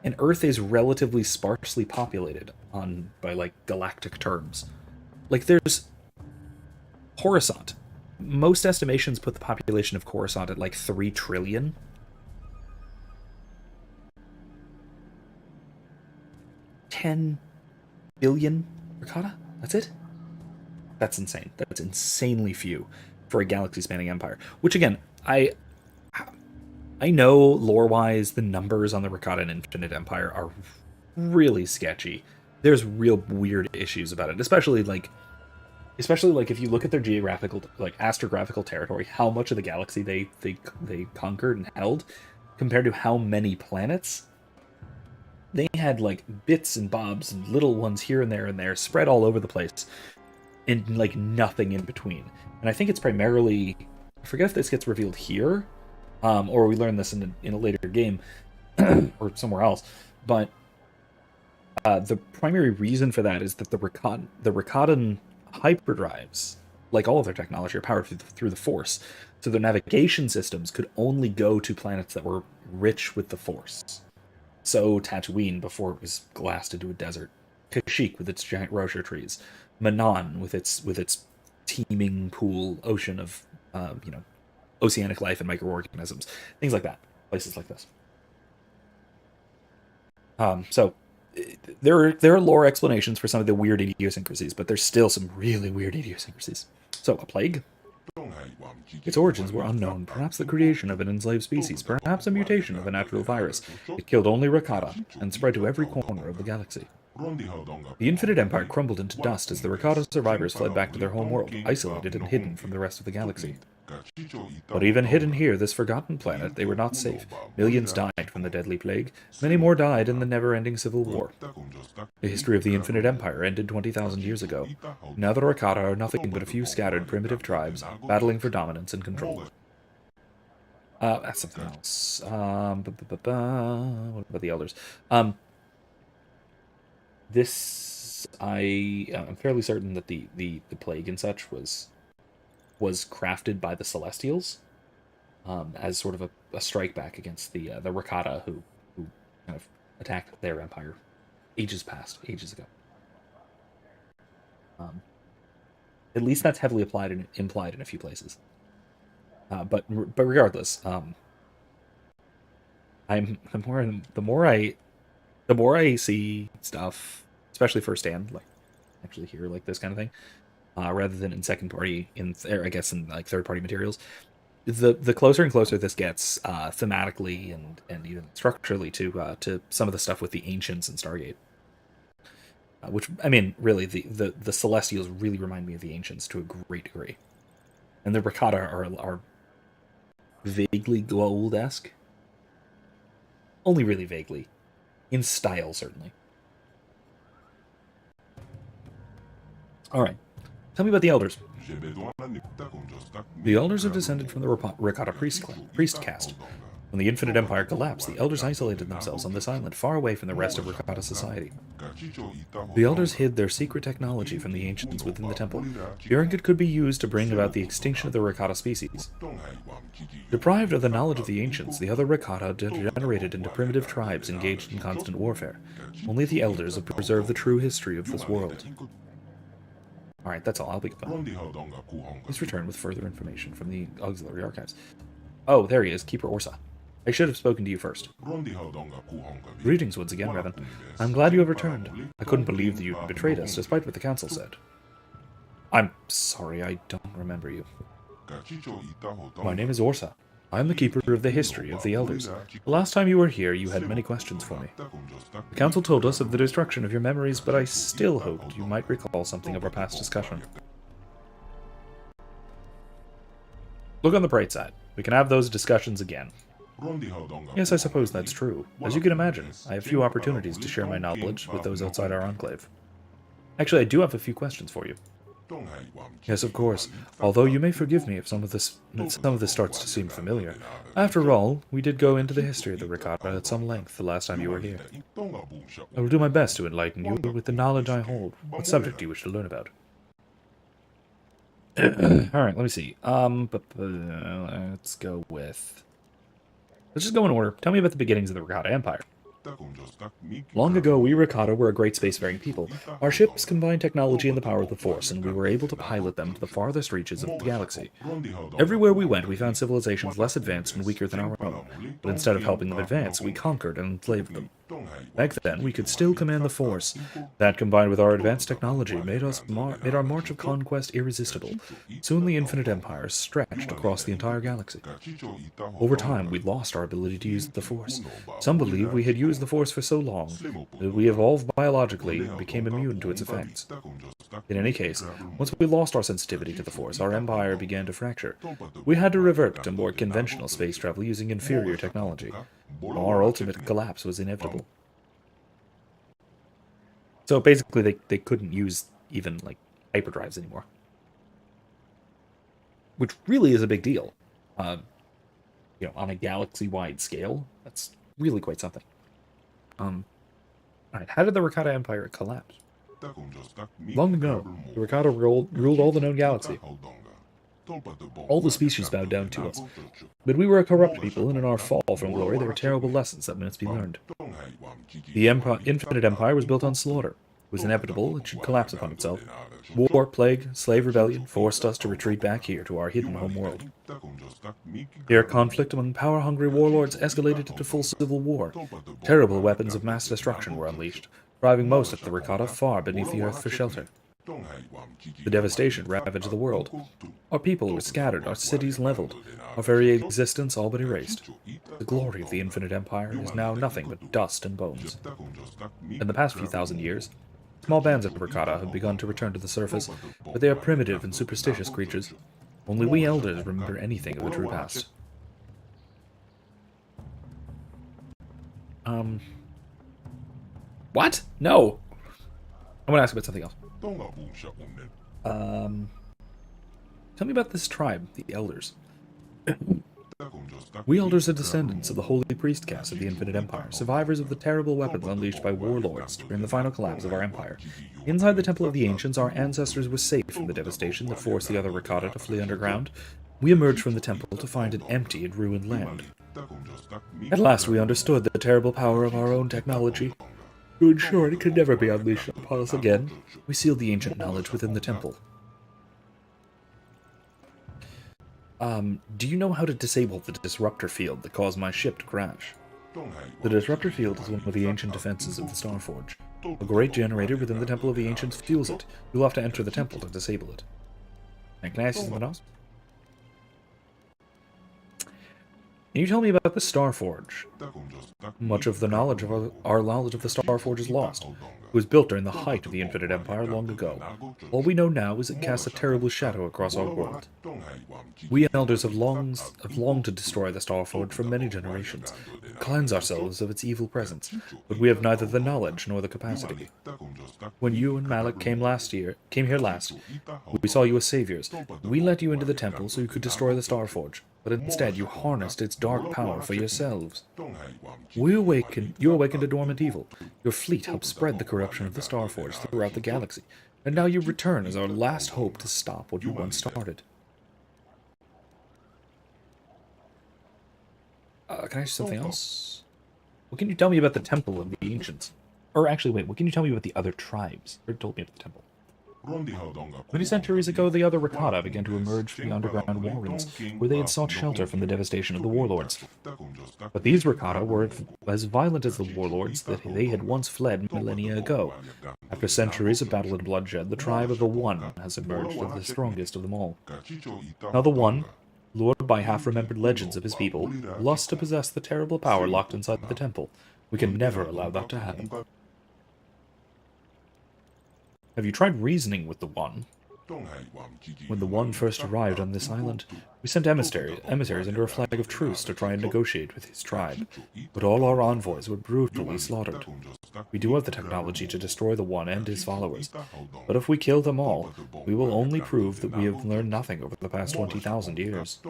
And Earth is relatively sparsely populated by like galactic terms. Like there's Coruscant. Most estimations put the population of Coruscant at like 3 trillion. $10 billion Rakata? That's it? That's insane. That's insanely few for a galaxy-spanning empire. Which again, I know lore-wise the numbers on the Rakata and Infinite Empire are really sketchy. There's real weird issues about it, especially if you look at their geographical, like astrographical territory, how much of the galaxy they conquered and held compared to how many planets. They had like bits and bobs and little ones here and there spread all over the place and like nothing in between. And I think it's primarily, I forget if this gets revealed here or we learn this in a later game or somewhere else, but the primary reason for that is that the Rakatan hyperdrives, like all of their technology, are powered through the Force. So their navigation systems could only go to planets that were rich with the Force. So Tatooine before it was glassed into a desert, Kashyyyk with its giant rocher trees, Manan with its teeming pool ocean of oceanic life and microorganisms, things like that, places like this. So there are lore explanations for some of the weird idiosyncrasies, but there's still some really weird idiosyncrasies. So a plague. Its origins were unknown, perhaps the creation of an enslaved species, perhaps a mutation of a natural virus. It killed only Rakata, and spread to every corner of the galaxy. The Infinite Empire crumbled into dust as the Rakata survivors fled back to their home world, isolated and hidden from the rest of the galaxy. But even hidden here, this forgotten planet, they were not safe. Millions died from the deadly plague. Many more died in the never-ending civil war. The history of the Infinite Empire ended 20,000 years ago. Now the Rakata are nothing but a few scattered primitive tribes, battling for dominance and control. That's something else. What about the elders? I'm fairly certain that the plague and such was crafted by the Celestials as sort of a strike back against the Rakata who kind of attacked their empire ages ago. At least that's heavily implied in a few places. But regardless, the more I see stuff, especially firsthand, like actually hear like this kind of thing, rather than in second party, I guess in like third party materials. The closer and closer this gets thematically and even structurally to some of the stuff with the Ancients and Stargate. Which, I mean, really, the Celestials really remind me of the Ancients to a great degree. And the Rakata are vaguely Goa'uld-esque. Only really vaguely. In style, certainly. Alright. Tell me about the Elders. The Elders are descended from the Rakata priest caste. When the Infinite Empire collapsed, the Elders isolated themselves on this island, far away from the rest of Rakata society. The Elders hid their secret technology from the Ancients within the temple, fearing it could be used to bring about the extinction of the Rakata species. Deprived of the knowledge of the Ancients, the other Rakata degenerated into primitive tribes engaged in constant warfare. Only the Elders have preserved the true history of this world. Alright, that's all. I'll be gone. Please return with further information from the auxiliary archives. Oh, there he is, Keeper Orsa. I should have spoken to you first. Greetings once again, Revan. I'm glad you have returned. I couldn't believe that you had betrayed us, despite what the Council said. I'm sorry, I don't remember you. My name is Orsa. I am the Keeper of the History of the Elders. The last time you were here, you had many questions for me. The Council told us of the destruction of your memories, but I still hoped you might recall something of our past discussion. Look on the bright side. We can have those discussions again. Yes, I suppose that's true. As you can imagine, I have few opportunities to share my knowledge with those outside our enclave. Actually, I do have a few questions for you. Yes, of course. Although you may forgive me if some of this starts to seem familiar. After all, we did go into the history of the Rakata at some length the last time you were here. I will do my best to enlighten you with the knowledge I hold. What subject do you wish to learn about? Alright, let me see. Let's go with... Let's just go in order. Tell me about the beginnings of the Rakata Empire. Long ago, we Rakata were a great spacefaring people. Our ships combined technology and the power of the Force, and we were able to pilot them to the farthest reaches of the galaxy. Everywhere we went, we found civilizations less advanced and weaker than our own, but instead of helping them advance, we conquered and enslaved them. Back then, we could still command the Force. That, combined with our advanced technology, made our march of conquest irresistible. Soon the Infinite Empire stretched across the entire galaxy. Over time, we lost our ability to use the Force. Some believe we had used the Force for so long that we evolved biologically and became immune to its effects. In any case, once we lost our sensitivity to the Force, our empire began to fracture. We had to revert to more conventional space travel using inferior technology. Our ultimate collapse was inevitable. So basically, they couldn't use even, like, hyperdrives anymore. Which really is a big deal. On a galaxy-wide scale, that's really quite something. Alright, how did the Rakata Empire collapse? Long ago, the Rakata ruled all the known galaxy. All the species bowed down to us. But we were a corrupt people, and in our fall from glory, there were terrible lessons that must be learned. The Infinite Empire was built on slaughter. It was inevitable, it should collapse upon itself. War, plague, slave rebellion forced us to retreat back here to our hidden homeworld. Here, conflict among power-hungry warlords escalated into full civil war. Terrible weapons of mass destruction were unleashed, driving most of the Rakata far beneath the earth for shelter. The devastation ravaged the world. Our people were scattered, our cities leveled, our very existence all but erased. The glory of the Infinite Empire is now nothing but dust and bones. In the past few thousand years, small bands of Rakata have begun to return to the surface, but they are primitive and superstitious creatures. Only we Elders remember anything of the true past. What? No! I'm gonna ask about something else. Tell me about this tribe, the Elders. We Elders are descendants of the holy priest caste of the Infinite Empire, survivors of the terrible weapons unleashed by warlords during the final collapse of our empire. Inside the Temple of the Ancients, our ancestors were safe from the devastation that forced the other Rakata to flee underground. We emerged from the temple to find an empty and ruined land. At last we understood the terrible power of our own technology. To ensure it could never be unleashed upon us again, we sealed the ancient knowledge within the temple. Do you know how to disable the disruptor field that caused my ship to crash? The disruptor field is one of the ancient defenses of the Starforge. A great generator within the Temple of the Ancients fuels it. You'll have to enter the temple to disable it. And can I ask you something else? Can you tell me about the Starforge? Much of the knowledge of our knowledge of the Starforge is lost. It was built during the height of the Infinite Empire long ago. All we know now is it casts a terrible shadow across our world. We elders have longed to destroy the Starforge for many generations, cleanse ourselves of its evil presence, but we have neither the knowledge nor the capacity. When you and Malik came here last, we saw you as saviors. We let you into the temple so you could destroy the Starforge, but instead you harnessed its dark power for yourselves. You awakened a dormant evil. Your fleet helped spread the corruption of the Starforge throughout the galaxy, and now you return as our last hope to stop what you once started. Can I ask something else? What can you tell me about the Temple of the Ancients? Or actually, wait, what can you tell me about the other tribes? You told me about the temple. Many centuries ago, the other Rakata began to emerge from the underground warrens, where they had sought shelter from the devastation of the warlords. But these Rakata were as violent as the warlords that they had once fled millennia ago. After centuries of battle and bloodshed, the tribe of the One has emerged as the strongest of them all. Now the One, lured by half-remembered legends of his people, lusts to possess the terrible power locked inside the temple. We can never allow that to happen. Have you tried reasoning with the One? When the One first arrived on this island, we sent emissaries under a flag of truce to try and negotiate with his tribe, but all our envoys were brutally slaughtered. We do have the technology to destroy the One and his followers, but if we kill them all, we will only prove that we have learned nothing over the past 20,000 years.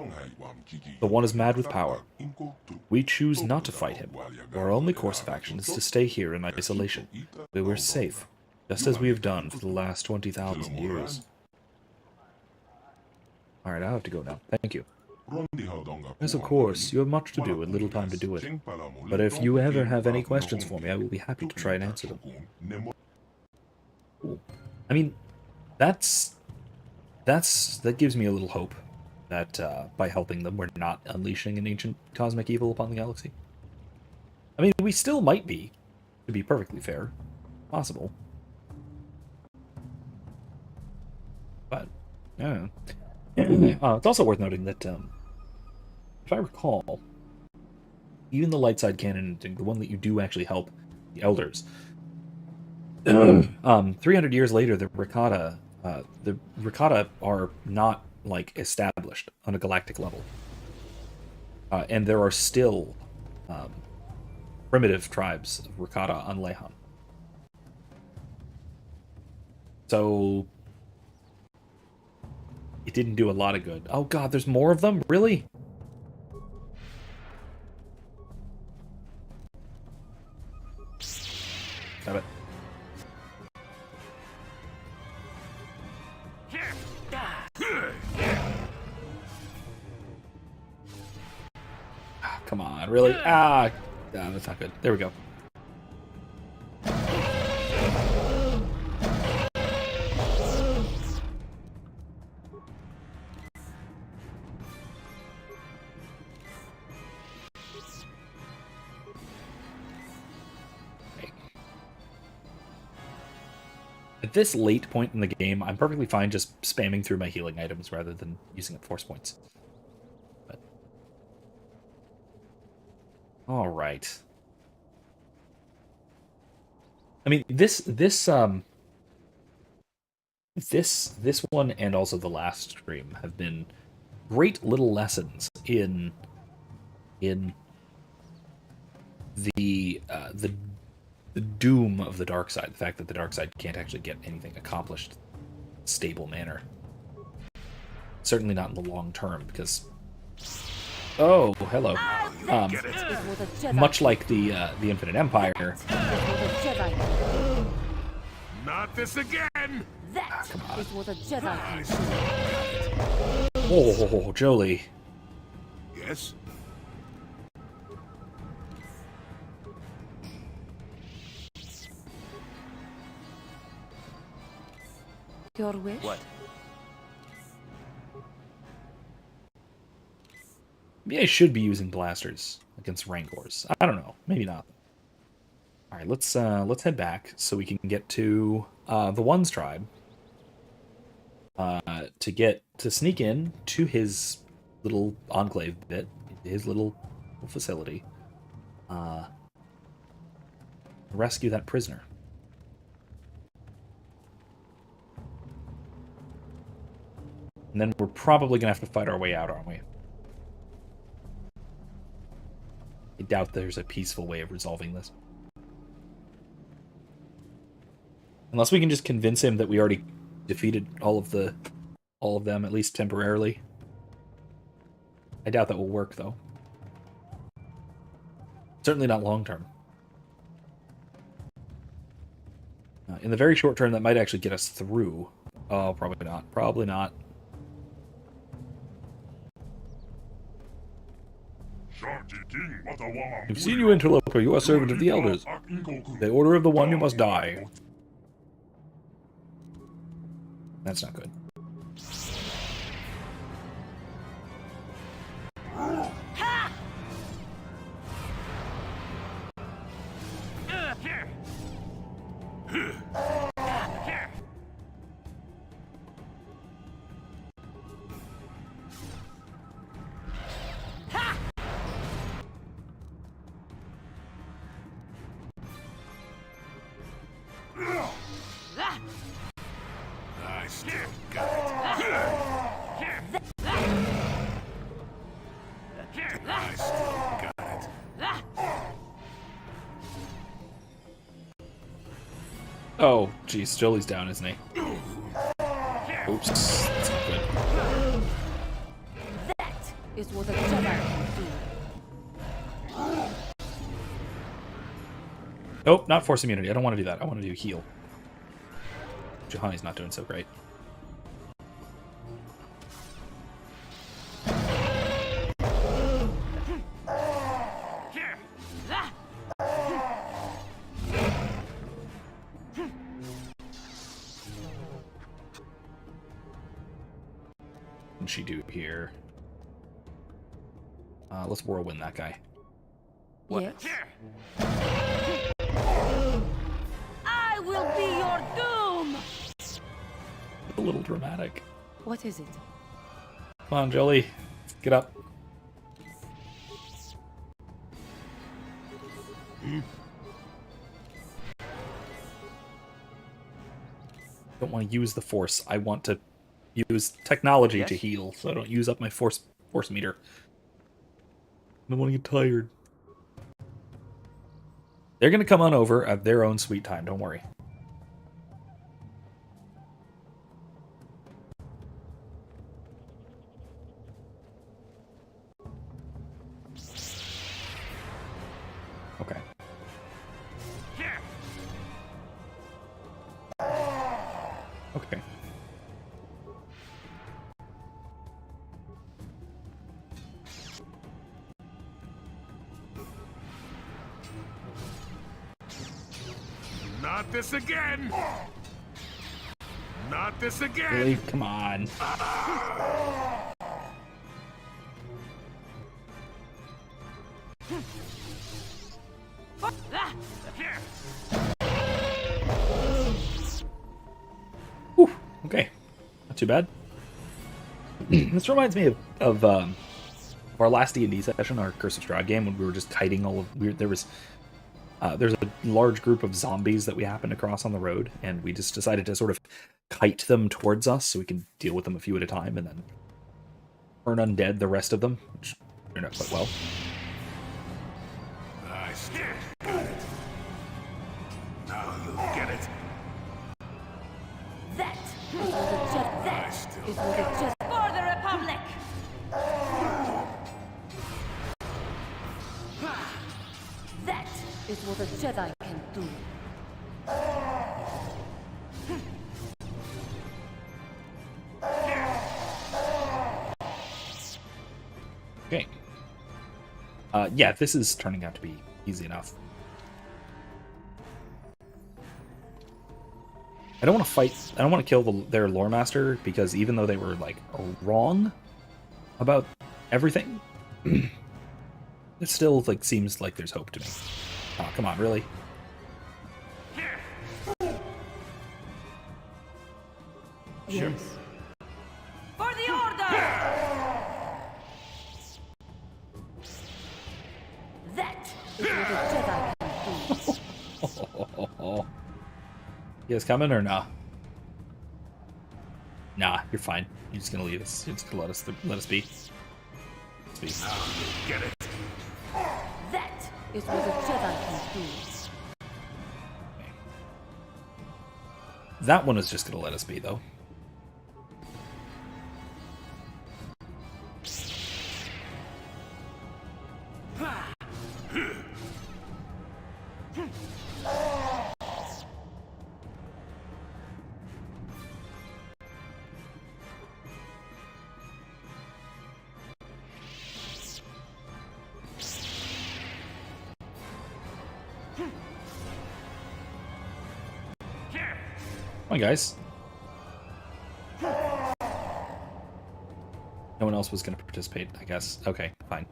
The One is mad with power. We choose not to fight him. Our only course of action is to stay here in isolation, where we're safe, just as we have done for the last 20,000 years. Alright, I have to go now. Thank you. Yes, of course. You have much to do and little time to do it. But if you ever have any questions for me, I will be happy to try and answer them. Cool. I mean, that gives me a little hope that by helping them, we're not unleashing an ancient cosmic evil upon the galaxy. I mean, we still might be, to be perfectly fair. Possible. But, yeah. It's also worth noting that, if I recall, even the light side cannon, the one that you do actually help the elders, 300 years later, the Rakata are not, like, established on a galactic level. And there are still primitive tribes of Rakata on Lehan. So it didn't do a lot of good. Oh god, there's more of them? Really? Stop it. Come on, really? That's not good. There we go. At this late point in the game, I'm perfectly fine just spamming through my healing items rather than using up force points. But... Alright. I mean, this one and also the last stream have been great little lessons in the doom of the dark side, the fact that the dark side can't actually get anything accomplished in a stable manner. Certainly not in the long term, because oh, hello. Much like the Infinite Empire. Not this again. That come on. is what a Jedi can do. Oh, Jolie. Yes. Your wish? What? Maybe I should be using blasters against Rancors. I don't know. Maybe not. All right, let's head back so we can get to the One's tribe. To sneak in to his little enclave bit, his little facility. Rescue that prisoner. And then we're probably gonna have to fight our way out, aren't we? I doubt there's a peaceful way of resolving this. Unless we can just convince him that we already defeated all of them, at least temporarily. I doubt that will work, though. Certainly not long term. In the very short term, that might actually get us through. Oh, probably not. Probably not. I've seen you, interloper. You are servant of the elders. The order of the One, you must die. That's not good. Oh, geez, Jolie's down, isn't he? Oops, that's not good. That is what a Jedi can do. Nope, not force immunity. I don't want to do that. I want to do heal. Juhani's not doing so great. She do here? Let's whirlwind that guy. What? Yes. I will be your doom. A little dramatic. What is it? Come on, Jolie, get up. Don't want to use the Force. I want to use technology to heal, so I don't use up my force meter. I don't want to get tired. They're going to come on over at their own sweet time, don't worry. Okay. Okay. Not this again! Not this again! Really? Come on. Whew, okay. Not too bad. This reminds me of our last D&D session, our Curse of Strahd game, when we were just kiting all of... there's a large group of zombies that we happened across on the road, and we just decided to sort of kite them towards us so we can deal with them a few at a time, and then turn undead the rest of them, which turned out quite well. Nice. Got it. Now you'll get it. That is what a Jedi. That is what a Jedi. For the Republic. That is what a Jedi can do. Okay. Yeah, this is turning out to be easy enough. I don't want to fight. I don't want to kill their lore master, because even though they were like wrong about everything, it still like seems like there's hope to me. Oh, come on, really? Yes. For the Order! That is what a Jedi can do. You guys coming or nah? Nah, you're fine. You're just gonna leave us. You're just gonna let us be. Let us be. Get it. That is what a Jedi can do. That one is just gonna let us be, though. Come on, guys. No one else was going to participate, I guess. Okay, fine.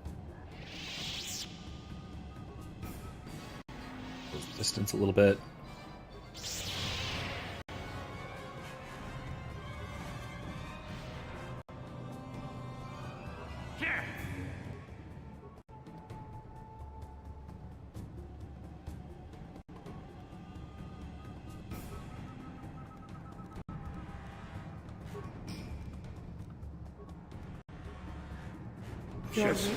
Close the distance a little bit. Yes.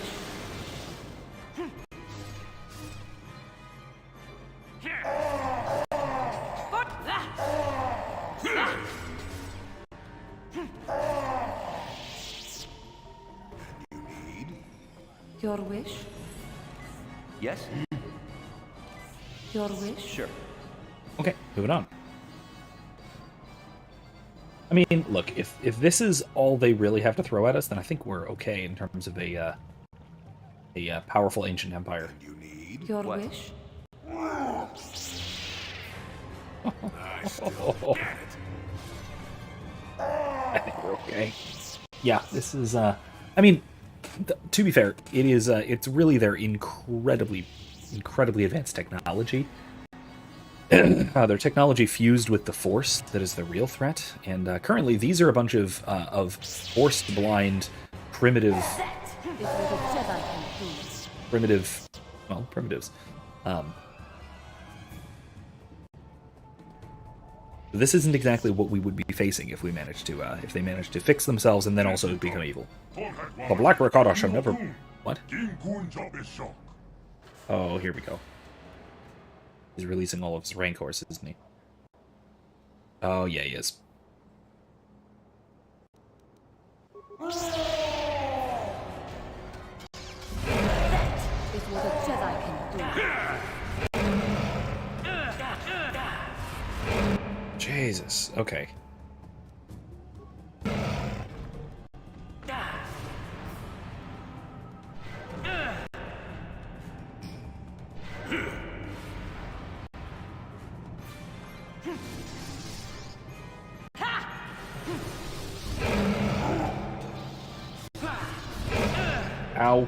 Your wish? Yes? Your wish? Sure. Okay, moving on. I mean, look, if this is all they really have to throw at us, then I think we're okay in terms of a powerful ancient empire. Your wish? I think we're okay. Yeah, this is. I mean, to be fair, it is. It's really their incredibly advanced technology. Their technology fused with the Force that is the real threat, and currently these are a bunch of Force-blind, primitives. This isn't exactly what we would be facing if we managed to, if they managed to fix themselves and then also become evil. The Black Ricotta shall never. What? Oh, here we go. He's releasing all of his Rancors, isn't he? Oh, yeah, he is. That is what a Jedi can do. Jesus, okay. Ow.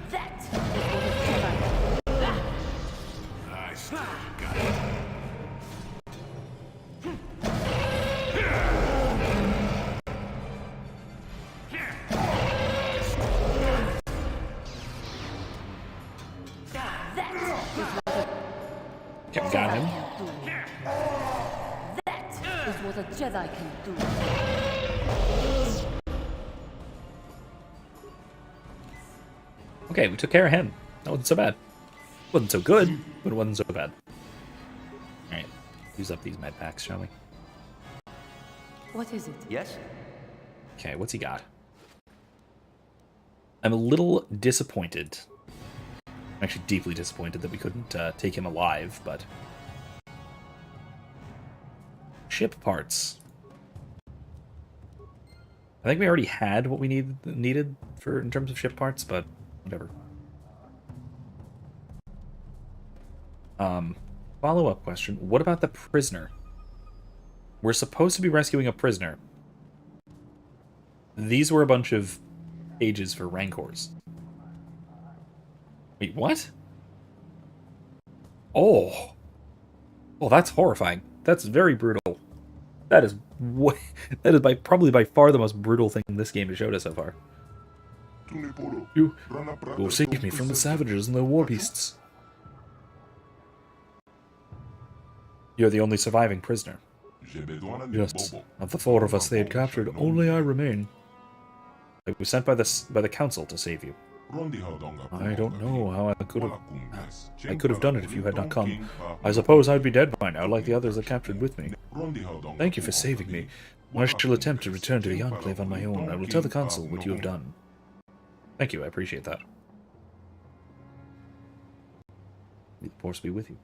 I still got it. Got him. That is what a Jedi can do. Okay, we took care of him. That wasn't so bad. Wasn't so good, but it wasn't so bad. Alright, use up these med packs, shall we? What is it? Yes? Okay, what's he got? I'm a little disappointed. I'm actually deeply disappointed that we couldn't take him alive, but... Ship parts. I think we already had what we needed for in terms of ship parts, but whatever. Follow-up question. What about the prisoner? We're supposed to be rescuing a prisoner. These were a bunch of cages for Rancors. Wait, what? Oh. Oh, that's horrifying. That's very brutal. That is way, that is probably by far the most brutal thing this game has showed us so far. You will save me from the savages and the war beasts. You're the only surviving prisoner. Yes, of the 4 of us they had captured, only I remain. I was sent by the council to save you. I don't know how I could have done it if you had not come. I suppose I'd be dead by now, like the others that captured with me. Thank you for saving me. I shall attempt to return to the Enclave on my own. I will tell the council what you have done. Thank you, I appreciate that. May the force be with you.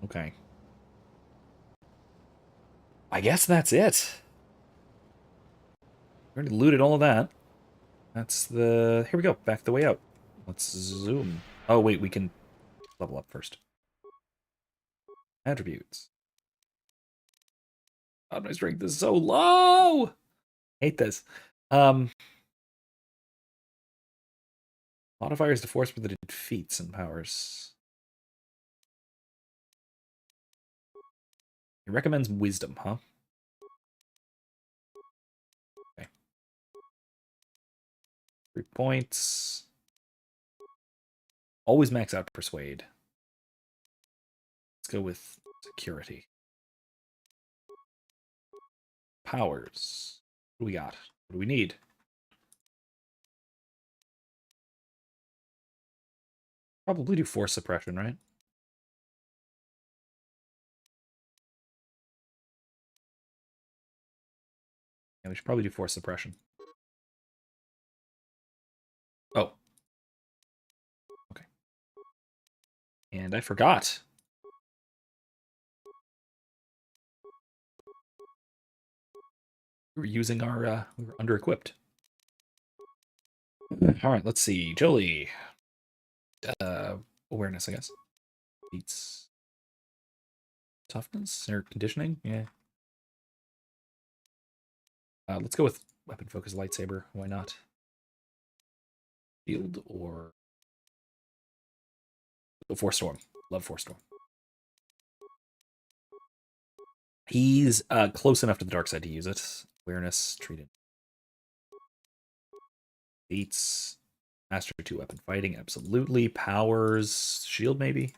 Okay. I guess that's it. Already looted all of that. That's the... Here we go. Back the way out. Let's zoom. Oh, wait. We can level up first. Attributes. God, my strength is so low! Hate this. Modifiers to force related feats and powers. He recommends wisdom, huh? Okay. 3 points. Always max out persuade. Let's go with security. Powers. What do we got? What do we need? Probably do force suppression, right? Yeah, we should probably do force suppression. Oh. Okay. And I forgot. We were using our, we were under-equipped. Alright, let's see. Jolie. Awareness, I guess. Beats. Toughness? Or conditioning? Yeah. Let's go with weapon focus lightsaber. Why not? Shield or Force Storm. Love Force Storm. He's close enough to the dark side to use it. Awareness, treated. Beats. Master 2 weapon fighting, absolutely. Powers, shield maybe.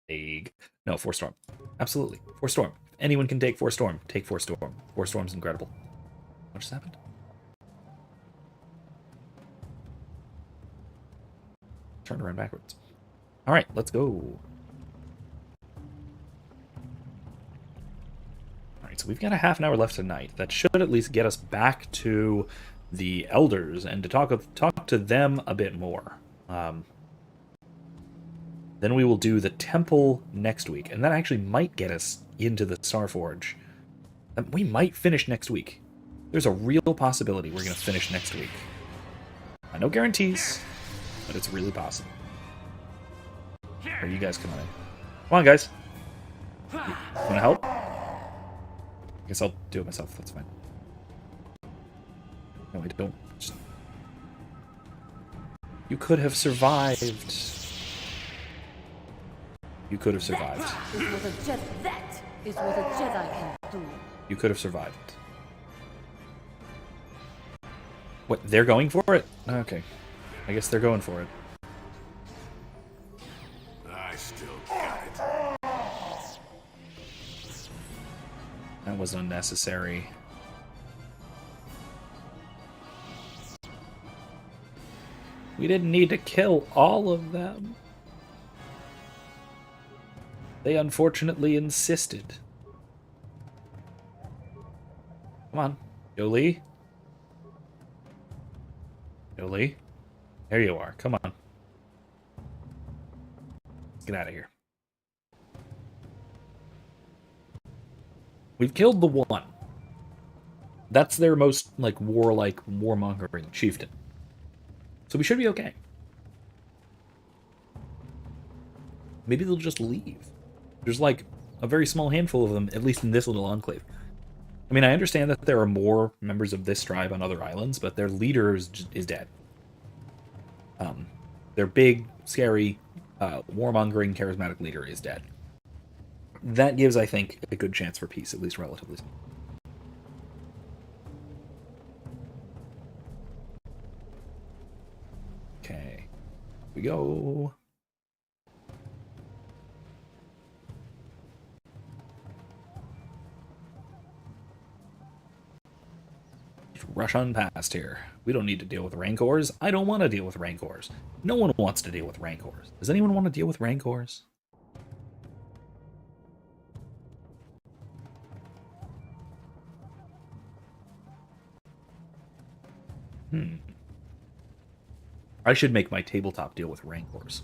Egg. No, Force Storm. Absolutely. Force Storm. If anyone can take Force Storm, take Force Storm. Force Storm's incredible. What just happened? Turn around backwards. Alright, let's go. Alright, so we've got a half an hour left tonight. That should at least get us back to the Elders and to talk to them a bit more. Then we will do the Temple next week, and that actually might get us into the Starforge. We might finish next week. There's a real possibility we're going to finish next week. No guarantees, but it's really possible. Are you guys coming in? Come on, guys. You want to help? I guess I'll do it myself. That's fine. No, I don't. Just... You could have survived. You could have survived. That is what a Jedi can do. You could have survived. What, they're going for it? Okay. I guess they're going for it. I still got it. That was unnecessary. We didn't need to kill all of them. They unfortunately insisted. Come on, Jolie. Jolie. There you are. Come on. Let's get out of here. We've killed the one. That's their most, like, warlike, warmongering chieftain. So we should be okay. Maybe they'll just leave. There's, like, a very small handful of them, at least in this little enclave. I mean, I understand that there are more members of this tribe on other islands, but their leader is dead. their big, scary, warmongering, charismatic leader is dead. That gives, I think, a good chance for peace, at least relatively. Okay. Here we go. Rush on past here. We don't need to deal with Rancors. I don't want to deal with Rancors. No one wants to deal with Rancors. Does anyone want to deal with Rancors? I should make my tabletop deal with Rancors.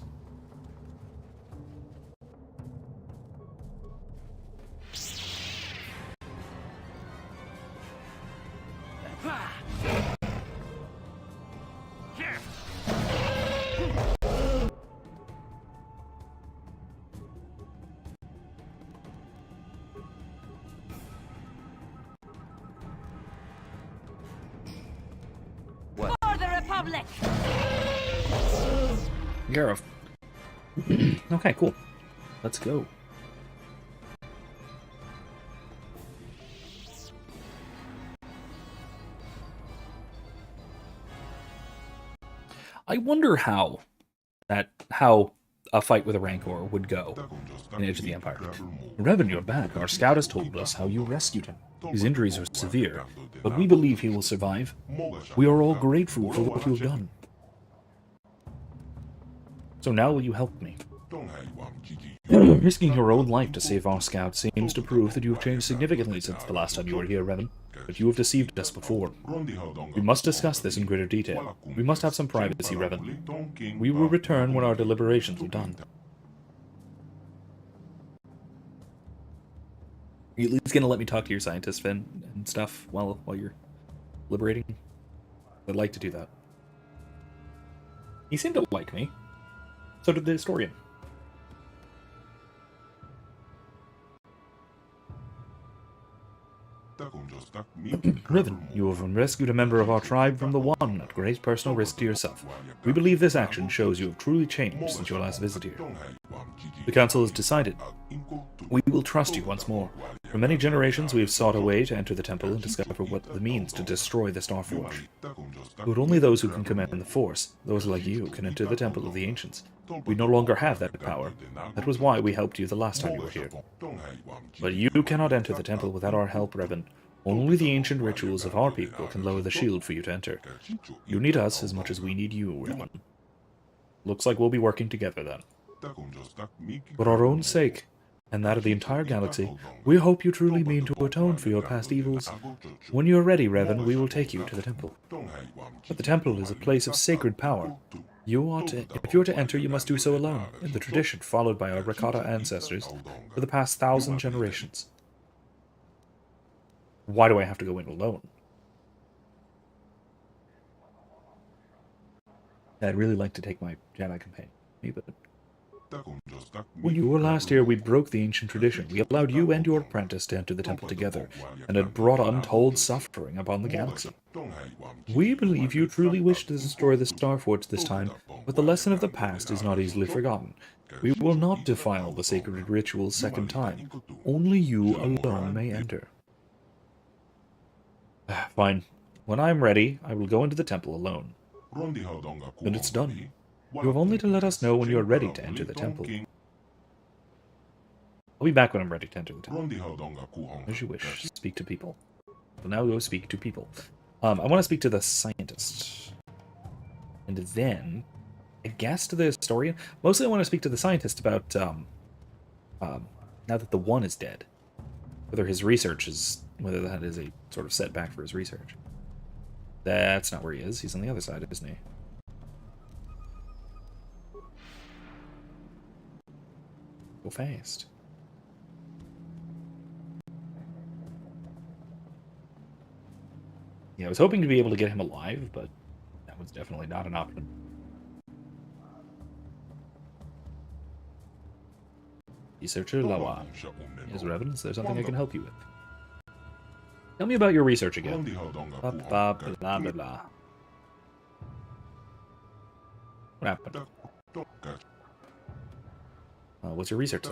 For the Republic! Gareth. Okay, cool. Let's go. I wonder how a fight with a Rancor would go in Age of the Empire. Revan, you're back. Our scout has told us how you rescued him. His injuries are severe, but we believe he will survive. We are all grateful for what you have done. So now will you help me? Risking your own life to save our scout seems to prove that you have changed significantly since the last time you were here, Revan. But you have deceived us before. We must discuss this in greater detail. We must have some privacy, Revan. We will return when our deliberations are done. Are you at least going to let me talk to your scientist, Finn, and stuff while you're liberating? I'd like to do that. He seemed to like me. So did the historian. Revan, you have rescued a member of our tribe from the One at great personal risk to yourself. We believe this action shows you have truly changed since your last visit here. The Council has decided. We will trust you once more. For many generations we have sought a way to enter the Temple and discover what it means to destroy the Starforge. But only those who can command the Force, those like you, can enter the Temple of the Ancients. We no longer have that power. That was why we helped you the last time you were here. But you cannot enter the Temple without our help, Revan. Only the ancient rituals of our people can lower the shield for you to enter. You need us as much as we need you, Revan. Looks like we'll be working together then. For our own sake, and that of the entire galaxy, we hope you truly mean to atone for your past evils. When you are ready, Revan, we will take you to the temple. But the temple is a place of sacred power. If you are to enter, you must do so alone, in the tradition followed by our Rakata ancestors for the past 1,000 generations. Why do I have to go in alone? I'd really like to take my Jedi companion with me, but when you were last here, we broke the ancient tradition. We allowed you and your apprentice to enter the temple together, and it brought untold suffering upon the galaxy. We believe you truly wish to destroy the Starforge this time, but the lesson of the past is not easily forgotten. We will not defile the sacred rituals second time. Only you alone may enter. Fine. When I am ready, I will go into the temple alone. Then it's done. You have only to let us know when you are ready to enter the temple. I'll be back when I'm ready to enter the temple. As you wish. Speak to people. We'll now go speak to people. I want to speak to the scientist. And then, I guess to the historian. Mostly I want to speak to the scientist about, now that the One is dead. Whether his research is, whether that is a sort of setback for his research. That's not where he is. He's on the other side, isn't he? Go fast. Yeah, I was hoping to be able to get him alive, but that was definitely not an option. Researcher Lawa. Yes, Revan, is there something I can help you with? Tell me about your research again. Blah, blah, blah, blah, blah. What happened? What's your research?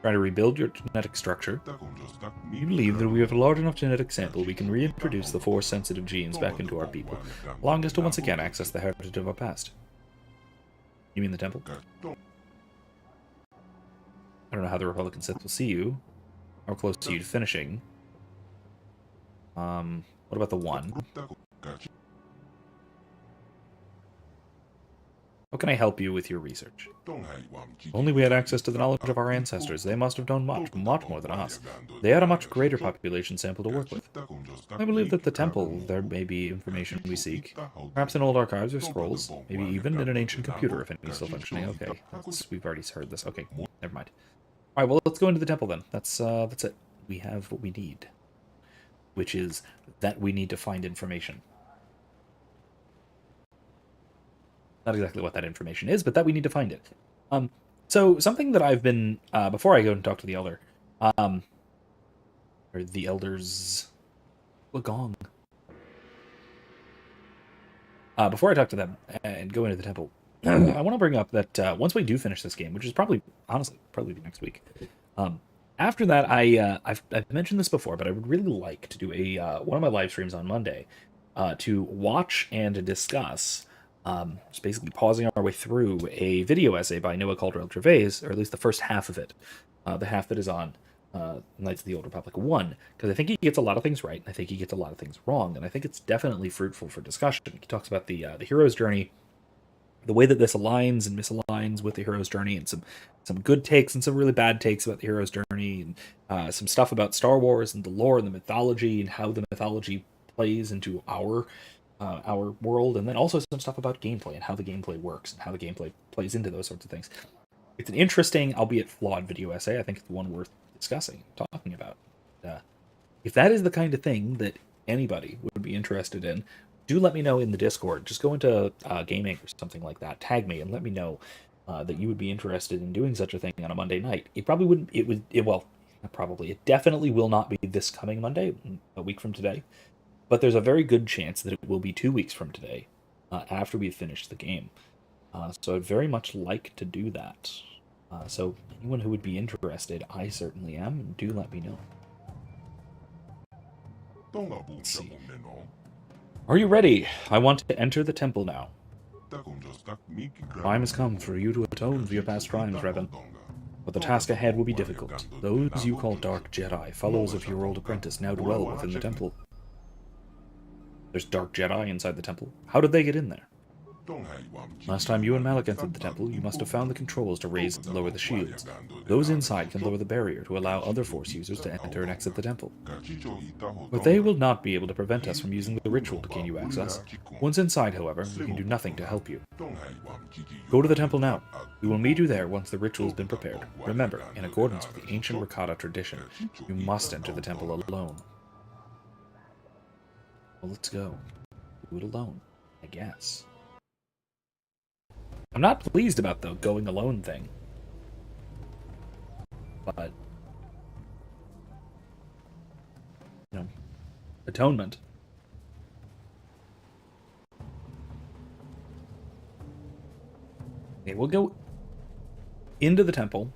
Trying to rebuild your genetic structure. We believe that we have a large enough genetic sample, we can reintroduce the Force-sensitive genes back into our people, allowing us to once again access the heritage of our past. You mean the temple? I don't know how the Republican Sith will see you. How close are you to finishing? What about the one? How can I help you with your research? If only we had access to the knowledge of our ancestors. They must have known much, much more than us. They had a much greater population sample to work with. I believe that the temple, there may be information we seek. Perhaps in old archives or scrolls. Maybe even in an ancient computer, if any still functioning. Okay, we've already heard this. Okay, never mind. Alright, well, let's go into the temple then. That's it. We have what we need. Which is that we need to find information. Not exactly what that information is, but that we need to find it. So something that I've been, before I go and talk to the elder, or the elders, Lagong. Before I talk to them and go into the temple, I want to bring up that once we do finish this game, which is probably, honestly, probably next week, after that, I've mentioned this before, but I would really like to do a one of my live streams on Monday to watch and discuss. Just basically pausing our way through a video essay by Noah Caldwell-Gervais, or at least the first half of it, the half that is on Knights of the Old Republic 1, because I think he gets a lot of things right, and I think he gets a lot of things wrong, and I think it's definitely fruitful for discussion. He talks about the hero's journey, the way that this aligns and misaligns with the hero's journey, and some good takes and some really bad takes about the hero's journey, and some stuff about Star Wars and the lore and the mythology, and how the mythology plays into our world, and then also some stuff about gameplay and how the gameplay works and how the gameplay plays into those sorts of things. It's an interesting, albeit flawed, video essay. I think it's one worth discussing, talking about. If that is the kind of thing that anybody would be interested in, do let me know in the Discord. Just go into gaming or something like that, tag me, and let me know that you would be interested in doing such a thing on a Monday night. It probably wouldn't. It definitely will not be this coming Monday, a week from today. But there's a very good chance that it will be 2 weeks from today, after we've finished the game. So I'd very much like to do that. So anyone who would be interested, I certainly am. Do let me know. Let's see. Are you ready? I want to enter the temple now. Time has come for you to atone for your past crimes, Revan. But the task ahead will be difficult. Those you call Dark Jedi, followers of your old apprentice, now dwell within the temple. There's Dark Jedi inside the temple. How did they get in there? Last time you and Malik entered the temple, you must have found the controls to raise and lower the shields. Those inside can lower the barrier to allow other Force users to enter and exit the temple. But they will not be able to prevent us from using the ritual to gain you access. Once inside, however, we can do nothing to help you. Go to the temple now. We will meet you there once the ritual has been prepared. Remember, in accordance with the ancient Rakata tradition, you must enter the temple alone. Well, let's go. Do it alone, I guess. I'm not pleased about the going alone thing. But, you know, atonement. Okay, we'll go into the temple.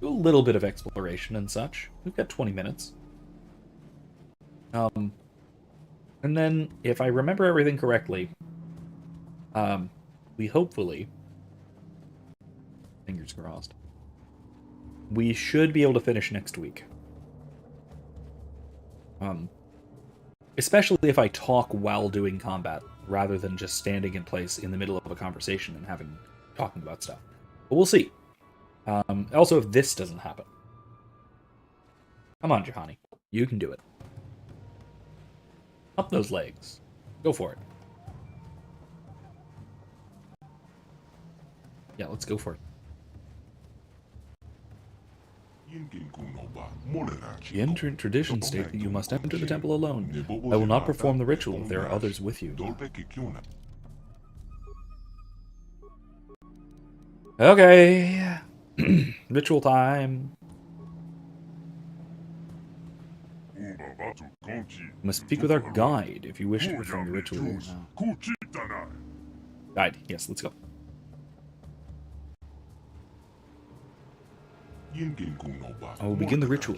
Do a little bit of exploration and such. We've got 20 minutes. And then, if I remember everything correctly, we hopefully, fingers crossed, we should be able to finish next week. Especially if I talk while doing combat, rather than just standing in place in the middle of a conversation and talking about stuff. But we'll see. Also, if this doesn't happen. Come on, Juhani. You can do it. Up those legs. Go for it. Yeah, let's go for it. The ancient traditions state that you must enter the temple alone. I will not perform the ritual if there are others with you. Okay. Ritual time. You must speak with our guide if you wish to perform the ritual. Guide. Yes, let's go. I will begin the ritual.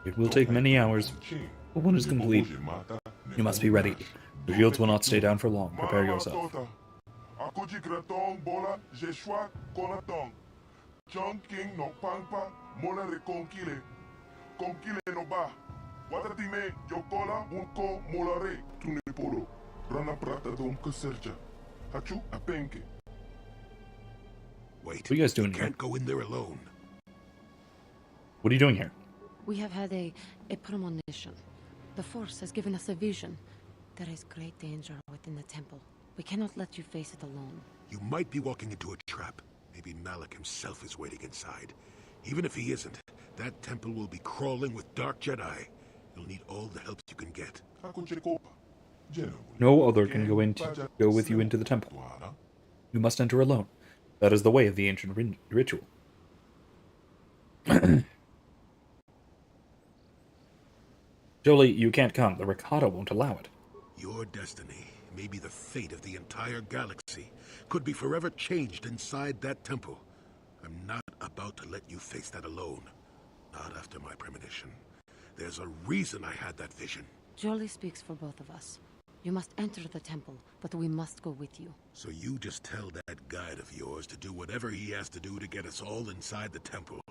It will take many hours, but when it is complete, you must be ready. The shields will not stay down for long. Prepare yourself. Wait, What are you guys doing you here? can't go in there alone. What are you doing here? We have had a premonition. The Force has given us a vision. There is great danger within the temple. We cannot let you face it alone. You might be walking into a trap. Maybe Malak himself is waiting inside. Even if he isn't, that temple will be crawling with dark Jedi. You'll need all the help you can get. No other can go with you into the temple. You must enter alone. That is the way of the ancient ritual. Jolie, you can't come. The Rakata won't allow it. Your destiny, maybe the fate of the entire galaxy, could be forever changed inside that temple. I'm not about to let you face that alone. Not after my premonition. There's a reason I had that vision. Jolie speaks for both of us. You must enter the temple, but we must go with you. So you just tell that guide of yours to do whatever he has to do to get us all inside the temple.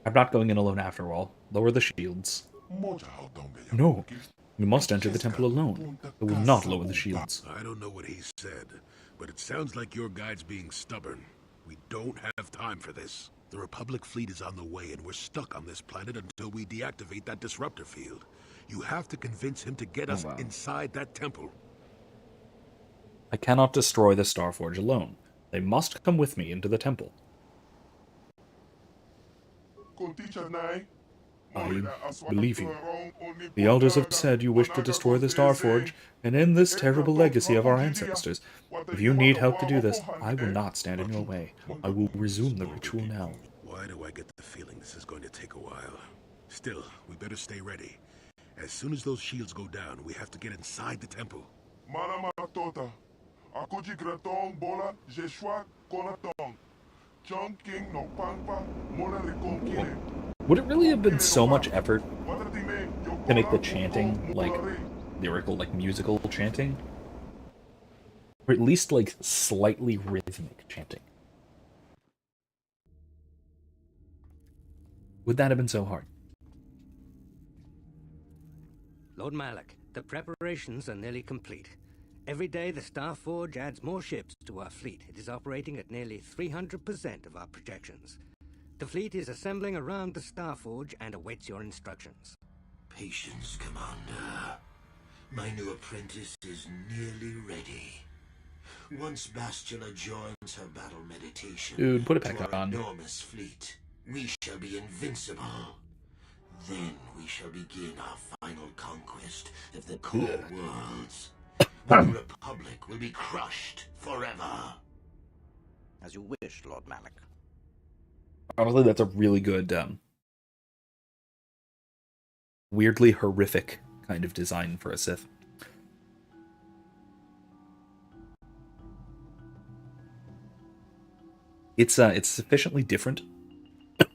I'm not going in alone after all. Lower the shields. No, you must enter the temple alone. I will not lower the shields. I don't know what he said, but it sounds like your guide's being stubborn. We don't have time for this. The Republic fleet is on the way, and we're stuck on this planet until we deactivate that disruptor field. You have to convince him to get us inside that temple. I cannot destroy the Starforge alone. They must come with me into the temple. I believe you. The elders have said you wish to destroy the Starforge and end this terrible legacy of our ancestors. If you need help to do this, I will not stand in your way. I will resume the ritual now. Why do I get the feeling this is going to take a while? Still, we better stay ready. As soon as those shields go down, we have to get inside the temple. Would it really have been so much effort to make the chanting, like, lyrical, like, musical chanting? Or at least, like, slightly rhythmic chanting? Would that have been so hard? Lord Malak, the preparations are nearly complete. Every day the Starforge adds more ships to our fleet. It is operating at nearly 300% of our projections. The fleet is assembling around the Starforge and awaits your instructions. Patience, Commander. My new apprentice is nearly ready. Once Bastila joins her battle meditation Dude, put it back to our on. enormous fleet, we shall be invincible. Then we shall begin our final conquest of the core worlds. The Republic will be crushed forever. As you wish, Lord Malak. Honestly, that's a really good, weirdly horrific kind of design for a Sith. It's sufficiently different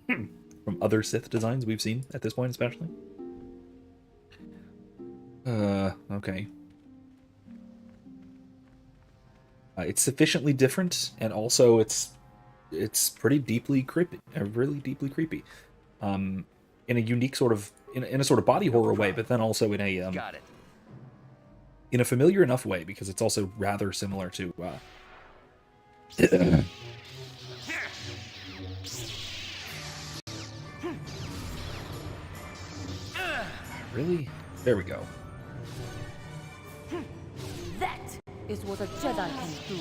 from other Sith designs we've seen at this point, especially. Okay. It's sufficiently different, and also it's pretty deeply creepy, really deeply creepy, in a unique sort of in a sort of body horror way, but then also in a in a familiar enough way, because it's also rather similar to really? There we go. That is what a Jedi can do.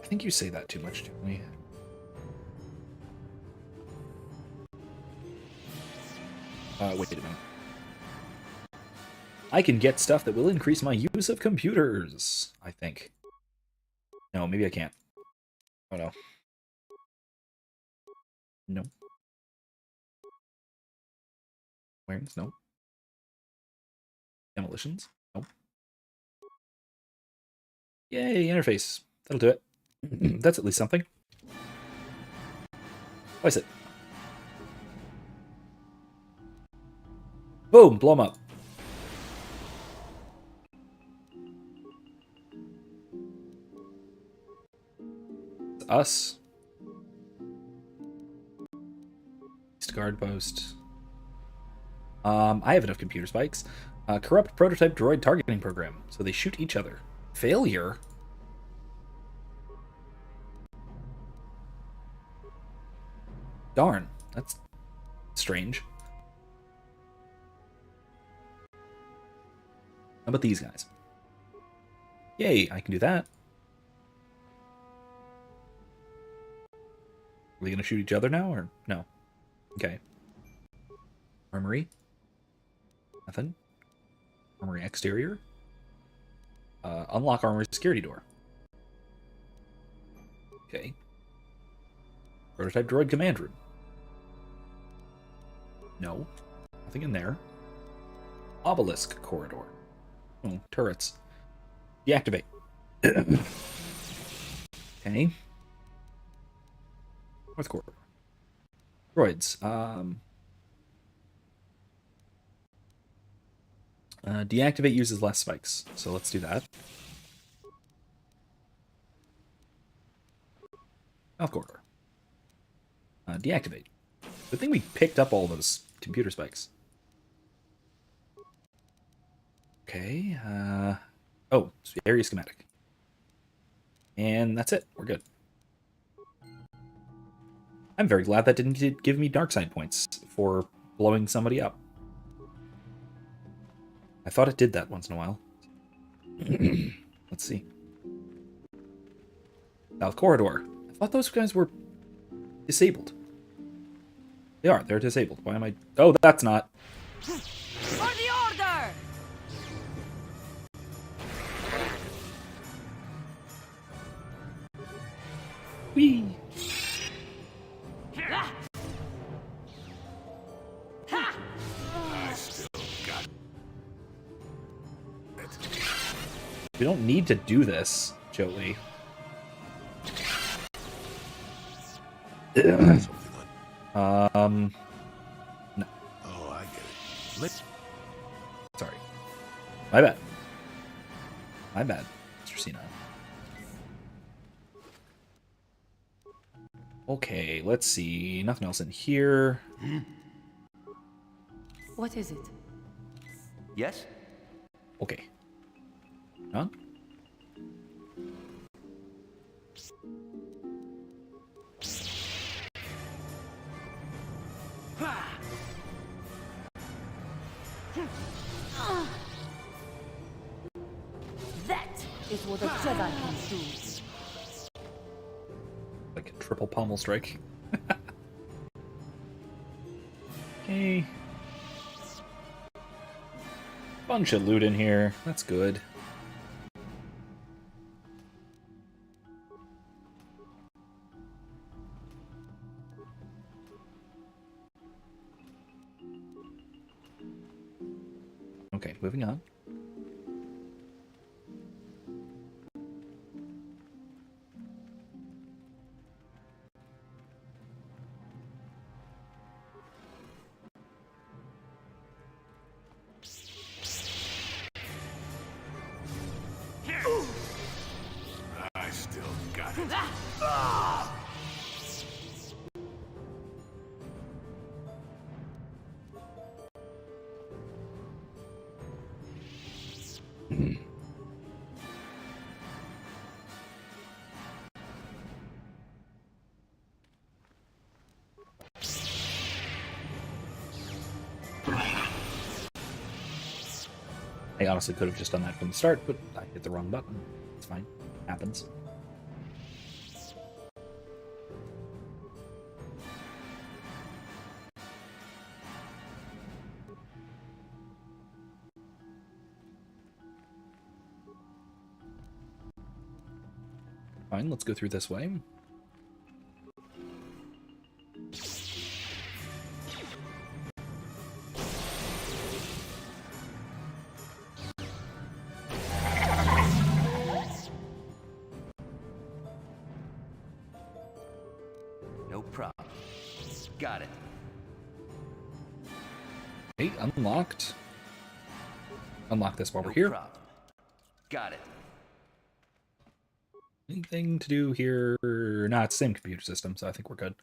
I think you say that too much to me. Wait a minute. I can get stuff that will increase my use of computers, I think. No, maybe I can't. Oh no. No. Awareness? No. Demolitions? No. Yay, interface. That'll do it. That's at least something. Place it. Boom, blow 'em up. It's us. East guard post. I have enough computer spikes. Corrupt prototype droid targeting program. So they shoot each other. Failure? Darn, that's strange. How about these guys? Yay, I can do that. Are they gonna shoot each other now, or no? Okay. Armory. Nothing. Armory exterior. Unlock armory security door. Okay. Prototype droid command room. No. Nothing in there. Obelisk corridor. Oh, turrets. Deactivate. Okay. North corridor. Droids. Deactivate uses less spikes, so let's do that. South corridor. Deactivate. Good thing we picked up all those computer spikes. Okay. Oh, area schematic. And that's it. We're good. I'm very glad that didn't give me dark side points for blowing somebody up. I thought it did that once in a while. Let's see. South corridor. I thought those guys were disabled. They are. They're disabled. Why am I... Oh, that's not. For the order! Whee! I still got it. We don't need to do this, Joey. Something on. No. Oh, I get it. Let's. Sorry. My bad. My bad, Mr. Cena. Okay, let's see. Nothing else in here. What is it? Yes? Okay. Huh? That is what a Jedi can do. Like a triple pommel strike. Okay. Bunch of loot in here. That's good. Okay, moving on. I still got it. I honestly could have just done that from the start, but I hit the wrong button. It's fine. Happens. Fine, let's go through this way. No problem. Got it. Hey, unlocked. Unlock this while No we're here. problem. Got it. Anything to do here? Nah, it's the same computer system, so I think we're good.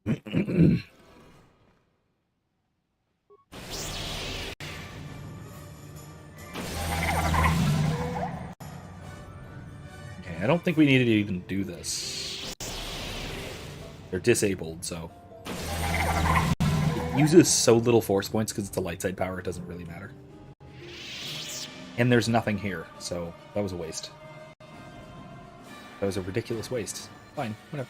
Okay, I don't think we needed to even do this. They're disabled, so... It uses so little force points because it's a light side power, it doesn't really matter. And there's nothing here, so that was a waste. That was a ridiculous waste. Fine, whatever.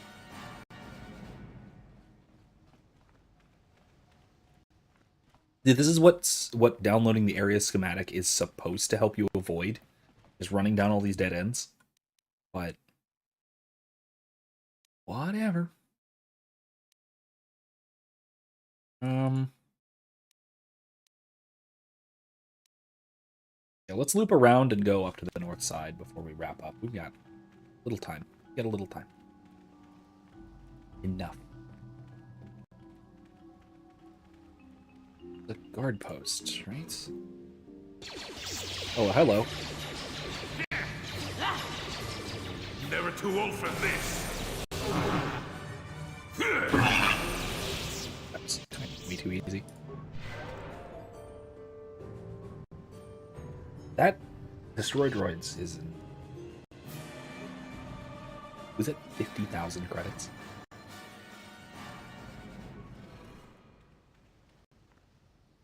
This is what downloading the area schematic is supposed to help you avoid, is running down all these dead ends. But whatever. Yeah, let's loop around and go up to the north side before we wrap up. We've got a little time. We got a little time. Enough. The guard post, right? Oh, hello. Never too old for this. That was kind of way too easy. That destroy droids is... Was it 50,000 credits?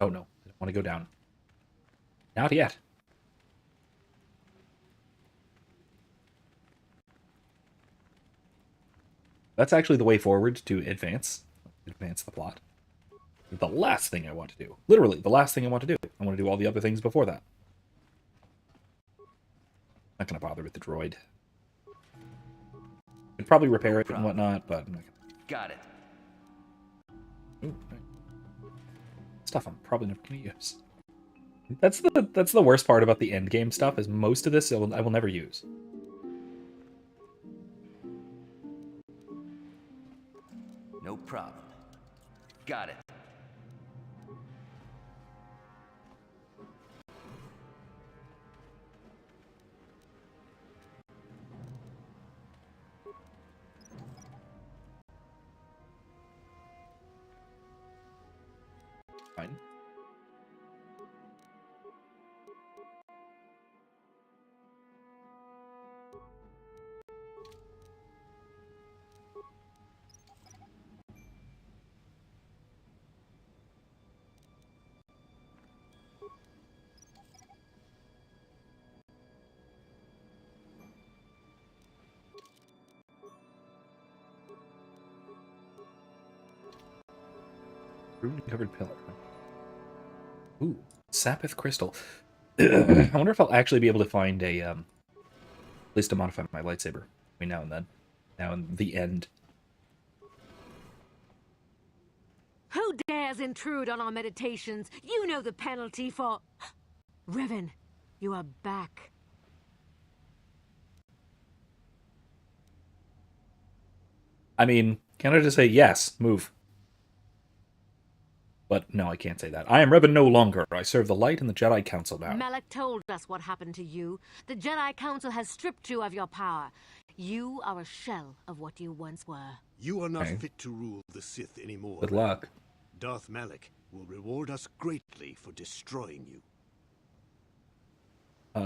Oh no, I don't want to go down. Not yet. That's actually the way forward to advance the plot. The last thing I want to do. Literally, the last thing I want to do. I want to do all the other things before that. Not going to bother with the droid. I'd probably repair it and whatnot, but I'm not gonna... Got it. Ooh, right. Stuff I'm probably never going to use. That's the worst part about the end game stuff, is most of this I will never use. No problem. Got it. Fine. Rune-covered pillar. Ooh, Sapith crystal. I wonder if I'll actually be able to find a place to modify my lightsaber between now and then. Now and the end. Who dares intrude on our meditations? You know the penalty for... Revan, you are back. I mean, can I just say yes, move? But no, I can't say that. I am Revan no longer. I serve the light and the Jedi Council now. Malak told us what happened to you. The Jedi Council has stripped you of your power. You are a shell of what you once were. You are not Okay. fit to rule the Sith anymore. Good luck. Darth Malak will reward us greatly for destroying you.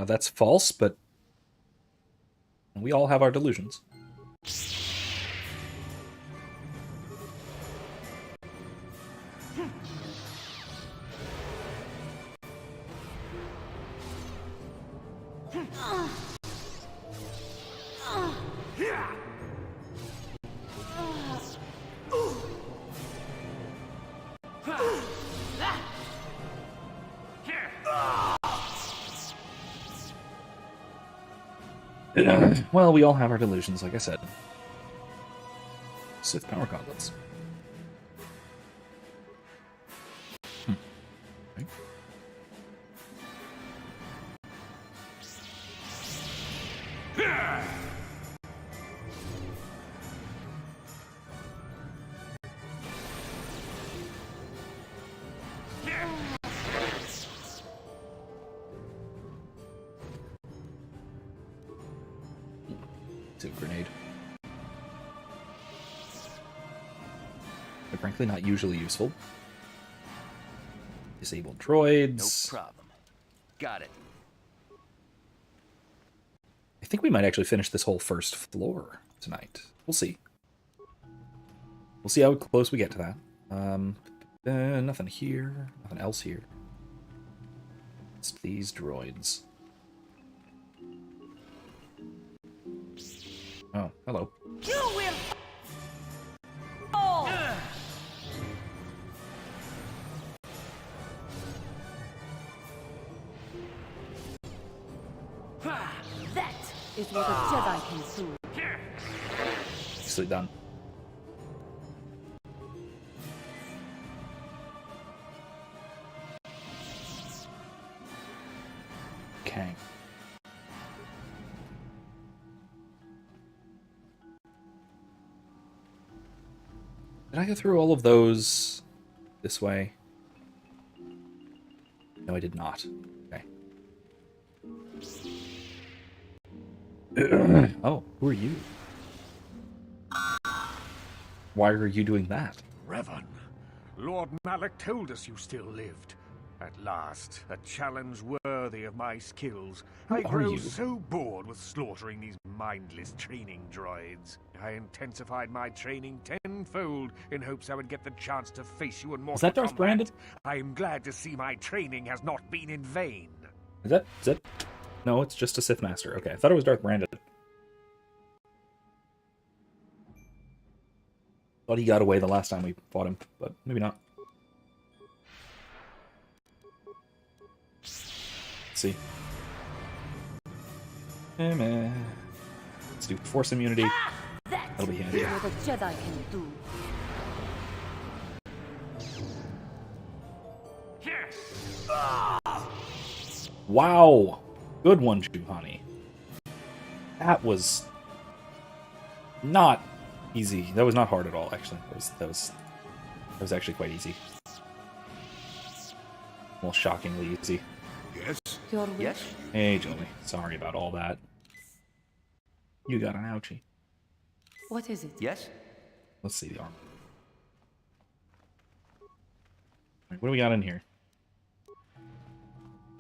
That's false, but we all have our delusions. Well, we all have our delusions, like I said. Sith power gauntlets. Okay. explosive grenade. But frankly, not usually useful. Disabled droids. No problem. Got it. I think we might actually finish this whole first floor tonight. We'll see. We'll see how close we get to that. Nothing here. Nothing else here. It's these droids. Oh, hello. You will fall. That is what a Jedi can do. Nicely done. Okay. Did I go through all of those this way? No, I did not. Okay. Oh, who are you? Why are you doing that? Revan, Lord Malak told us you still lived. At last, a challenge worthy of my skills. Who I are grow you? so bored with slaughtering these mindless training droids. I intensified my training tenfold in hopes I would get the chance to face you in mortal Is that Darth combat. Brandon? I am glad to see my training has not been in vain. Is that? No, it's just a Sith Master. Okay, I thought it was Darth Brandon. Thought he got away the last time we fought him, but maybe not. Let's see. Hey, man. Let's do Force immunity. That'll be handy. What a Jedi can do. Wow! Good one, Juhani. That was not easy. That was not hard at all, actually. That was actually quite easy. Well, shockingly easy. Yes? Your wish? Yes? Hey, Joey. Sorry about all that. You got an ouchie. What is it? Yes? Let's see the armor. What do we got in here?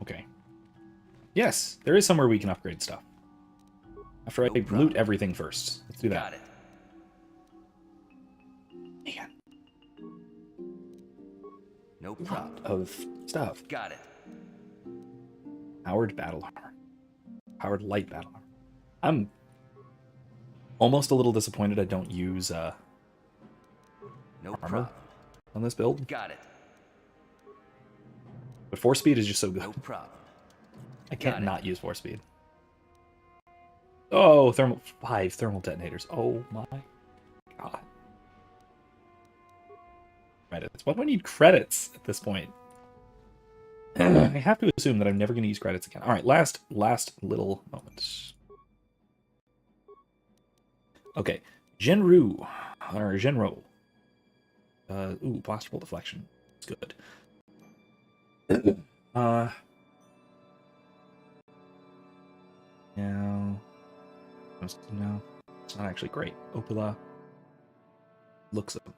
Okay. Yes, there is somewhere we can upgrade stuff. After I loot everything first. Let's do that. Got it. Man. No problem. Of stuff. Got it. Powered battle armor. Powered light battle armor. I'm almost a little disappointed I don't use No armor problem. on this build. Got it. But force speed is just so good. No problem. I can't Got it. not use force speed. Oh, 5 thermal detonators. Oh my god. Credits. Why do I need credits at this point? I have to assume that I'm never going to use credits again. All right, last little moment. Okay, Genru or Genro. Ooh, blastable deflection. It's good. No, it's not actually great. Opala looks up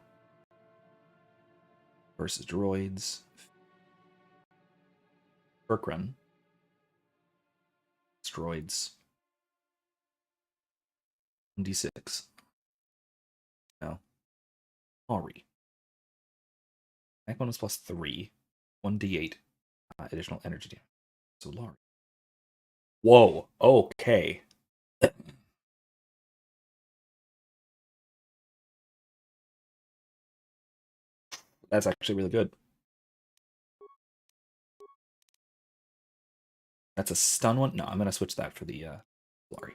versus droids. Berkrun. Droids. 1d6. No. Ari. Attack bonus plus 3. 1d8. Additional energy damage. So Lari. Whoa. Okay. That's actually really good. That's a stun one? No, I'm going to switch that for the Lari.